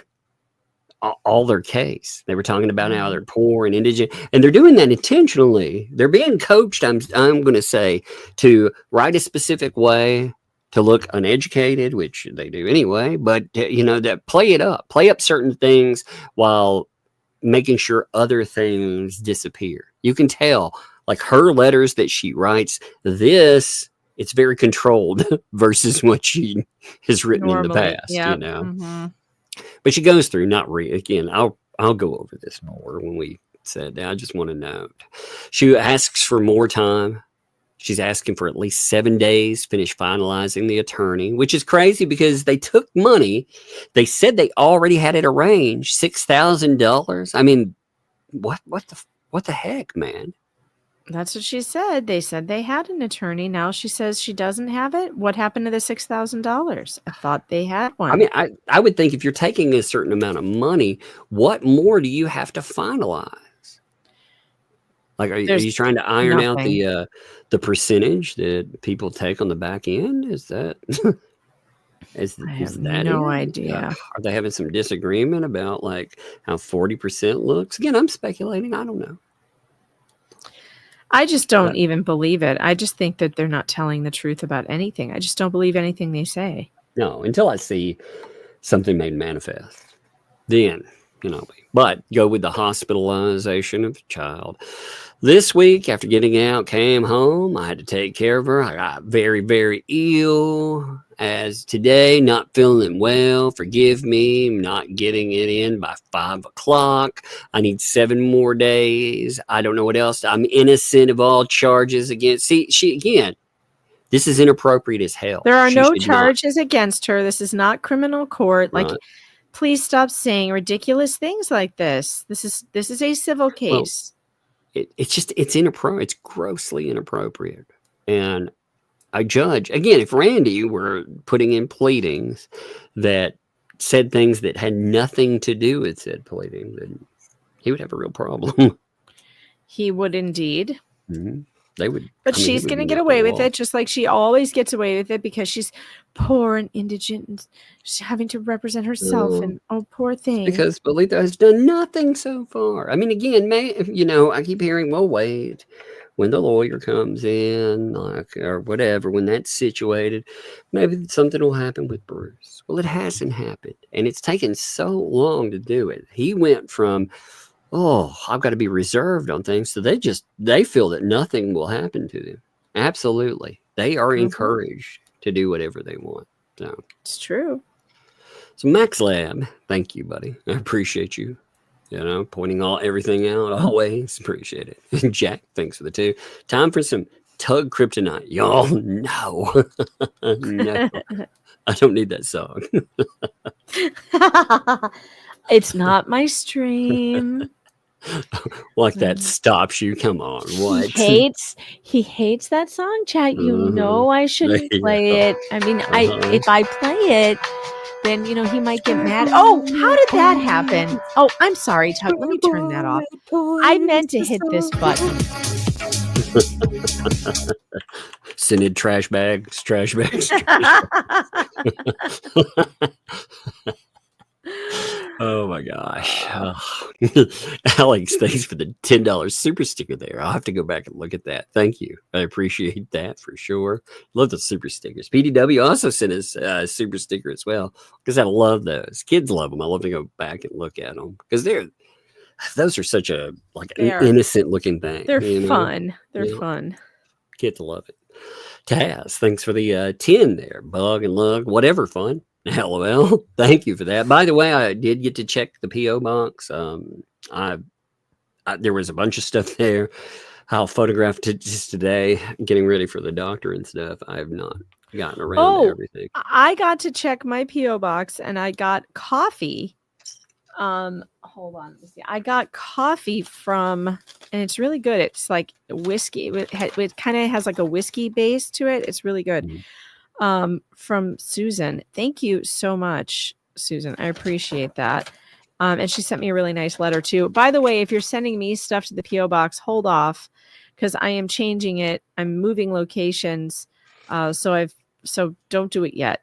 all their case. They were talking about how they're poor and indigent, and they're doing that intentionally. They're being coached, I'm going to say, to write a specific way, to look uneducated, which they do anyway, but that play up certain things while making sure other things disappear. You can tell, like her letters that she writes, it's very controlled versus what she has written in the past, But she goes through, again, I'll go over this more when we said that. I just want to note. She asks for more time. She's asking for at least 7 days to finish finalizing the attorney, which is crazy because they took money. They said they already had it arranged, $6,000. I mean, what the heck, man? That's what she said. They said they had an attorney. Now she says she doesn't have it. What happened to the $6,000? I thought they had one. I mean, I would think if you're taking a certain amount of money, what more do you have to finalize? Like, are you trying to iron out the percentage that people take on the back end? Is that I have no idea. Are they having some disagreement about like how 40% looks? Again, I'm speculating. I don't know. I just don't even believe it. I just think that they're not telling the truth about anything. I just don't believe anything they say. No, until I see something made manifest, then but go with the hospitalization of the child. This week, after getting out, came home. I had to take care of her. I got very, very ill. As today, not feeling well. Forgive me, not getting it in by 5 o'clock. I need 7 more days. I don't know what else. I'm innocent of all charges against. See, again, this is inappropriate as hell. There are no charges against her. This is not criminal court. Like, please stop saying ridiculous things like this. This is a civil case. Well, it's inappropriate. It's grossly inappropriate. And I judge, again, if Randy were putting in pleadings that said things that had nothing to do with said pleading, then he would have a real problem. He would indeed. Mm-hmm. They would. But she's going to get away with it, just like she always gets away with it, because she's poor and indigent and she's having to represent herself. And poor thing. Because Belita has done nothing so far. I mean, again, I keep hearing, well, wait, when the lawyer comes in, or whatever, when that's situated, maybe something will happen with Bruce. Well, it hasn't happened, and it's taken so long to do it. He went from, I've got to be reserved on things. So they feel that nothing will happen to them. Absolutely. They are encouraged to do whatever they want. So it's true. So Max Lab, thank you, buddy. I appreciate you. Pointing everything out. Always appreciate it. Jack, thanks for the 2. Time for some Tug Kryptonite. Y'all, no. No. I don't need that song. It's not my stream. Like that stops you. Come on. What? He hates that song, chat. I shouldn't play it. I mean, if I play it, then he might get mad. Oh, how did that happen? Oh, I'm sorry, Tug. Let me turn that off. I meant to hit this button. Synod trash bags. Oh my gosh. Alex, thanks for the $10 super sticker there. I'll have to go back and look at that. Thank you. I appreciate that for sure. Love the super stickers. PDW also sent us a super sticker as well because I love those. Kids love them. I love to go back and look at them because those are such a innocent looking thing. They're fun. They're fun. Kids love it. Taz, thanks for the 10 there. Bug and lug, whatever fun. LOL. Thank you for that. By the way, I did get to check the P.O. box. There was a bunch of stuff there. I'll photograph it just today, getting ready for the doctor and stuff. I have not gotten around to everything. I got to check my P.O. box and I got coffee. Hold on. Let me see. I got coffee from, and it's really good. It's like whiskey. It kind of has like a whiskey base to it. It's really good. Mm-hmm. From Susan. Thank you so much, Susan. I appreciate that. And she sent me a really nice letter too. By the way, if you're sending me stuff to the P.O. box, hold off because I am changing it. I'm moving locations. So don't do it yet.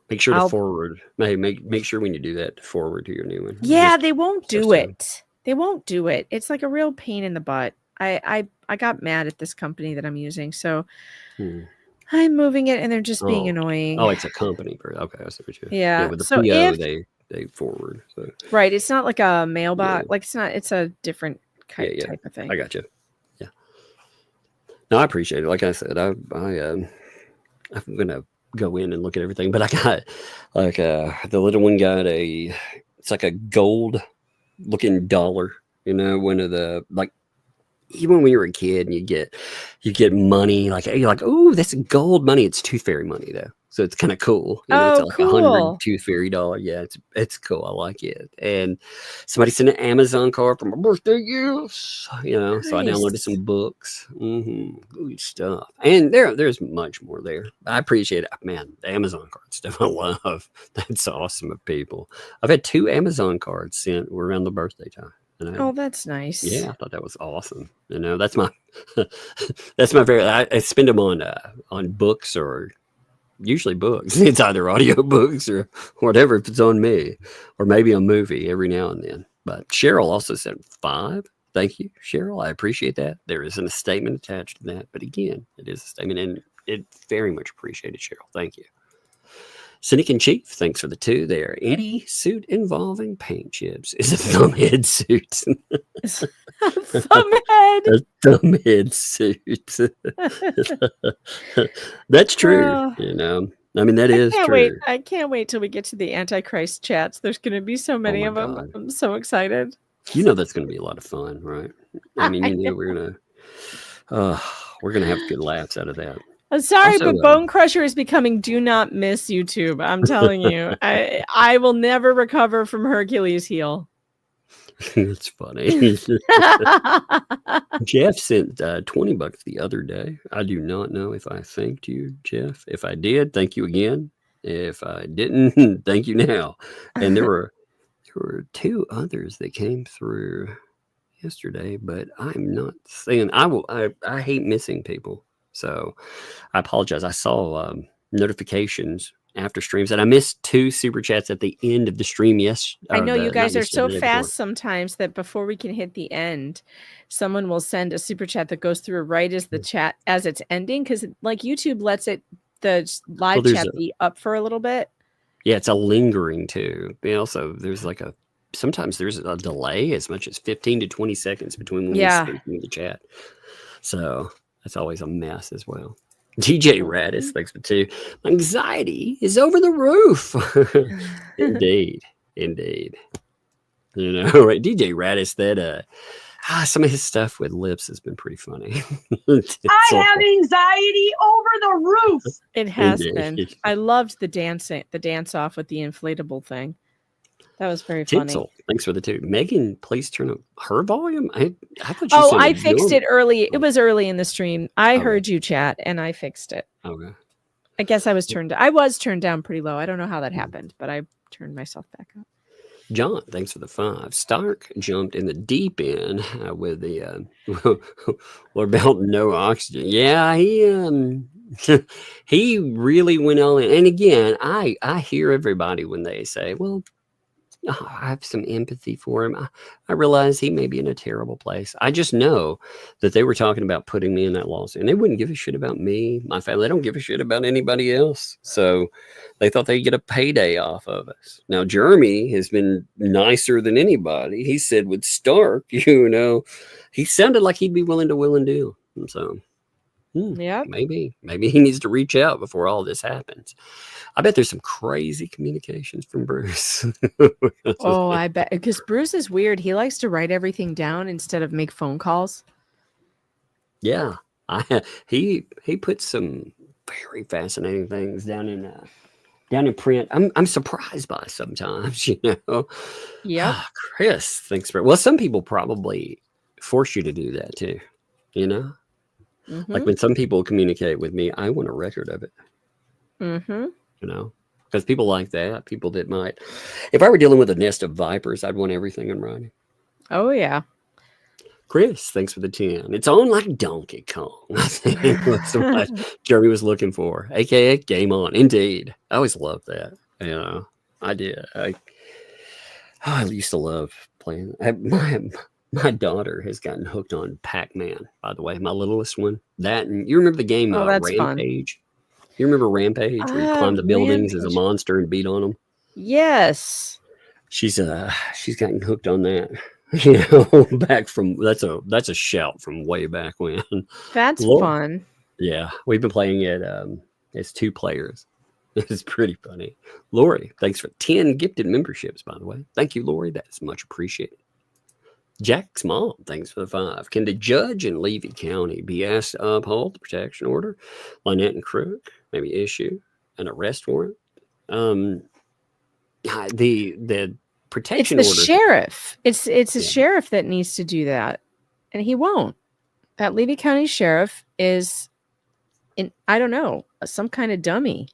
Make sure to forward. Make sure when you do that, to forward to your new one. Yeah, they won't do it. They won't do it. It's like a real pain in the butt. I got mad at this company that I'm using. So I'm moving it and they're just being annoying. Oh, it's a company. Okay, I see what you. Yeah. With the PO, they forward. So. Right. It's not like a mailbox. Yeah. Like it's a different type of thing. I got you. Yeah. No, I appreciate it. Like I said, I'm gonna go in and look at everything, but I got like the little one got it's like a gold looking dollar, one of the like. Even when you were a kid and you get money, like you're like, oh, that's gold money. It's Tooth Fairy money though. So it's kind of cool. It's like cool. $100 Tooth Fairy dollar. Yeah, it's cool. I like it. And somebody sent an Amazon card for my birthday gifts, nice. So I downloaded some books. Good stuff. And there's much more there. I appreciate it. Man, the Amazon card stuff I love. That's awesome of people. I've had 2 Amazon cards sent around the birthday time. That's nice. Yeah, I thought that was awesome. That's my favorite. I spend them on books or usually books. It's either audio books or whatever if it's on me, or maybe a movie every now and then. But Cheryl also sent 5. Thank you, Cheryl. I appreciate that. There isn't a statement attached to that, but again, it is a statement, and it very much appreciated, Cheryl. Thank you. Cynic in Chief, thanks for the 2 there. Any suit involving paint chips is a thumbhead suit. Thumbhead? A thumbhead suit. That's true. I mean, that is true. I can't wait till we get to the Antichrist chats. There's going to be so many of them. God. I'm so excited. That's going to be a lot of fun, right? I mean, we're going to have good laughs out of that. I'm sorry, also, but Bone Crusher is becoming do not miss YouTube. I'm telling you, I will never recover from Hercules heel. It's funny. Jeff sent $20 the other day. I do not know if I thanked you, Jeff. If I did, thank you again. If I didn't, thank you now. And there were 2 others that came through yesterday, but I'm not saying I hate missing people. So I apologize. I saw notifications after streams, and I missed 2 super chats at the end of the stream. Yes, I know you guys are so fast sometimes that before we can hit the end, someone will send a super chat that goes through right as the chat as it's ending, because like YouTube lets the live chat be up for a little bit. Yeah, it's a lingering too. Also, there's sometimes there's a delay as much as 15 to 20 seconds between when we speak and the chat. So that's always a mess as well. DJ Radis, thanks for 2. Anxiety is over the roof. Indeed. Right? DJ Radis, that some of his stuff with lips has been pretty funny. I have anxiety over the roof. It has been. I loved the dance off with the inflatable thing. That was very funny. Tinsel, thanks for the 2. Megan, please turn up her volume. I thought I fixed it early. It was early in the stream. I heard you chat and I fixed it. Okay. I guess I was turned down pretty low. I don't know how that happened, but I turned myself back up. John, thanks for the 5. Stark jumped in the deep end with the what about no oxygen? Yeah, He really went all in. And again, I hear everybody when they say, well, I have some empathy for him. I realize he may be in a terrible place. I just know that they were talking about putting me in that lawsuit, and they wouldn't give a shit about me, my family. They don't give a shit about anybody else. So they thought they'd get a payday off of us. Now, Jeremy has been nicer than anybody. He said with Stark, he sounded like he'd be willing to will and deal. And so maybe he needs to reach out before all this happens. I bet there's some crazy communications from Bruce. Oh, I bet, because Bruce is weird. He likes to write everything down instead of make phone calls. Yeah, he put some very fascinating things down in print. I'm surprised by sometimes, Yeah. Chris, thanks for. Well, some people probably force you to do that too. Like when some people communicate with me, I want a record of it. Because people like that, people that might, if I were dealing with a nest of vipers, I'd want everything in writing. Oh, yeah. Chris, thanks for the 10. It's on like Donkey Kong. I think that's what Jeremy was looking for, aka Game On. Indeed. I always loved that. I did. I used to love playing. My daughter has gotten hooked on Pac-Man, by the way, my littlest one. That, and you remember the game that's Rampage? You remember Rampage, where you climb the buildings as a monster and beat on them? Yes. She's gotten hooked on that. Back from that's a shout from way back when. That's fun. Yeah, we've been playing it. It's 2 players. It's pretty funny. Lori, thanks for 10 gifted memberships, by the way. Thank you, Lori. That's much appreciated. Jack's mom, thanks for the 5. Can the judge in Levy County be asked to uphold the protection order? Lynette and Crook, maybe issue an arrest warrant. The protection order. It's the sheriff. It's the sheriff that needs to do that, and he won't. That Levy County sheriff is, I don't know, some kind of dummy,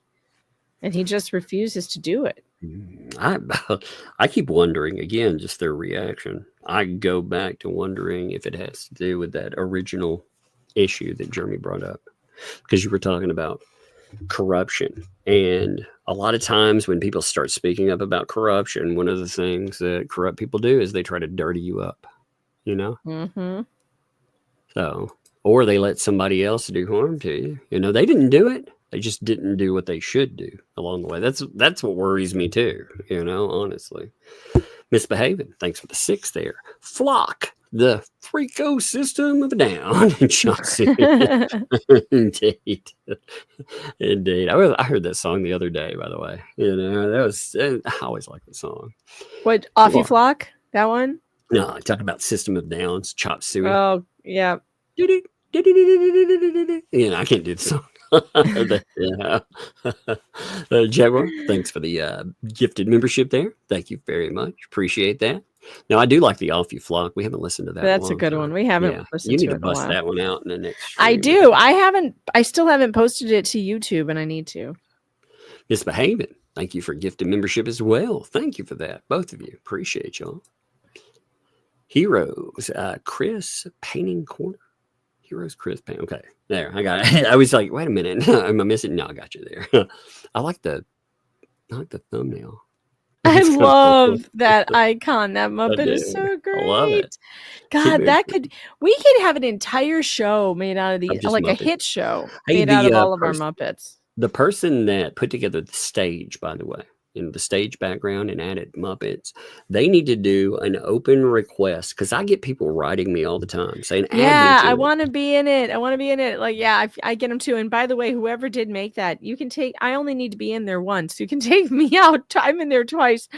and he just refuses to do it. I keep wondering, again, just their reaction. I go back to wondering if it has to do with that original issue that Jeremy brought up, because you were talking about corruption. And a lot of times when people start speaking up about corruption, one of the things that corrupt people do is they try to dirty you up, So, or they let somebody else do harm to you. They didn't do it. They just didn't do what they should do along the way. That's what worries me too, honestly. Misbehaving. Thanks for the 6 there. Flock, the Freako System of a Down in Chelsea. Indeed. I heard that song the other day, by the way. I always like the song. What, Off You Flock? That one? No, I talk about System of Downs, Chop Suey. Oh, yeah. I can't do the song. Jaguar, thanks for the gifted membership there. Thank you very much. Appreciate that. Now, I do like the Off You Flock. We haven't listened to that. That's a good one. We haven't listened to it. You need to bust that one out in the next stream. I do. I still haven't posted it to YouTube, and I need to. Misbehaving. Thank you for gifted membership as well. Thank you for that. Both of you. Appreciate y'all. Heroes. Chris Painting Corner. Heroes Chris Paint. Okay, there, I got it. I was like, wait a minute, am I missing? No, I got you there. I like the thumbnail. I love that icon. That Muppet is so great. I love it. God, we could have an entire show made out of these, like Muppets. A hit show made out of all of our Muppets. The person that put together the stage, by the way, the stage background and added Muppets, they need to do an open request, because I get people writing me all the time saying, I want to be in it. I want to be in it. Like, I get them too. And by the way, whoever did make that, you can I only need to be in there once. You can take me out. I'm in there twice,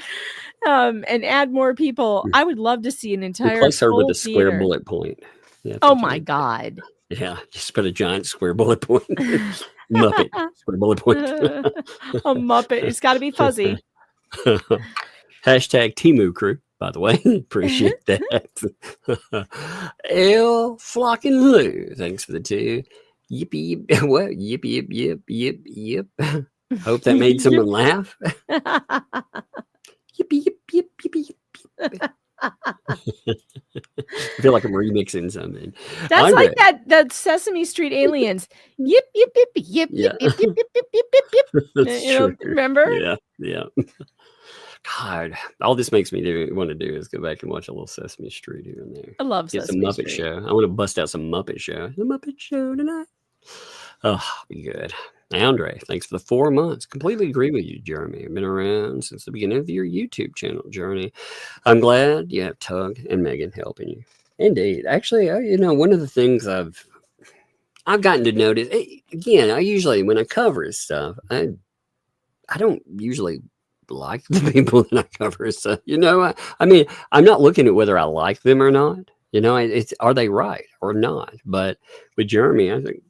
and add more people. I would love to see an entire replace her with a square bullet point. Oh my God. Yeah, just put a giant square bullet point. Muppet, square bullet point. A Muppet. It's got to be fuzzy. Hashtag Timu crew, by the way. Appreciate that. L Flock and Lou. Thanks for the 2. Yippee, yip. What? Yip, yip, yip, yip, yip. Hope that made someone laugh. Yippee, yip, yip, yip, yip, yip. I feel like I'm remixing something. That's Andre. like that Sesame Street aliens. Yip yip yip yip Yeah. yip yip yip yip yip yip yip. That's You know, true. remember? Yeah. Yeah. God, all this makes me want to do is go back and watch a little Sesame Street here and there. I love Get some Sesame Muppet Street. Show. I want to bust out some Muppet Show. The Muppet Show tonight. Oh, be good. Andre, thanks for the 4 months. Completely agree with you, Jeremy. I've been around since the beginning of your YouTube channel journey. I'm glad you have Tug and Megan helping you. Indeed. Actually, one of the things I've gotten to notice, again, I usually, when I cover stuff, I don't usually like the people that I cover. So, I mean, I'm not looking at whether I like them or not. It's are they right or not? But with Jeremy, I think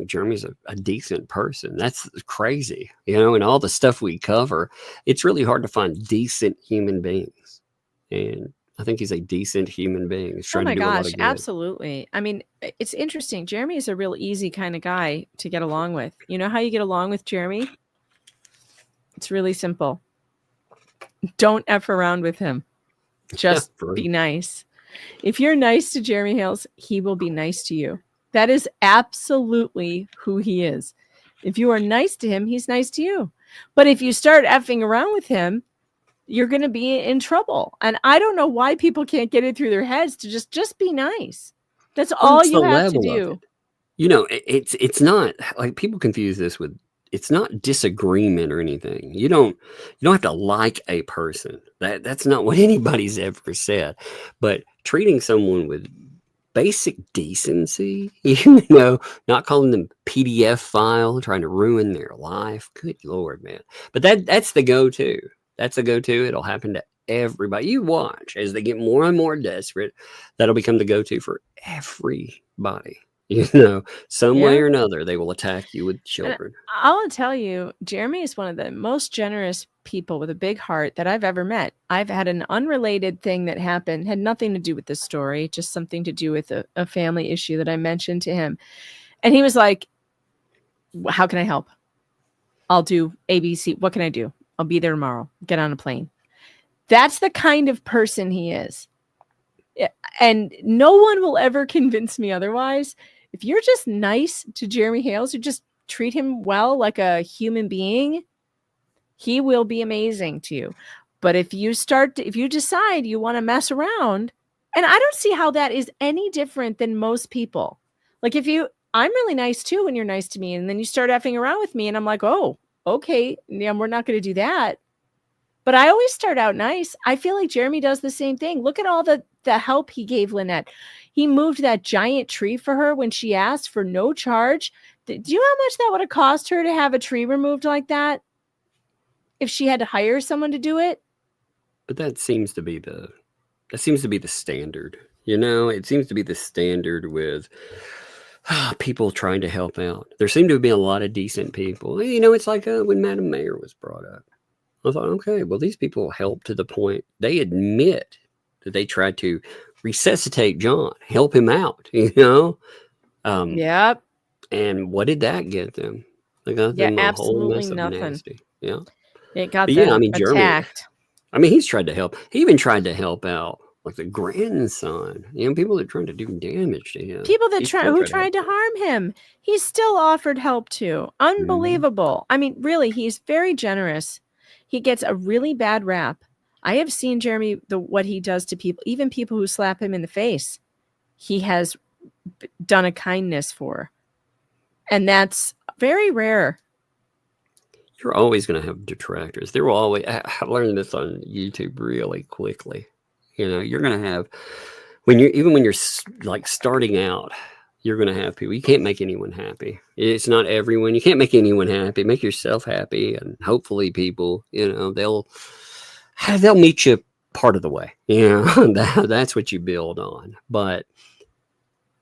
Jeremy's a decent person. That's crazy, and all the stuff we cover, it's really hard to find decent human beings. And I think he's a decent human being. He's trying to do a lot of good. Absolutely. I mean, it's interesting. Jeremy is a real easy kind of guy to get along with. You know how you get along with Jeremy? It's really simple. Don't F around with him. Just be nice. If you're nice to Jeremy Hales, he will be nice to you. That is absolutely who he is. If you are nice to him, he's nice to you. But if you start effing around with him, you're going to be in trouble. And I don't know why people can't get it through their heads to just be nice. That's all you have to do. It's not like people confuse this with, it's not disagreement or anything. You don't have to like a person. That's not what anybody's ever said. But treating someone with basic decency, not calling them PDF file, trying to ruin their life. Good Lord, man. But that's the go-to. That's a go-to. It'll happen to everybody. You watch as they get more and more desperate. That'll become the go-to for everybody. Some way or another, they will attack you with children. And I'll tell you, Jeremy is one of the most generous people with a big heart that I've ever met. I've had an unrelated thing that happened, had nothing to do with this story, just something to do with a family issue that I mentioned to him. And he was like, how can I help? I'll do ABC. What can I do? I'll be there tomorrow. Get on a plane. That's the kind of person he is. And no one will ever convince me otherwise. If you're just nice to Jeremy Hales, you just treat him well like a human being, he will be amazing to you. But if you decide you want to mess around, and I don't see how that is any different than most people. Like I'm really nice too when you're nice to me, and then you start effing around with me, and I'm like, oh, okay, yeah, we're not going to do that. But I always start out nice. I feel like Jeremy does the same thing. Look at all the help he gave Lynette. He moved that giant tree for her when she asked for no charge. Do you know how much that would have cost her to have a tree removed like that? If she had to hire someone to do it? But that seems to be the standard. It seems to be the standard with people trying to help out. There seem to be a lot of decent people. It's like when Madam Mayor was brought up. I thought, okay, well, these people help to the point they admit that they tried to resuscitate John, help him out, Yep. And what did that get them? They got them a whole mess of nothing. Nasty. Yeah. It got them attacked. Jeremy, he's tried to help. He even tried to help out like the grandson. People that are trying to do damage to him. People that tried to harm him. He still offered help to. Unbelievable. I mean, really, he's very generous. He gets a really bad rap. I have seen Jeremy, what he does to people, even people who slap him in the face, he has done a kindness for. And that's very rare. You're always going to have detractors. There will always, I learned this on YouTube really quickly. You're going to have, when you're like starting out, you're going to have people. You can't make anyone happy. It's not everyone. You can't make anyone happy. Make yourself happy. And hopefully people, they'll meet you part of the way. That's what you build on. But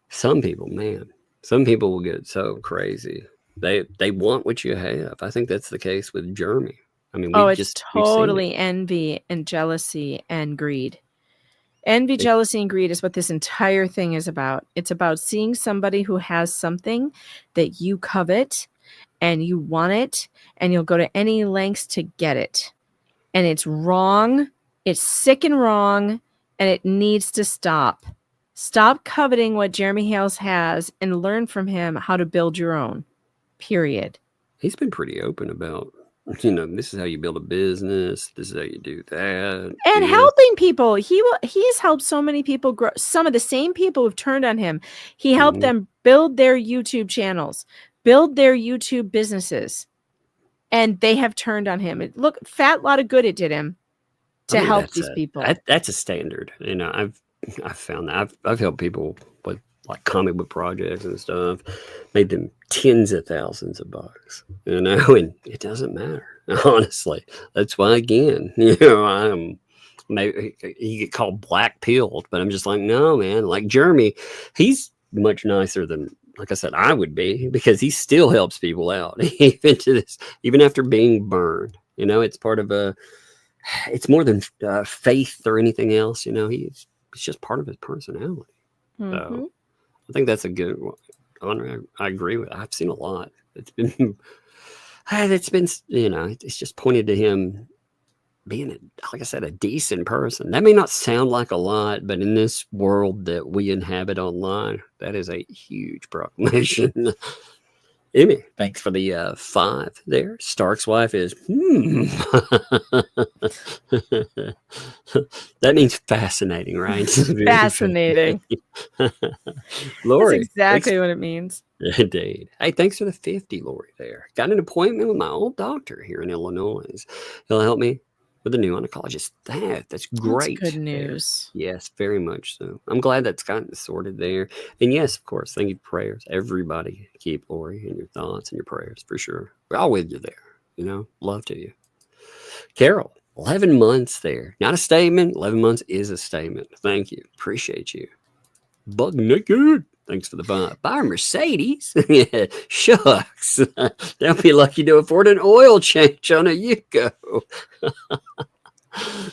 some people will get so crazy. They want what you have. I think that's the case with Jeremy. I mean, it's totally envy and jealousy and greed. Envy, jealousy, and greed is what this entire thing is about. It's about seeing somebody who has something that you covet and you want it, and you'll go to any lengths to get it. And it's wrong. It's sick and wrong. and it needs to stop. Stop coveting what Jeremy Hales has and learn from him how to build your own. Period. He's been pretty open about, you know, this is how you build a business. This is how you do that. And helping people. He's helped so many people grow. Some of the same people who've turned on him. He helped them build their YouTube channels, build their YouTube businesses. And they have turned on him. Look, fat lot of good it did him to help these people. That's a standard. You know, I've found that I've helped people with like comic book projects and stuff, made them tens of thousands of bucks, you know, and it doesn't matter. Honestly, that's why, again, you know, maybe you get called black pilled, but I'm just like, no, man, like Jeremy, he's much nicer than, like I said, I would be, because he still helps people out even to this, even after being burned, you know, it's part of it's more than faith or anything else. You know, it's just part of his personality. So I think that's a good one. I agree with it. I've seen a lot. It's been, you know, it's just pointed to him being, like I said, a decent person. That may not sound like a lot, but in this world that we inhabit online, that is a huge proclamation. Emmy, thanks for the 5 there. Stark's wife is, That means fascinating, right? Fascinating. Lori. That's exactly what it means. Indeed. Hey, thanks for the 50, Lori, there. Got an appointment with my old doctor here in Illinois. He'll help me with a new oncologist. That's great. That's good news. There. Yes, very much so. I'm glad that's gotten sorted there. And yes, of course, thank you for prayers. Everybody keep Lori in your thoughts and your prayers for sure. We're all with you there. You know, love to you. Carol, 11 months there. Not a statement. 11 months is a statement. Thank you. Appreciate you. Bug naked. Thanks for the buy. Buy a Mercedes. Yeah, shucks. They'll be lucky to afford an oil change on a Yugo.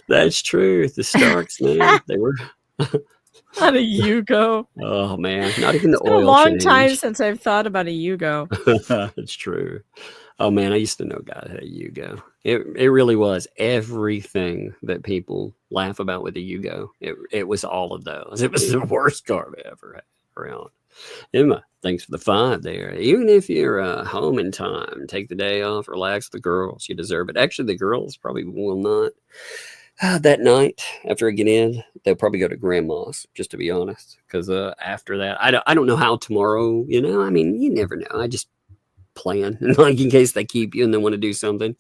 That's true. The Starks, man, they were. On a Yugo. Oh man, not even the oil. It's been a long time since I've thought about a Yugo. That's true. Oh man, I used to know a guy that had a Yugo. It really was everything that people laugh about with a Yugo. It was all of those. It was the worst car I ever had around. Emma, thanks for the 5 there. Even if you're home in time, take the day off, relax with the girls. You deserve it. Actually, the girls probably will not. That night, after I get in, they'll probably go to grandma's, just to be honest. Because after that, I don't know how tomorrow, you know, I mean, you never know. I just plan, like in case they keep you and they want to do something,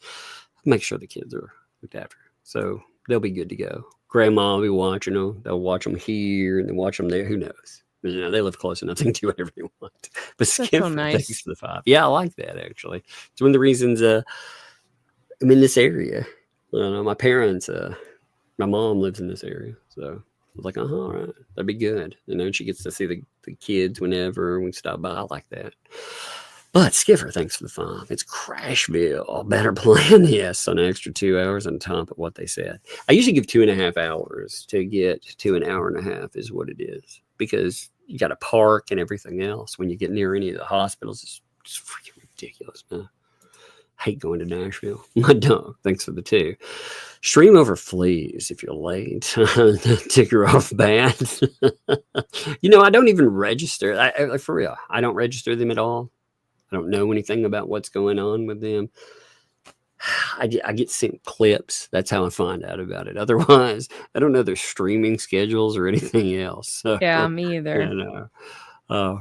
make sure the kids are looked after. So they'll be good to go. Grandma will be watching them. They'll watch them here and then watch them there. Who knows? You know, they live close enough. They can do whatever they want. But Skip, so nice. Thanks for the 5. Yeah, I like that, actually. It's one of the reasons I'm in this area. My parents, my mom lives in this area. So I was like, all right, that'd be good. You know, she gets to see the kids whenever we stop by. I like that. But Skipper, thanks for the 5. It's Crashville. Better plan, yes, on an extra 2 hours on top of what they said. I usually give 2.5 hours to get to an hour and a half is what it is. Because you got to park and everything else when you get near any of the hospitals. It's freaking ridiculous, man. I hate going to Nashville. My dog, thanks for the 2. Stream over fleas if you're late. Ticker off bad. You know, I don't even register. I for real, I don't register them at all. I don't know anything about what's going on with them. I get sent clips. That's how I find out about it. Otherwise, I don't know their streaming schedules or anything else. So, yeah, me either. And,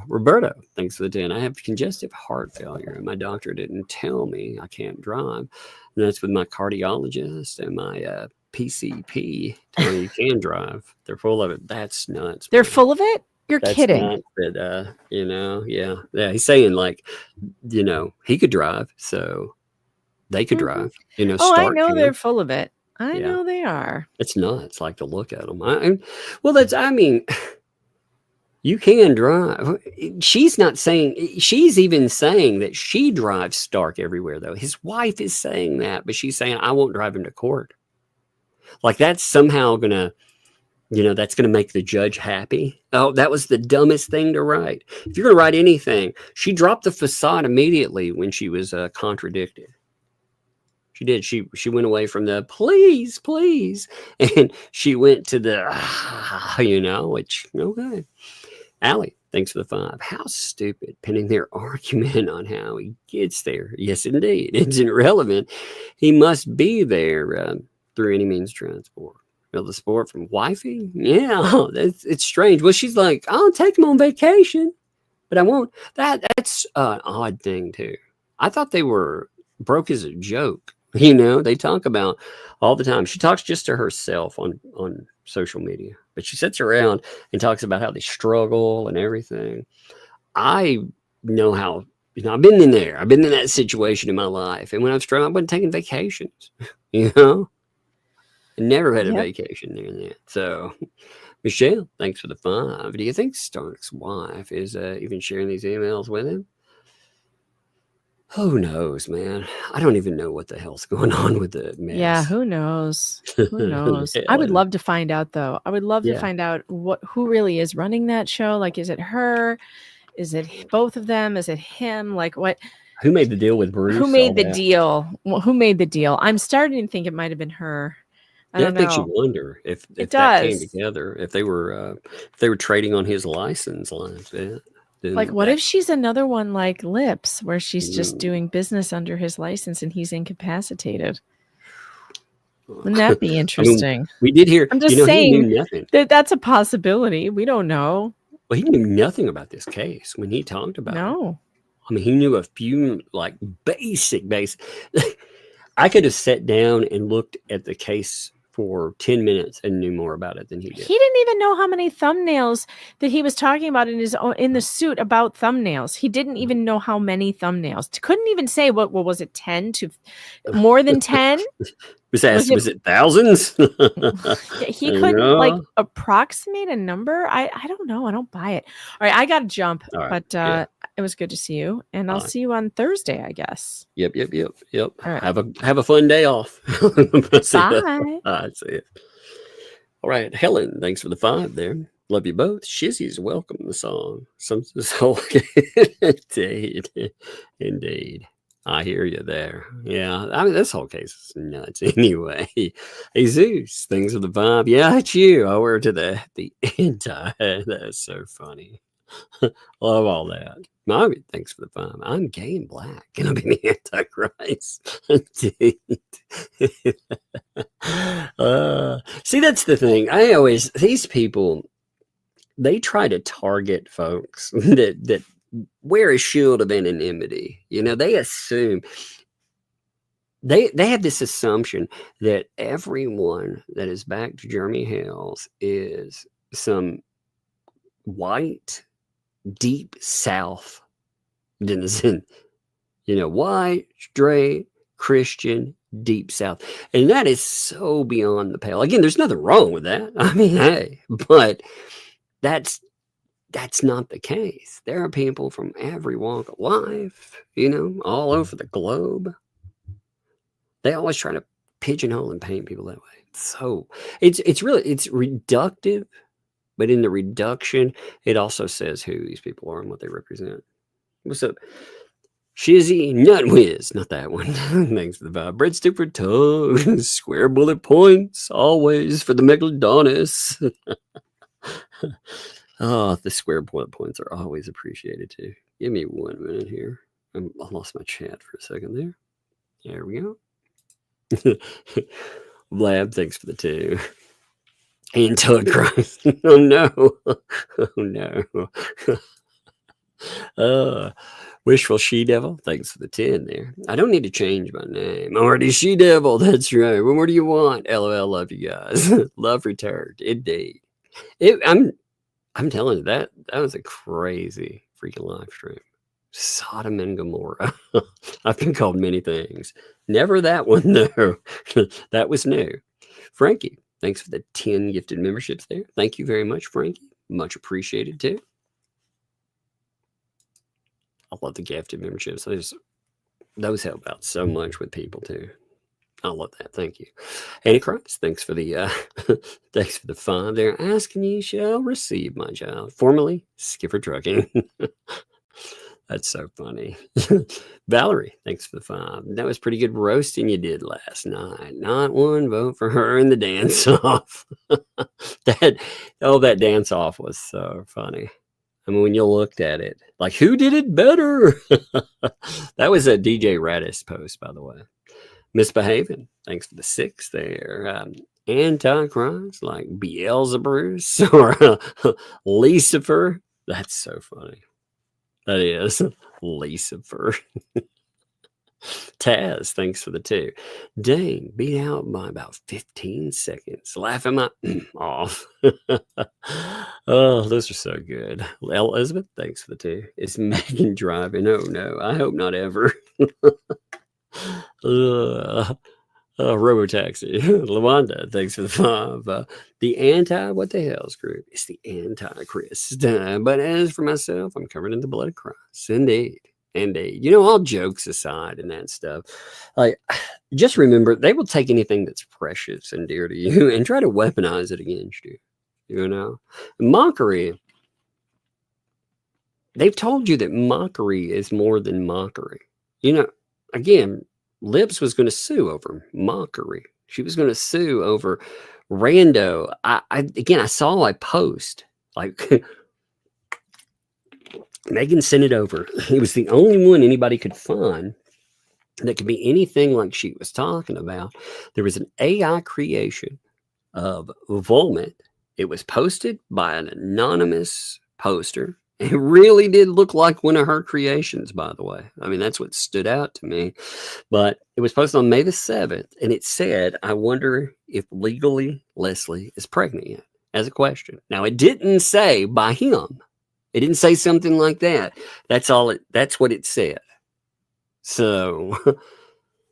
Roberto, thanks for the 10. I have congestive heart failure, and my doctor didn't tell me I can't drive. And that's with my cardiologist and my PCP. Tell me you can drive. They're full of it. That's nuts. They're full of it? You're That's kidding. Not that, you know, yeah. He's saying like, you know, he could drive, so they could drive. You know, I know they're full of it. I know they are. It's nuts, like to look at them. I mean, you can drive. She's not saying. She's even saying that she drives Stark everywhere, though. His wife is saying that, but she's saying I won't drive him to court. Like that's somehow gonna. You know, that's going to make the judge happy. Oh, that was the dumbest thing to write. If you're going to write anything, she dropped the facade immediately when she was contradicted. She did. She went away from the please, and she went to the which okay. Allie, thanks for the 5. How stupid, pinning their argument on how he gets there. Yes, indeed. It's irrelevant. He must be there through any means transport. Well, the sport from wifey? Yeah, it's strange. Well, she's like, I'll take him on vacation, but I won't. That's an odd thing, too. I thought they were broke as a joke. They talk about all the time. She talks just to herself on social media, but she sits around and talks about how they struggle and everything. I know how, I've been in there. I've been in that situation in my life. And when I've struggled, I've been taking vacations, I never had a vacation during that. So, Michelle, thanks for the 5. Do you think Stark's wife is even sharing these emails with him? Who knows, man? I don't even know what the hell's going on with the mess. Yeah, who knows? Who knows? I would love to find out, though. I would love to find out who really is running that show. Like, is it her? Is it both of them? Is it him? Like, what? Who made the deal with Bruce? Who made the deal? Well, who made the deal? I'm starting to think it might have been her. I don't know. Makes you wonder if that came together. If they were trading on his license lines. Yeah. Like, what if she's another one like Lips, where she's just doing business under his license and he's incapacitated? Wouldn't that be interesting? We did hear. I'm just saying he knew nothing. That's a possibility. We don't know. Well, he knew nothing about this case when he talked about it. No. I mean, he knew a few like basic. I could have sat down and looked at the case for 10 minutes and knew more about it than he did. He didn't even know how many thumbnails that he was talking about in the suit about thumbnails. He didn't even know how many thumbnails. Couldn't even say what was it, 10 to more than 10? Was it thousands? He couldn't like approximate a number. I don't know. I don't buy it. All right, I got to jump, but it was good to see you, and I'll see you on Thursday, I guess. Yep. All right. Have a fun day off. Bye. See you. All right, Helen, thanks for the 5 there. Love you both. Shizzy's welcome the song. Indeed. I hear you there. Yeah, I mean, this whole case is nuts anyway. Hey, Zeus, thanks for the 5. Yeah, it's you. I wear to the anti. That's so funny. Love all that. Margaret, thanks for the 5. I'm gay and black, and I'm the Antichrist. Indeed. See, that's the thing. These people, they try to target folks that wear a shield of anonymity. They assume they have this assumption that everyone that is back to Jeremy Hales is some white, deep South denizen, white, straight, Christian, deep South. And that is so beyond the pale. Again, there's nothing wrong with that. I mean, hey, but that's not the case. There are people from every walk of life, all over the globe. They always try to pigeonhole and paint people that way. So it's reductive, but in the reduction, it also says who these people are and what they represent. What's up? Shizzy Nutwiz, not that one. Thanks for the 5. Breadstick for tongue, square bullet points, always for the Megalodonus. Oh, the square bullet points are always appreciated too. Give me 1 minute here. I lost my chat for a second there. There we go. Blab, thanks for the 2. Antichrist. Oh no. Oh no. Wishful She-Devil, thanks for the 10 there. I don't need to change my name. Already She-Devil, that's right. Well, what do you want? LOL, love you guys. Love returned, indeed. I'm telling you, that was a crazy freaking live stream. Sodom and Gomorrah. I've been called many things. Never that one, though. That was new. Frankie, thanks for the 10 gifted memberships there. Thank you very much, Frankie. Much appreciated, too. I love the gifted memberships. Those help out so much with people, too. I love that. Thank you. Antichrist, thanks for the 5 there. Asking ye shall receive, my child. Formerly, Skipper Trucking. That's so funny. Valerie, thanks for the 5. That was pretty good roasting you did last night. Not one vote for her in the dance off. that dance off was so funny. I mean, when you looked at it, like, who did it better? That was a DJ Radis post, by the way. Misbehaving, thanks for the 6 there. Antichrist, like Beelzebub or Lucifer. That's so funny. That is Lucifer. Taz, thanks for the 2. Dang, beat out by about 15 seconds. Laughing my off. Oh, those are so good. Elizabeth, thanks for the 2. Is Megan driving? Oh no, I hope not ever. Robotaxi. Lawanda, thanks for the 5. The what the hales group is the Antichrist. But as for myself, I'm covered in the blood of Christ. Indeed. You know, all jokes aside and that stuff, like, just remember, they will take anything that's precious and dear to you and try to weaponize it against you. You know, mockery. They've told you that mockery is more than mockery. You know, again, Lips was going to sue over mockery. She was going to sue over rando. I saw a post, like, Megan sent it over. It was the only one anybody could find that could be anything like she was talking about. There was an AI creation of vomit. It was posted by an anonymous poster. It really did look like one of her creations, by the way. I mean, that's what stood out to me. But it was posted on May the 7th, and it said, I wonder if legally Leslie is pregnant yet, as a question. Now, it didn't say by him. It didn't say something like that. That's what it said. So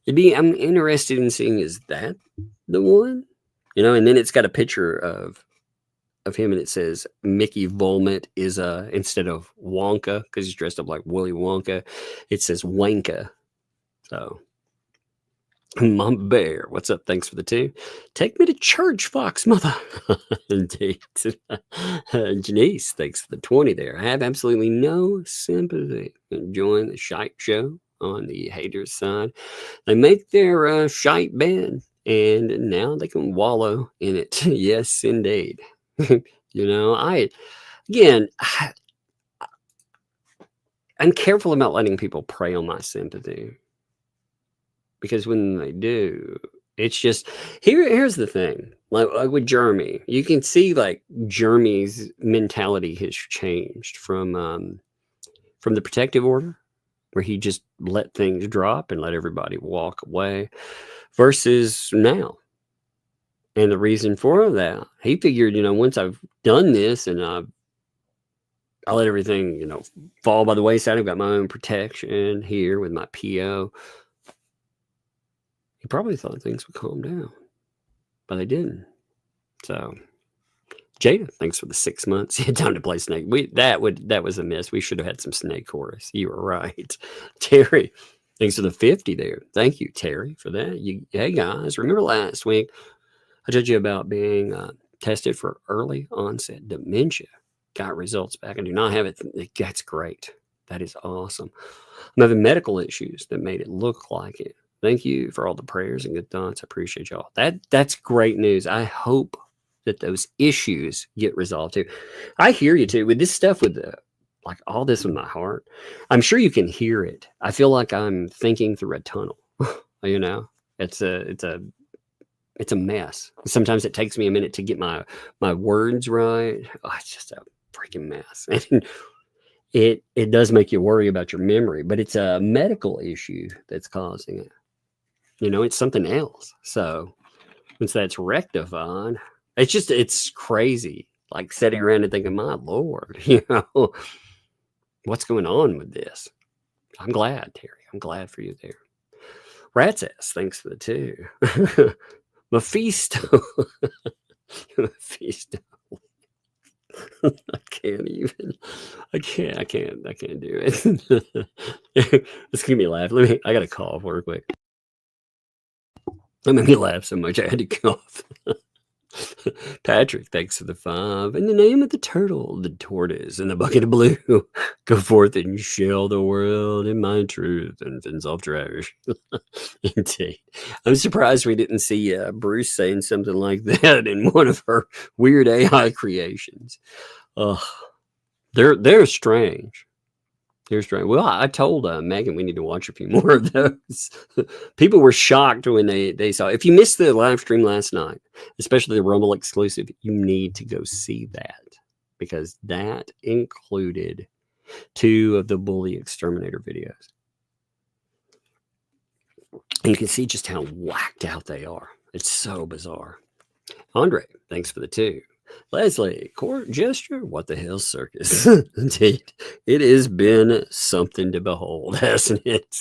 I'm interested in seeing, is that the one? You know, and then it's got a picture of him, and it says Mickey Volmit is instead of Wonka, because he's dressed up like Willy Wonka, it says Wanka. So Mom Bear, what's up? Thanks for the 2. Take me to church, Fox Mother. Indeed. Janice, thanks for the 20 there. I have absolutely no sympathy enjoying the shite show on the haters' side. They make their shite bed, and now they can wallow in it. Yes, indeed. You know, I'm careful about letting people prey on my sympathy, because when they do, it's just here's the thing. Like with Jeremy, you can see like Jeremy's mentality has changed from the protective order, where he just let things drop and let everybody walk away, versus now. And the reason for that, he figured, you know, once I've done this and I'll let everything, you know, fall by the wayside, I've got my own protection here with my PO. He probably thought things would calm down, but they didn't. So, Jada, thanks for the 6 months. You had time to play Snake. That was a miss. We should have had some Snake chorus. You were right. Terry, thanks for the 50 there. Thank you, Terry, for that. Hey guys, remember last week I told you about being tested for early onset dementia. Got results back. I do not have it. That's great. That is awesome. I'm having medical issues that made it look like it. Thank you for all the prayers and good thoughts. I appreciate y'all. That's great news. I hope that those issues get resolved too. I hear you too with this stuff, with like all this with my heart. I'm sure you can hear it. I feel like I'm thinking through a tunnel. You know, it's a mess. Sometimes it takes me a minute to get my words right. Oh, it's just a freaking mess. And it does make you worry about your memory, but it's a medical issue that's causing it. You know, it's something else. So once that's rectified, it's crazy. Like sitting around and thinking, my Lord, you know, what's going on with this? I'm glad, Terry. I'm glad for you there. Rat's ass, thanks for the 2. Mephisto. Mephisto. I can't do it. It's gonna me laugh. I gotta cough real quick. That made me laugh so much I had to cough. Patrick, thanks for the 5. In the name of the turtle, the tortoise, and the bucket of blue, go forth and show the world in my truth and fins off trash. Indeed. I'm surprised we didn't see Bruce saying something like that in one of her weird AI creations. They're strange. They're strange. Well, I told Megan we need to watch a few more of those. People were shocked when they saw. If you missed the live stream last night, especially the Rumble exclusive, you need to go see that, because that included 2 of the Bully Exterminator videos. And you can see just how whacked out they are. It's so bizarre. Andre, thanks for the 2. Leslie, court gesture, what the hell circus? Indeed, it has been something to behold, hasn't it?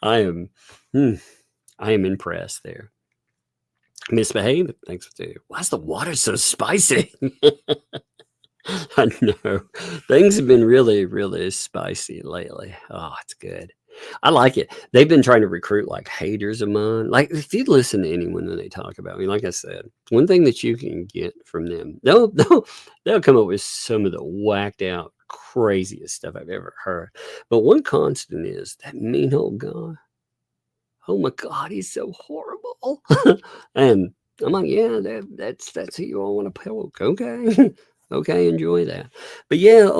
I am impressed there. Misbehave, thanks for 2. Why's the water so spicy? I know things have been really, really spicy lately. Oh, it's good. I like it. They've been trying to recruit like haters of mine. Like, if you listen to anyone when they talk about me, like I said, one thing that you can get from them, they'll come up with some of the whacked out, craziest stuff I've ever heard. But one constant is that mean old guy. Oh my God, he's so horrible. And I'm like, yeah, that's who you all want to poke. Okay. Okay, enjoy that. But yeah,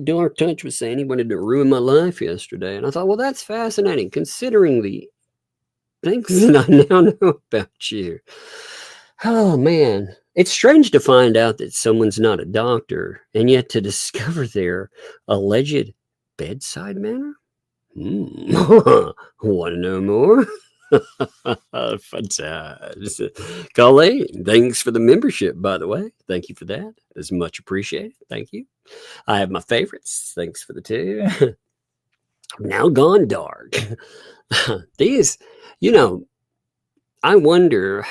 Dark Touch was saying he wanted to ruin my life yesterday. And I thought, well, that's fascinating, considering the things that I now know about you. Oh, man. It's strange to find out that someone's not a doctor, and yet to discover their alleged bedside manner. Want to know more? Fantastic. Colleen, thanks for the membership, by the way. Thank you for that. It's much appreciated. Thank you. I have my favorites. Thanks for the 2. Now gone dark. These, I wonder,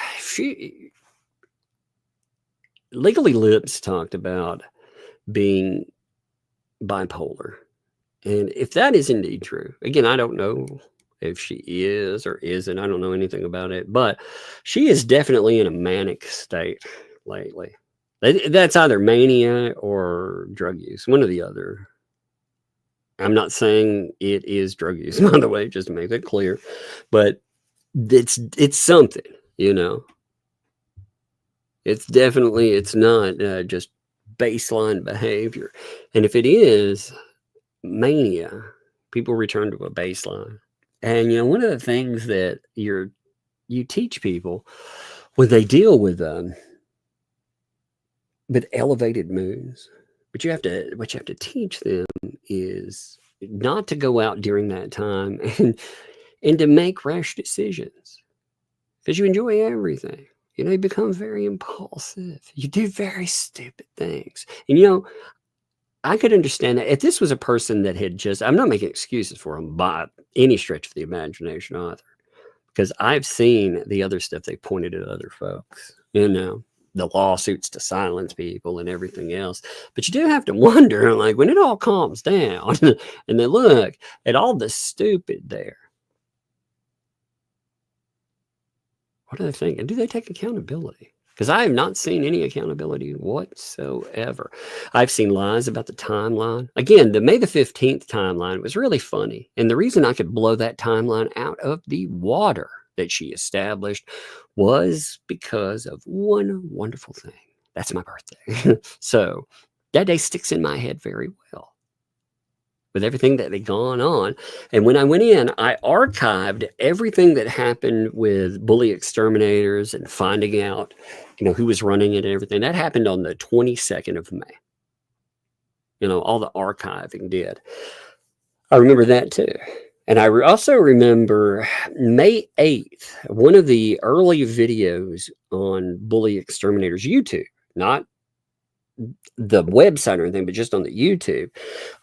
Legally Lips talked about being bipolar. And if that is indeed true, again, I don't know if she is or isn't. I don't know anything about it, but she is definitely in a manic state lately. That's either mania or drug use, one or the other. I'm not saying it is drug use, by the way, just to make that clear, but it's something, It's definitely, it's not just baseline behavior. And if it is mania, people return to a baseline. And one of the things that you teach people when they deal with elevated moods, what you have to teach them is not to go out during that time and to make rash decisions, because you enjoy everything. You become very impulsive. You do very stupid things. And I could understand that if this was a person that had I'm not making excuses for them by any stretch of the imagination either, because I've seen the other stuff they pointed at other folks, the lawsuits to silence people and everything else. But you do have to wonder, like, when it all calms down and they look at all the stupid there, what do they think? And do they take accountability? Because I have not seen any accountability whatsoever. I've seen lies about the timeline. Again, the May the 15th timeline was really funny. And the reason I could blow that timeline out of the water that she established was because of one wonderful thing. That's my birthday. So that day sticks in my head very well, with everything that had gone on. And when I went in, I archived everything that happened with Bully Exterminators and finding out, who was running it and everything. That happened on the 22nd of May. All the archiving did. I remember that too. And I also remember May 8th, one of the early videos on Bully Exterminators YouTube, not the website or anything, but just on the YouTube.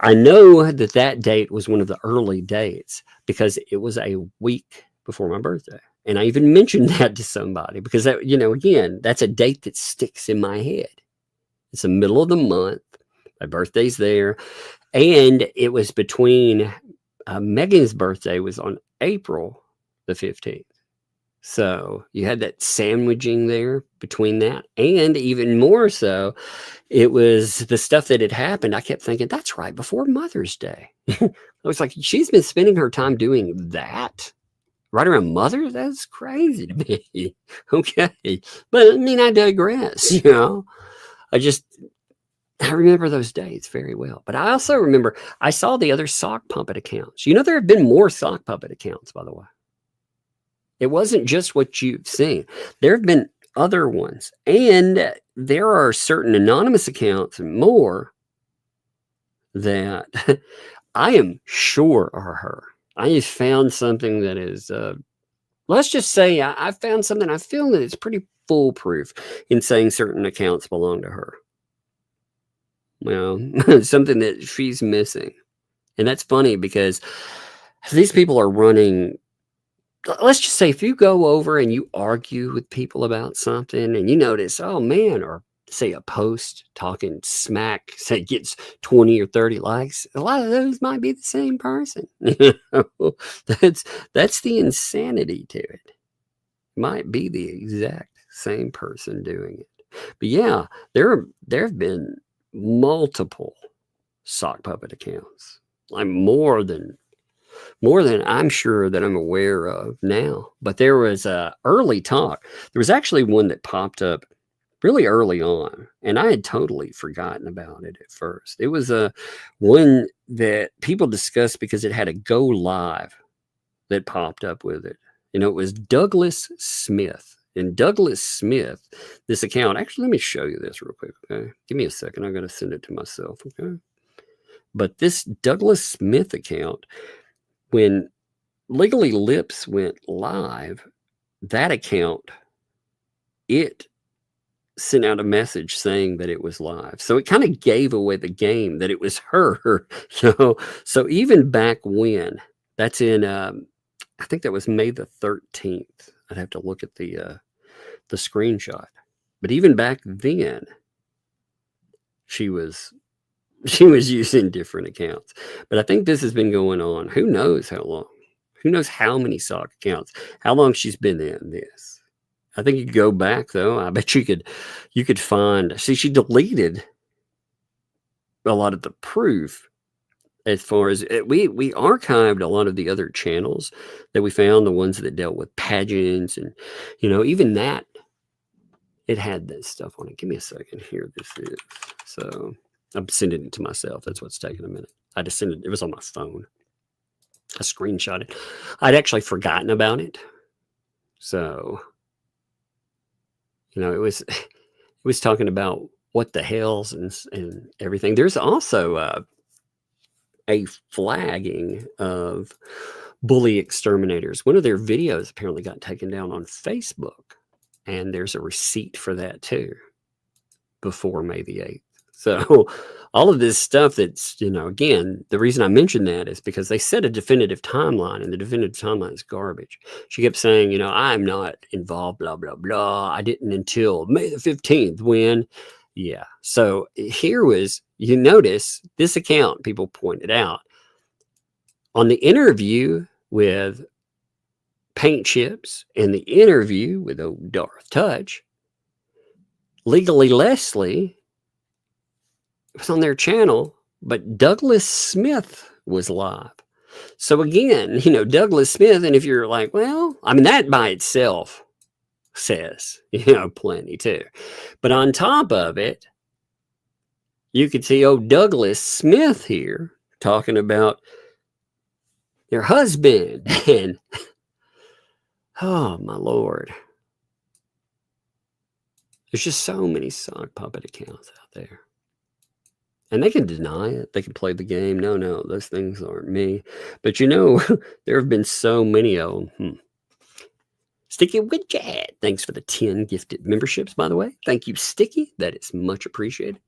I know that date was one of the early dates because it was a week before my birthday. And I even mentioned that to somebody because that, again, that's a date that sticks in my head. It's the middle of the month. My birthday's there. And it was between Megan's birthday was on April the 15th. So you had that sandwiching there between that. And even more so, it was the stuff that had happened. I kept thinking, that's right before Mother's Day. I was like, she's been spending her time doing that right around Mother's? That's crazy to me. Okay. But I mean, I digress, you know. I remember those days very well. But I also remember I saw the other sock puppet accounts. You know, there have been more sock puppet accounts, by the way. It wasn't just what you've seen. There have been other ones. And there are certain anonymous accounts and more that I am sure are her. I have found something that is, let's just say I found something. I feel that it's pretty foolproof in saying certain accounts belong to her. Well, something that she's missing. And that's funny because these people are running. Let's just say if you go over and you argue with people about something and you notice, oh man, or say a post talking smack, say gets 20 or 30 likes, a lot of those might be the same person. That's the insanity to it. Might be the exact same person doing it. But yeah, there have been multiple sock puppet accounts. Like more than I'm sure that I'm aware of now. But there was early talk. There was actually one that popped up really early on, and I had totally forgotten about it at first. It was one that people discussed because it had a go live that popped up with it. You know, it was Douglas Smith. And Douglas Smith, this account, actually, let me show you this real quick, okay? Give me a second. I'm going to send it to myself, okay? But this Douglas Smith account, when Legally Lips went live, that account, it sent out a message saying that it was live. So it kind of gave away the game that it was her. So even back when, that's in, I think that was May the 13th. I'd have to look at the screenshot. But even back then, she was using different accounts. But I think this has been going on. Who knows how long? Who knows how many sock accounts? How long she's been in this? I think you could go back though. I bet you could find. See, she deleted a lot of the proof. As far as we archived a lot of the other channels that we found, the ones that dealt with pageants and, you know, even that, it had this stuff on it. Give me a second here. This is, so I'm sending it to myself. That's what's taking a minute. I just sent it. It was on my phone. I screenshot it. I'd actually forgotten about it. So, you know, it was talking about what the hales and everything. There's also, a flagging of bully exterminators. One of their videos apparently got taken down on Facebook, and there's a receipt for that too before May the 8th. So all of this stuff that's, you know, again, the reason I mentioned that is because they set a definitive timeline, and the definitive timeline is garbage. She kept saying, you know, I'm not involved, blah, blah, blah. I didn't until May the 15th when, yeah. So here was, you notice this account, people pointed out on the interview with Paint Chips and the interview with old Darth Touch, Legally Leslie was on their channel, but Douglas Smith was live. So again, you know, Douglas Smith, and if you're like, well, I mean, that by itself says, you know, plenty too. But on top of it, you could see old Douglas Smith here talking about their husband and, oh my Lord. There's just so many sock puppet accounts out there. And they can deny it. They can play the game. No, those things aren't me. But you know, there have been so many of them. Sticky Widget. Thanks for the 10 gifted memberships, by the way. Thank you, Sticky. That is much appreciated.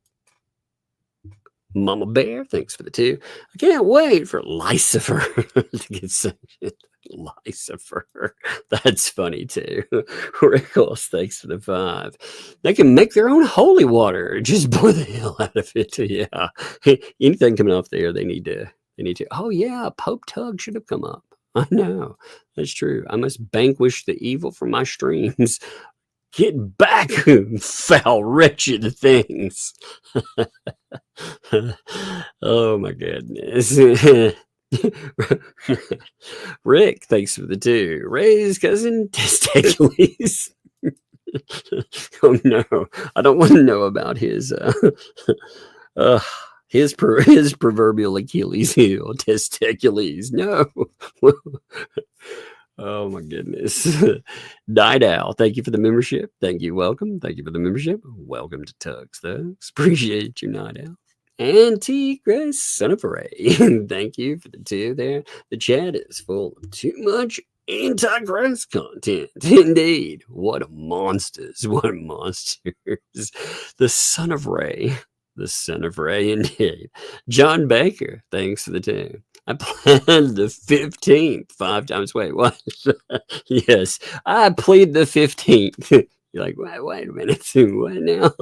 Mama Bear, thanks for the 2. I can't wait for Lucifer to get sanctioned. Lucifer. That's funny too. Rickles, thanks for the 5. They can make their own holy water. Just pour the hell out of it. Yeah. Anything coming off there, they need to. Oh yeah, Pope Tug should have come up. I know. That's true. I must vanquish the evil from my streams. Get back, foul, wretched things. Oh my goodness. Rick, thanks for the 2. Ray's cousin testicles. Oh no, I don't want to know about his his proverbial Achilles heel, testicles. No. Oh my goodness. Night Owl, thank you for the membership. Thank you. Welcome. Thank you for the membership. Welcome to Tugs Thugs. Appreciate you, Night Owl. Antigrace, son of a Ray. Thank you for the 2 there. The chat is full of too much Antichrist content. Indeed. What a monsters. What a monsters. The son of Ray. The son of Ray, indeed. John Baker, thanks for the 2. I planned the 15th 5 times. Wait, what? Yes, I plead the 15th. You're like, wait a minute. What now?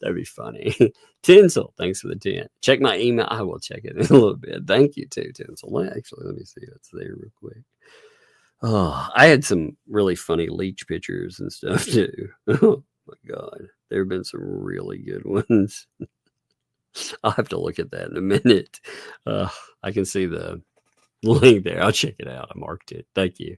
That'd be funny. Tinsel, thanks for the 10. Check my email. I will check it in a little bit. Thank you too, Tinsel. Actually, let me see what's there real quick. Oh, I had some really funny leech pictures and stuff too. Oh my God. There have been some really good ones. I'll have to look at that in a minute. I can see the link there. I'll check it out. I marked it. Thank you.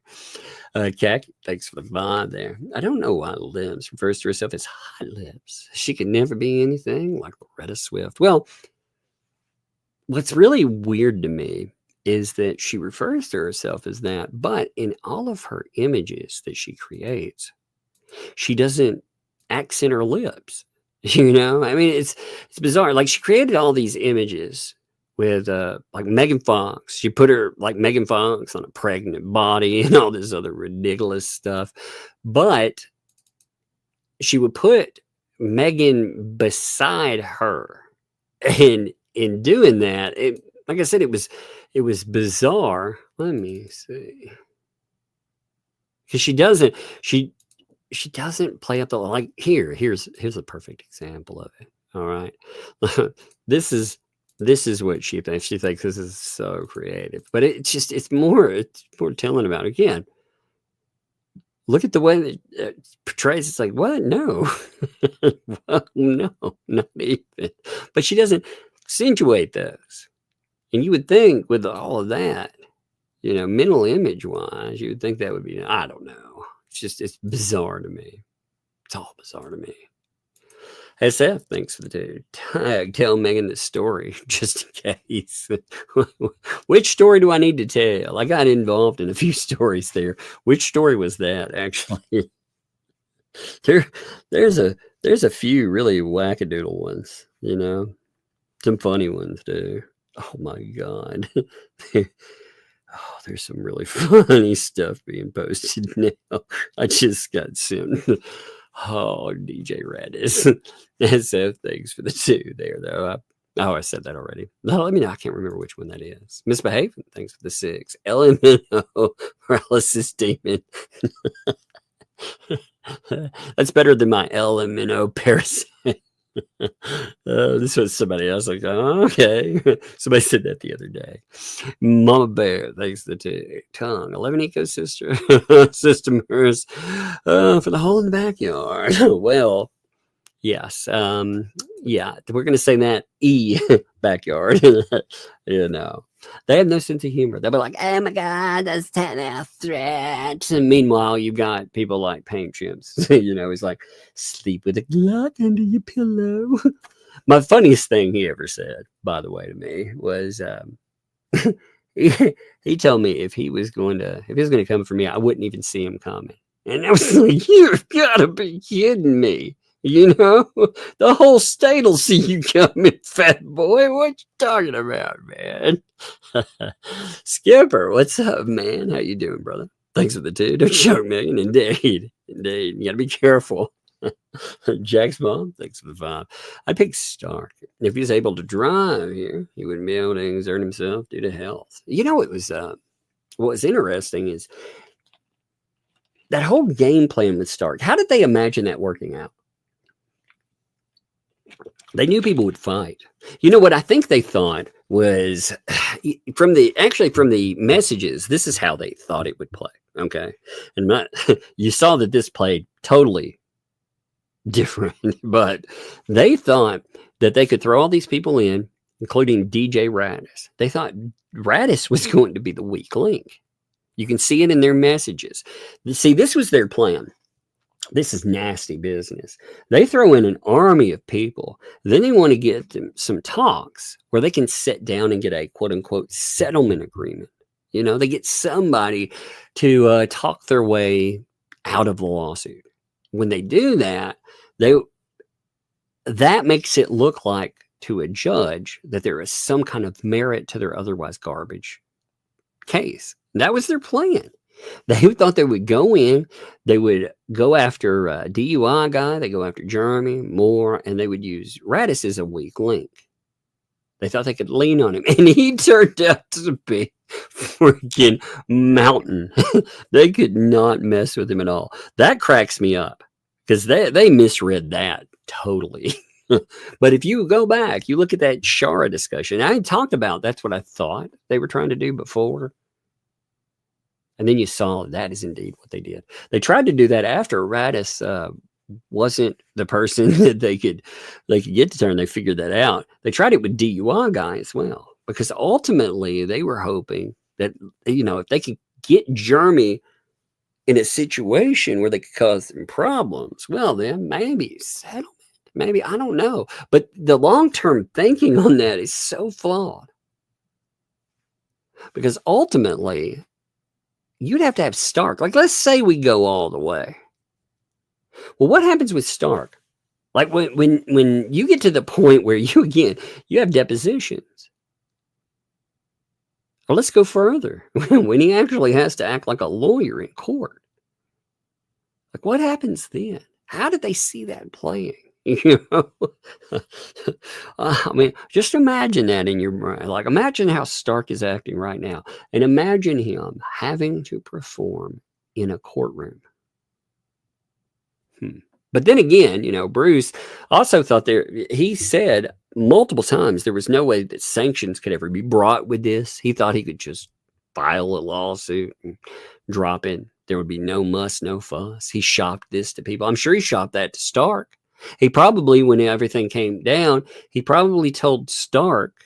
Khaki, thanks for the vibe there. I don't know why Lips refers to herself as Hot Lips. She could never be anything like Loretta Swift. Well, what's really weird to me is that she refers to herself as that, but in all of her images that she creates, she doesn't accent her lips. You know, I mean, it's bizarre. Like she created all these images with like Megan Fox. She put her like Megan Fox on a pregnant body and all this other ridiculous stuff. But she would put Megan beside her. And in doing that, like I said, it was bizarre. Let me see. Because she doesn't play up the like here's a perfect example of it. All right. This is what she thinks. She thinks this is so creative. But it's more telling about it. Again. Look at the way that it portrays. It's like, what? No. Well, no, not even. But she doesn't accentuate those. And you would think with all of that, you know, mental image wise, you would think that would be, I don't know. It's bizarre to me. It's all bizarre to me. SF, thanks for the dude. Tell Megan the story, just in case. Which story do I need to tell? I got involved in a few stories there. Which story was that, actually? There's a few really wackadoodle ones, you know? Some funny ones, too. Oh, my God. Oh, there's some really funny stuff being posted now. I just got sent. Oh, DJ Radis. SF, thanks for the 2 there, though. I said that already. No, let me know. I can't remember which one that is. Misbehaving, thanks for the 6. LMNO, paralysis demon. That's better than my LMNO parasite. This was somebody else. Like, oh, okay. Somebody said that the other day. Mama Bear, thanks for the 2. Tongue, 11 ecosystem systemers for the hole in the backyard. Well, yes. Yeah, we're gonna say that backyard. You know, they have no sense of humor. They'll be like, "Oh my God, that's a threat." And meanwhile, you've got people like Paint Chimps. You know, he's like, "Sleep with a Glock under your pillow." My funniest thing he ever said, by the way, to me was, he told me if he was going to come for me, I wouldn't even see him coming. And I was like, "You've got to be kidding me." You know, the whole state will see you coming, fat boy. What you talking about, man? Skipper, what's up, man? How you doing, brother? Thanks for the 2. Don't choke, Megan. Indeed. You got to be careful. Jack's mom, thanks for the 5. I picked Stark. If he's able to drive here, he wouldn't be able to exert himself due to health. You know, what was interesting is that whole game plan with Stark. How did they imagine that working out? They knew people would fight. You know what I think they thought was from the messages. This is how they thought it would play. Okay. And you saw that this played totally different, but they thought that they could throw all these people in, including DJ Radis. They thought Radis was going to be the weak link. You can see it in their messages. See, this was their plan. This is nasty business. They throw in an army of people. Then they want to get them some talks where they can sit down and get a quote unquote settlement agreement. You know, they get somebody to talk their way out of the lawsuit. When they do that, that makes it look like to a judge that there is some kind of merit to their otherwise garbage case. That was their plan. They thought they would go in, they would go after a DUI guy, they go after Jeremy, Moore, and they would use Radis as a weak link. They thought they could lean on him, and he turned out to be freaking mountain. They could not mess with him at all. That cracks me up because they misread that totally. But if you go back, you look at that Shara discussion, I talked about that's what I thought they were trying to do before. And then you saw that is indeed what they did. They tried to do that after Radis wasn't the person that they could get to turn. They figured that out. They tried it with DUI guy as well, because ultimately they were hoping that, you know, if they could get Jeremy in a situation where they could cause them problems, well, then maybe settlement. Maybe, I don't know. But the long-term thinking on that is so flawed. Because ultimately, you'd have to have Stark. Like, let's say we go all the way. Well, what happens with Stark? Like when you get to the point where you have depositions. Well, let's go further. When he actually has to act like a lawyer in court. Like, what happens then? How did they see that playing? You know, I mean, just imagine that in your brain. Like, imagine how Stark is acting right now, and imagine him having to perform in a courtroom. But then again, you know, Bruce also thought he said multiple times there was no way that sanctions could ever be brought with this. He thought he could just file a lawsuit and drop it. There would be no muss, no fuss. He shopped this to people. I'm sure he shopped that to Stark. He probably, when everything came down, he probably told Stark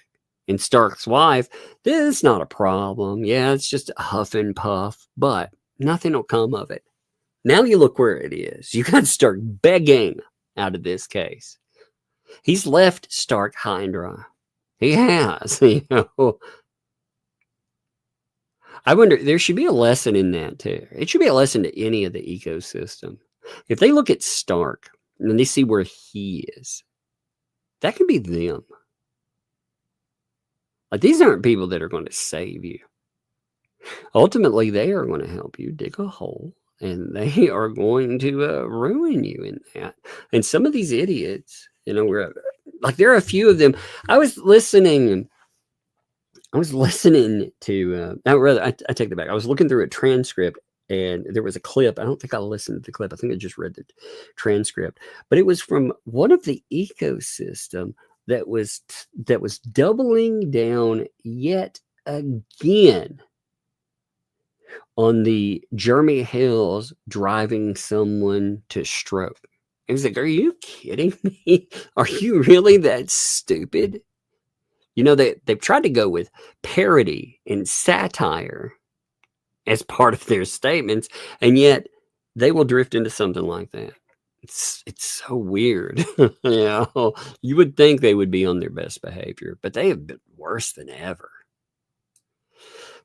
and Stark's wife, this is not a problem. Yeah, it's just a huff and puff, but nothing will come of it. Now you look where it is. You got Stark begging out of this case. He's left Stark high and dry. He has, you know. I wonder, there should be a lesson in that too. It should be a lesson to any of the ecosystem. If they look at Stark, and then they see where he is, that could be them. Like, these aren't people that are going to save you. Ultimately, they are going to help you dig a hole, and they are going to ruin you in that. And some of these idiots, you know, there are a few of them. I was listening to, I take that back. I was looking through a transcript, and there was a clip. I don't think I listened to the clip. I think I just read the transcript. But it was from one of the ecosystem that was doubling down yet again on the Jeremy Hales driving someone to stroke. It was like, are you kidding me? Are you really that stupid? You know, they've tried to go with parody and satire as part of their statements, and yet they will drift into something like that. It's so weird. You know, you would think they would be on their best behavior, but they have been worse than ever.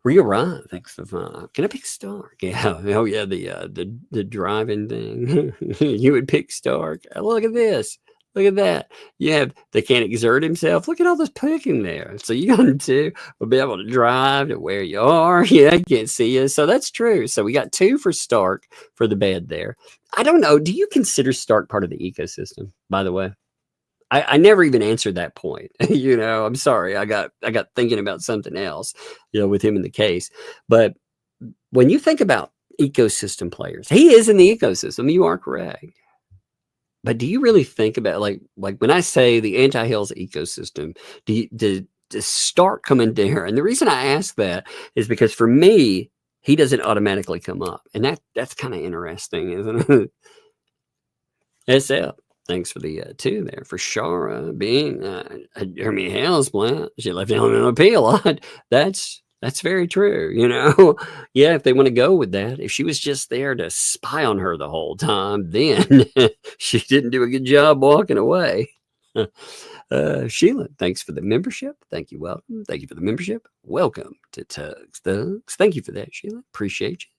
Rio Ryan, thanks for 5. Can I pick Stark? Yeah. Oh yeah, the driving thing. You would pick Stark. Look at this. Look at that. You have, they can't exert himself. Look at all this picking there. So you got to will be able to drive to where you are. Yeah, I can't see you. So that's true. So we got 2 for Stark for the bed there. I don't know. Do you consider Stark part of the ecosystem, by the way? I never even answered that point. You know, I'm sorry. I got thinking about something else, you know, with him in the case. But when you think about ecosystem players, he is in the ecosystem. You are correct. But do you really think about, like when I say the anti-Hales ecosystem, to start coming down. And the reason I ask that is because for me, he doesn't automatically come up. And that's kind of interesting, isn't it? SF, thanks for the 2 there. For Shara being Hale's plant, she left Illinois P a lot. That's very true, you know. Yeah, if they want to go with that, if she was just there to spy on her the whole time, then she didn't do a good job walking away. Sheila, thanks for the membership. Thank you. Welcome. Thank you for the membership. Welcome to Tugs Thugs. Thank you for that, Sheila. Appreciate you.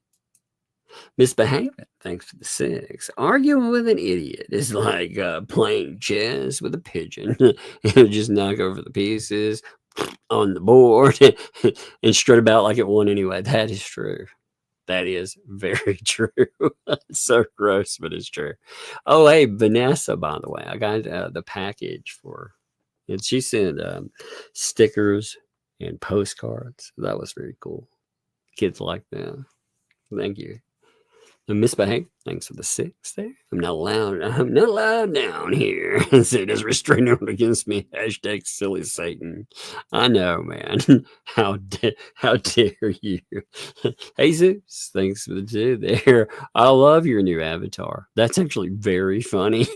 Misbehaving, thanks for the 6. Arguing with an idiot is like playing chess with a pigeon. Just knock over the pieces on the board and strut about like it won anyway. That is true. That is very true. It's so gross, but it's true. Oh, hey, Vanessa, by the way, I got the package for, and she sent stickers and postcards. That was very cool. Kids like that. Thank you. And Misbehave, thanks for the 6 there. I'm not allowed down here. So there's restraining order against me. Hashtag silly Satan. I know, man. How dare you? Jesus, thanks for the 2 there. I love your new avatar. That's actually very funny.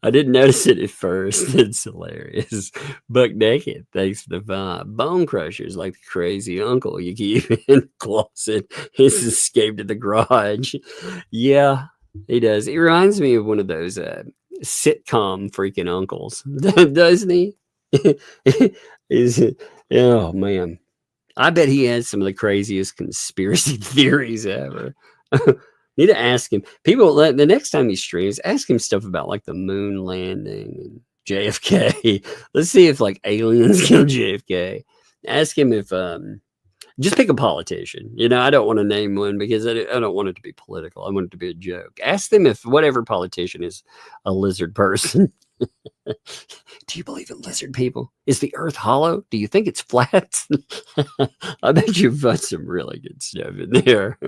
I didn't notice it at first. It's hilarious. Buck Naked, thanks for the 5. Bone Crushers, like the crazy uncle you keep in the closet. He's escaped to the garage. Yeah, he does. He reminds me of one of those sitcom freaking uncles, doesn't he? Oh, man. I bet he has some of the craziest conspiracy theories ever. Need to ask him. People, the next time he streams, ask him stuff about like the moon landing and JFK. Let's see if like aliens killed JFK. Ask him if just pick a politician. You know, I don't want to name one because I don't want it to be political. I want it to be a joke. Ask them if whatever politician is a lizard person. Do you believe in lizard people? Is the earth hollow? Do you think it's flat? I bet you've got some really good stuff in there.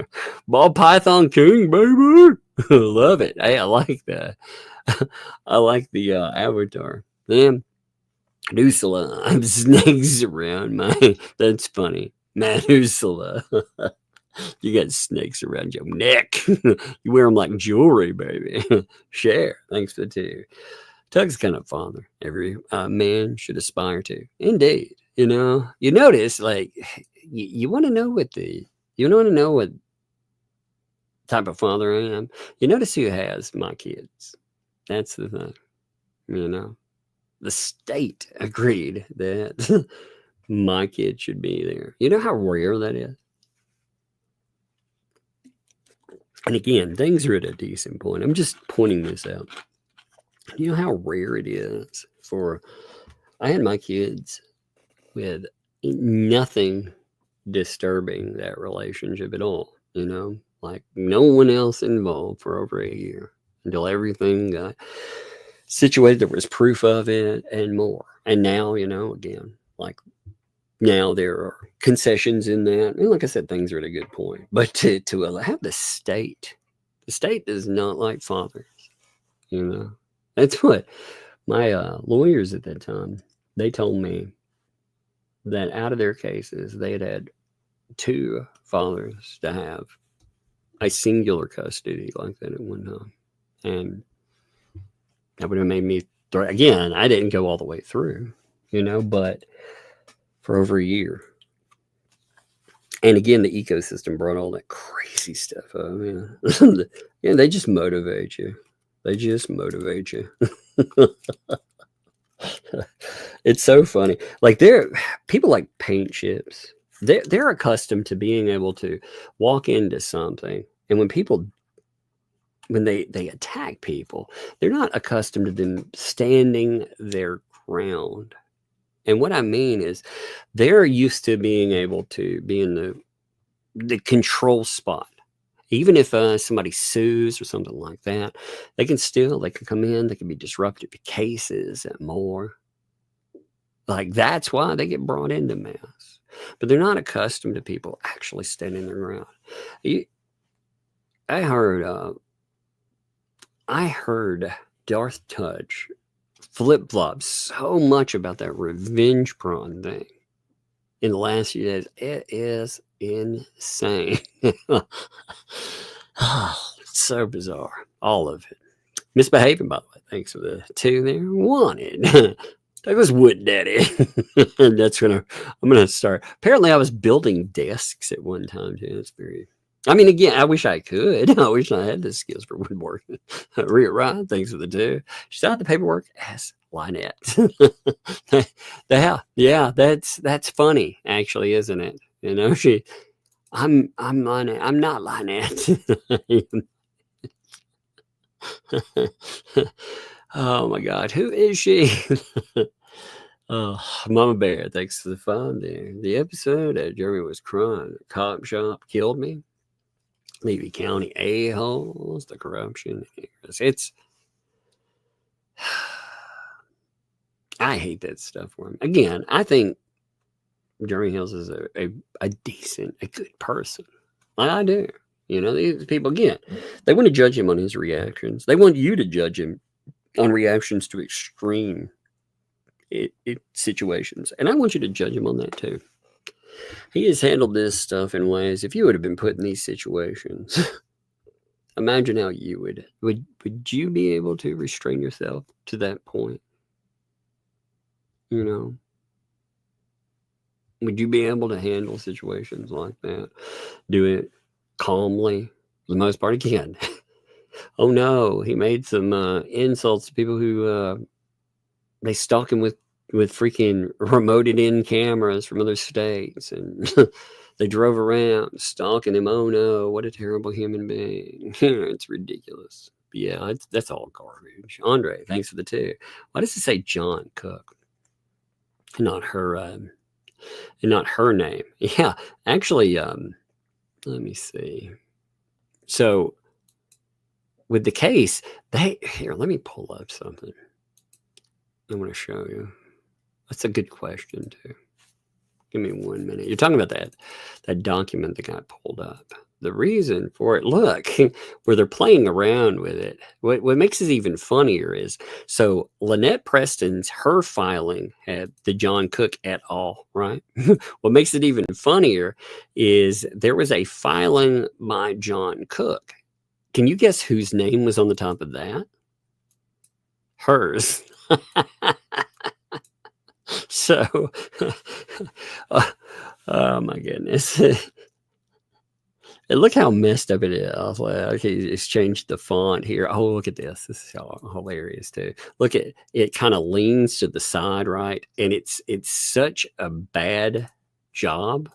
Ball Python King, baby. Love it. Hey, I like that. I like the avatar. Then Methuselah. I'm snakes around my. That's funny. Methuselah. You got snakes around your neck. You wear them like jewelry, baby. Share. Thanks for the 2. Tug's kind of father every man should aspire to. Indeed. You know, you notice like you want to know what type of father I am. You notice who has my kids. That's the thing. You know, the state agreed that my kid should be there. You know how rare that is? And again, things are at a decent point. I'm just pointing this out. You know how rare it is for, I had my kids with nothing disturbing that relationship at all, you know, like no one else involved for over a year until everything got situated. There was proof of it and more. And now, you know, again, like now there are concessions in that. And like I said, things are at a good point, but to have the state does not like fathers, you know. That's what my lawyers at that time, they told me that out of their cases, they had 2 fathers to have a singular custody like that at one time. And that would have made me, again, I didn't go all the way through, you know, but for over a year. And again, the ecosystem brought all that crazy stuff up. Yeah, they just motivate you. They just motivate you. It's so funny. Like people like paint chips. They're accustomed to being able to walk into something, and when they attack people, they're not accustomed to them standing their ground. And what I mean is, they're used to being able to be in the control spot. Even if somebody sues or something like that, they can come in, they can be disruptive to cases and more. Like that's why they get brought into mass. But they're not accustomed to people actually standing their ground. I heard Darth Touch flip-flopped so much about that revenge porn thing in the last few days. It is insane. Oh, it's so bizarre. All of it. Misbehaving, by the way. Thanks for the 2 there. Wanted. That was Wood Daddy. That's I'm gonna start. Apparently I was building desks at one time too. That's very, I mean, again, I wish I could. I wish I had the skills for woodworking. Rhea Ryan, thanks for the 2. She signed the paperwork as Lynette. Yeah, that's funny, actually, isn't it? You know, I'm not Lynette. Oh my God, who is she? Oh, Mama Bear, thanks for the fun there. The episode that Jeremy was crying, the cop shop killed me. Levy County a-holes, the corruption. It's I hate that stuff for him. Again, I think Jeremy Hills is a decent, a good person. I do. You know, these people, again, they want to judge him on his reactions. They want you to judge him on reactions to extreme situations. And I want you to judge him on that too. He has handled this stuff in ways, if you would have been put in these situations, imagine how you would you be able to restrain yourself to that point? You know? Would you be able to handle situations like that? Do it calmly, for the most part? Again, oh no, he made some insults to people who they stalk him with freaking remoted in cameras from other states, and they drove around stalking him. Oh no, what a terrible human being. It's ridiculous. But yeah, that's all garbage. Andre, thanks for the 2. Why does it say John Cook? Not her name. Yeah, actually, let me see. So with the case, here, let me pull up something. I want to show you. That's a good question too. Give me 1 minute. You're talking about that document that got pulled up. The reason for it, look, where they're playing around with it. What makes it even funnier is, so Lynette Preston's, her filing had the John Cook et al., right? What makes it even funnier is there was a filing by John Cook. Can you guess whose name was on the top of that? Hers. So, oh my goodness. And look how messed up it is. Like, he's changed the font here. Oh, look at this. This is hilarious too. Look at it, kind of leans to the side, right? And it's such a bad job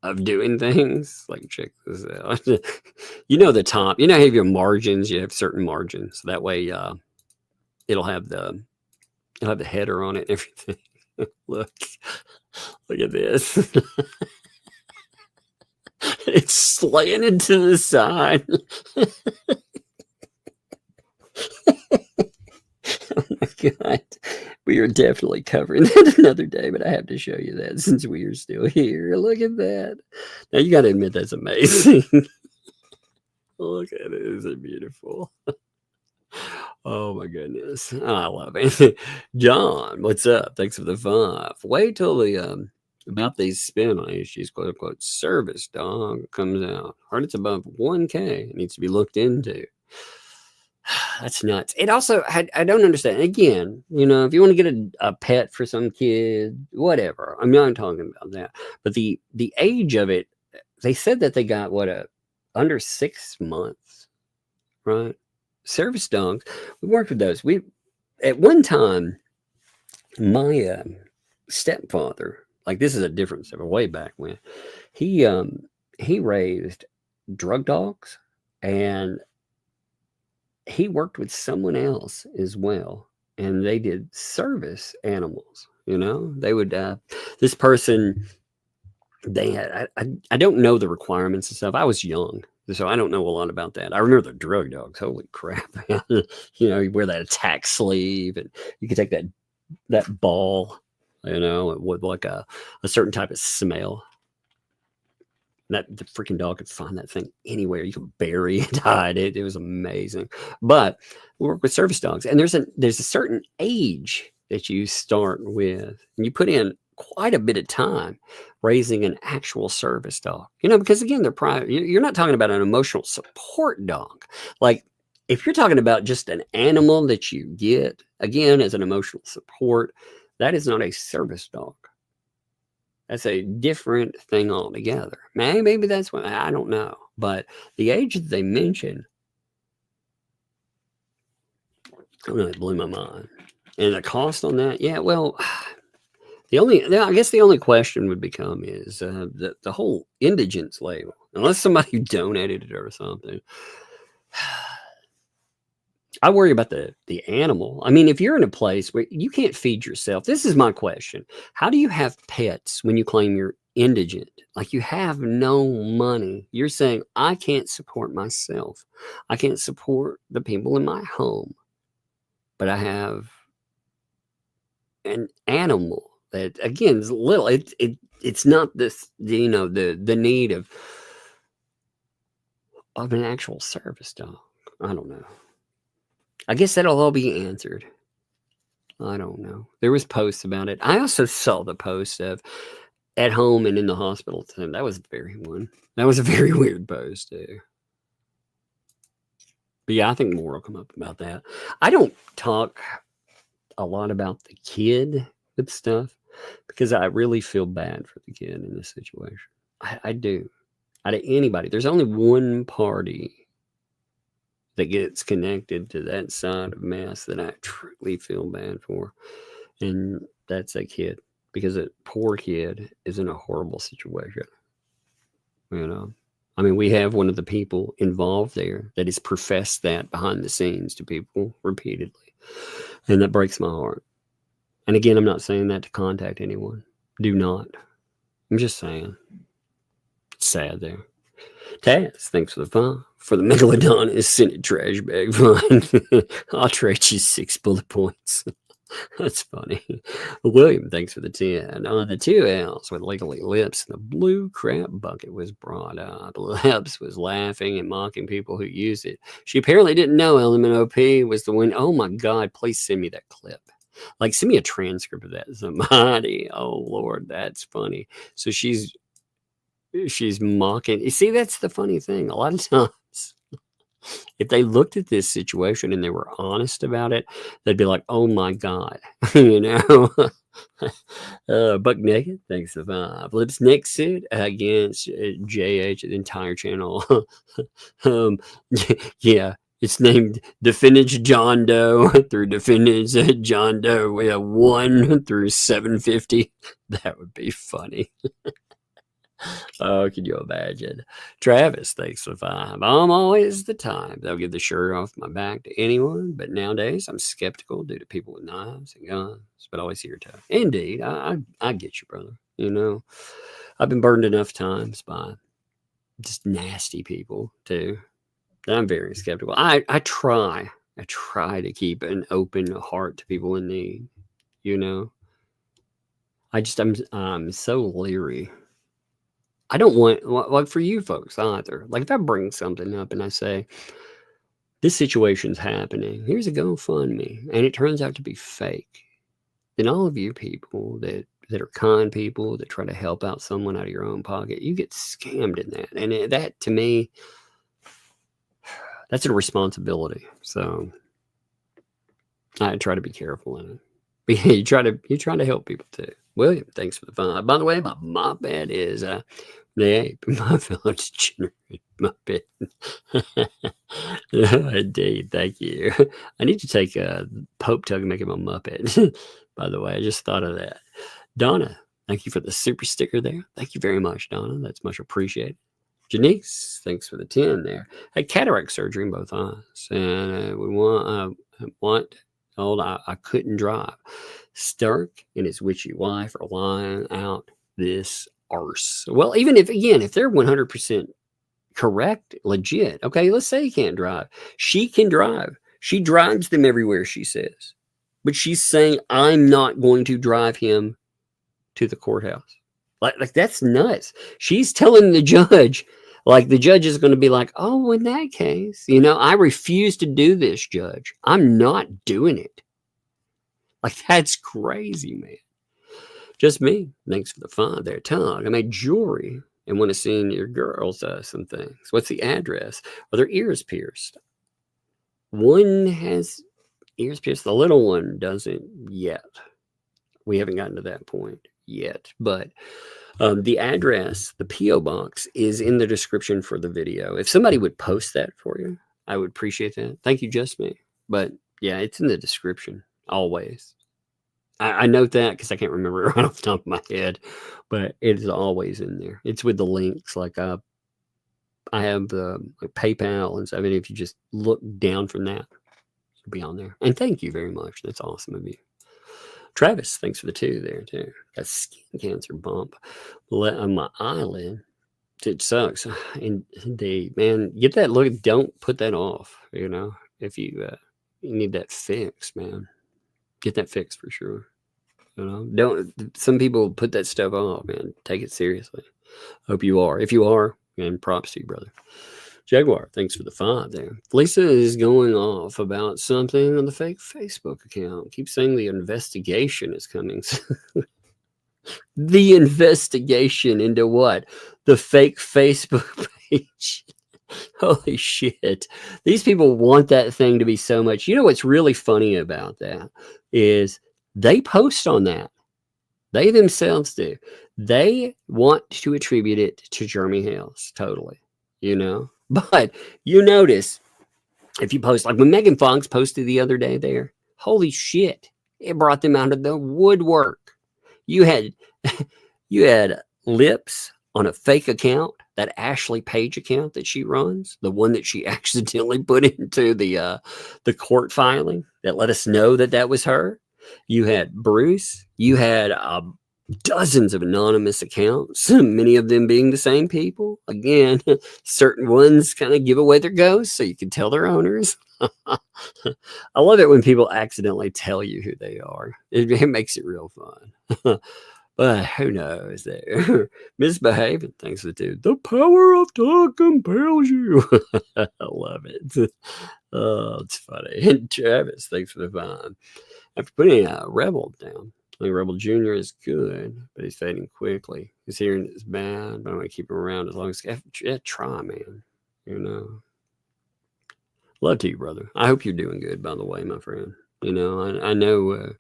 of doing things. Like, check this out. You know, the top, you know, have your margins, you have certain margins. That way it'll have the header on it and everything. Look at this. It's slanted to the side. Oh my God. We are definitely covering that another day, but I have to show you that since we are still here. Look at that. Now you got to admit that's amazing. Look at it. Isn't it beautiful? Oh my goodness. I love it. John, what's up? Thanks for the 5. Wait till the about these spin-on issues, quote unquote, service dog comes out. Heard it's above 1K. It needs to be looked into. That's nuts. It also, I don't understand. Again, you know, if you want to get a pet for some kid, whatever. I'm not talking about that. But the age of it, they said that they got under 6 months, right? Service dogs. We worked with those. We at one time, my stepfather, like, this is a different stuff, way back when, he raised drug dogs, and he worked with someone else as well, and they did service animals. You know, they would this person, they had, I don't know the requirements and stuff. I was young, so I don't know a lot about that. I remember the drug dogs. Holy crap. You know, you wear that attack sleeve, and you could take that ball, you know, with like a certain type of smell. That the freaking dog could find that thing anywhere. You could bury it, hide it. It was amazing. But we work with service dogs, and there's a certain age that you start with, and you put in quite a bit of time raising an actual service dog. Because again, they're private. You're not talking about an emotional support dog. Like if you're talking about just an animal that you get again as an emotional support, that is not a service dog. That's a different thing altogether. Maybe that's what, I don't know. But the age that they mention really blew my mind. And the cost on that, yeah, well, I guess the only question would become is the whole indigence label. Unless somebody donated it or something. I worry about the animal. I mean, if you're in a place where you can't feed yourself, this is my question. How do you have pets when you claim you're indigent? Like you have no money. You're saying, I can't support myself. I can't support the people in my home. But I have an animal that, again, is little. It's not this, the need of an actual service dog. I don't know. I guess that'll all be answered. I don't know. There was posts about it. I also saw the post of at home and in the hospital. That was That was a very weird post too. But yeah, I think more will come up about that. I don't talk a lot about the kid with stuff because I really feel bad for the kid in this situation. I do. Out of anybody, there's only one party that gets connected to that side of mess that I truly feel bad for. And that's that kid, because that poor kid is in a horrible situation. I mean, we have one of the people involved there that has professed that behind the scenes to people repeatedly. And that breaks my heart. And again, I'm not saying that to contact anyone. Do not. I'm just saying. It's sad there. Taz, thanks for the fun. For the Megalodon is sent a trash bag fine. I'll trade you 6 bullet points. That's funny. William, thanks for the 10. On the 2Ls with legally lips, the blue crap bucket was brought up. Lips was laughing and mocking people who use it. She apparently didn't know Element OP was the one. Oh my God, please send me that clip. Like, send me a transcript of that. Somebody. Oh Lord, that's funny. So she's mocking. You see, that's the funny thing. A lot of times, if they looked at this situation and they were honest about it, they'd be like, oh my God, Buck Naked, thanks for 5. Lips Nick suit against JH, the entire channel. Yeah, it's named Defendants John Doe through Defendants John Doe. We have 1 through 750. That would be funny. Oh, can you imagine? Travis, thanks for 5. I'm always the type they'll give the shirt off my back to anyone, but nowadays I'm skeptical due to people with knives and guns, but always here to. Indeed, I get you, brother. I've been burned enough times by just nasty people too. I'm very skeptical. I try to keep an open heart to people in need. I'm so leery. I don't want, like for you folks either. Like if I bring something up and I say, this situation's happening, here's a GoFundMe, and it turns out to be fake, then all of you people that are kind people that try to help out someone out of your own pocket, you get scammed in that. And that to me, that's a responsibility. So I try to be careful in it. But yeah, you try to help people too. William, thanks for the fun. By the way, my moped is the ape. My fellow degenerate moped. Indeed, thank you. I need to take a Pope Tug and make him a Muppet. By the way, I just thought of that. Donna, thank you for the super sticker there. Thank you very much, Donna. That's much appreciated. Janice, thanks for the 10 there. Had cataract surgery in both eyes, and we want. I couldn't drive. Stark and his witchy wife are lying out this arse. Well, even if they're 100% correct, legit, okay, let's say he can't drive. She can drive. She drives them everywhere, she says. But she's saying, I'm not going to drive him to the courthouse. Like that's nuts. She's telling the judge, like the judge is going to be like, oh, in that case, you know, I refuse to do this, judge. I'm not doing it. Like that's crazy, man. Just me. Thanks for the fun there, Tug. I made jewelry and want to send your girls some things. What's the address? Are their ears pierced? One has ears pierced. The little one doesn't yet. We haven't gotten to that point yet. But the address, the P.O. box, is in the description for the video. If somebody would post that for you, I would appreciate that. Thank you, Just Me. But yeah, it's in the description always. I note that because I can't remember it right off the top of my head, but it is always in there. It's with the links. Like I have the like PayPal and stuff. I mean, if you just look down from that, it'll be on there. And thank you very much. That's awesome of you. Travis, thanks for the 2 there too. Got skin cancer bump on my eyelid. It sucks. Indeed, man. Get that look. Don't put that off. You know, if you need that fixed, man. Get that fixed for sure. You know, don't. Some people put that stuff off, man. Take it seriously. Hope you are. If you are, and props to you, brother. Jaguar, thanks for the 5 there. Lisa is going off about something on the fake Facebook account. Keep saying the investigation is coming. The investigation into what? The fake Facebook page. Holy shit. These people want that thing to be so much. You know what's really funny about that is they post on that. They themselves do. They want to attribute it to Jeremy Hales. Totally. You know? But you notice if you post, like when Megan Fox posted the other day there, holy shit. It brought them out of the woodwork. You had lips on a fake account, that Ashley Page account that she runs, the one that she accidentally put into the court filing that let us know that that was her. You had Bruce. You had dozens of anonymous accounts, many of them being the same people. Again, certain ones kind of give away their ghosts so you can tell their owners. I love it when people accidentally tell you who they are. It makes it real fun. But who knows there? Misbehaving. Thanks for the 2. The power of talk compels you. I love it. Oh, it's funny. And Travis, thanks for the 5. After putting Rebel down, I think Rebel Jr. is good, but he's fading quickly. His hearing is bad, but I'm going to keep him around as long as try, man. You know. Love to you, brother. I hope you're doing good, by the way, my friend. You know, I know,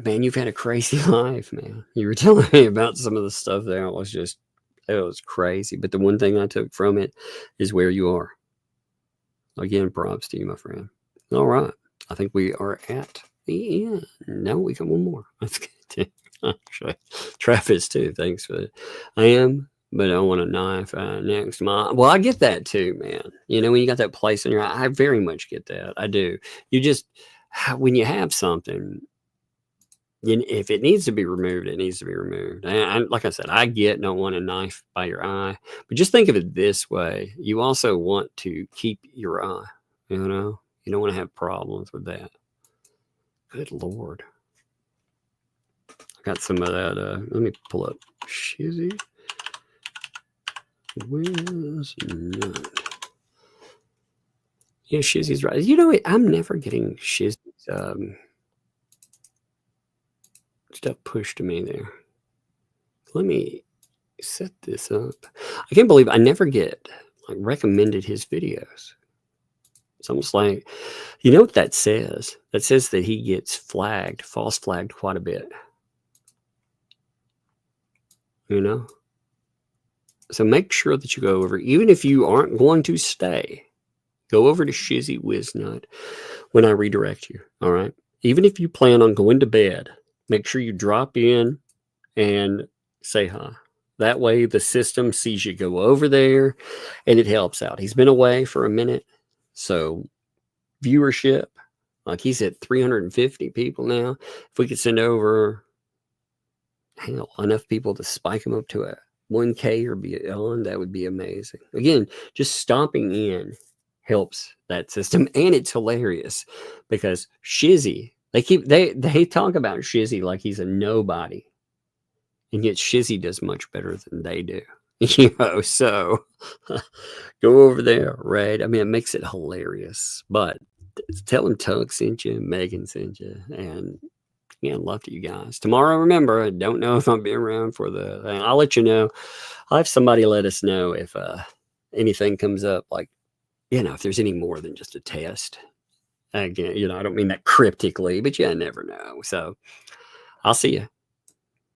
man, you've had a crazy life, man. You were telling me about some of the stuff there. It was crazy. But the one thing I took from it is where you are. Again, props to you, my friend. All right. I think we are at the end. No, we got one more. That's good. Actually, Travis, too. Thanks for it. I am, but I want a knife next month. Well, I get that, too, man. You know, when you got that place in your eye, I very much get that. I do. You just, when you have something, if it needs to be removed, it needs to be removed. And like I said, I don't want a knife by your eye, but just think of it this way. You also want to keep your eye, you know? You don't want to have problems with that. Good Lord. I got some of that. Let me pull up Shizzy. Where's nut? Yeah, Shizzy's right. You know what? I'm never getting Shizzy's stuff pushed to me there. Let me set this up. I can't believe I never get like recommended his videos. It's almost like, you know what that says? That says that he gets false flagged quite a bit. You know? So make sure that you go over, even if you aren't going to stay, go over to Shizzy Wiznut when I redirect you. All right? Even if you plan on going to bed, make sure you drop in and say hi. That way the system sees you go over there and it helps out. He's been away for a minute. So viewership, like he's at 350 people now. If we could send over enough people to spike him up to a 1K or beyond, that would be amazing. Again, just stomping in helps that system. And it's hilarious because Shizzy, they talk about Shizzy like he's a nobody. and yet Shizzy does much better than they do. You know, so go over there, right? I mean, it makes it hilarious, but tell him Tug sent you, Megan sent you, and again, love to you guys. Tomorrow, remember, I don't know if I'll be around for the thing. I'll let you know. I'll have somebody let us know if anything comes up, like, you know, if there's any more than just a test. Again, you know, I don't mean that cryptically, but you never know. So I'll see you.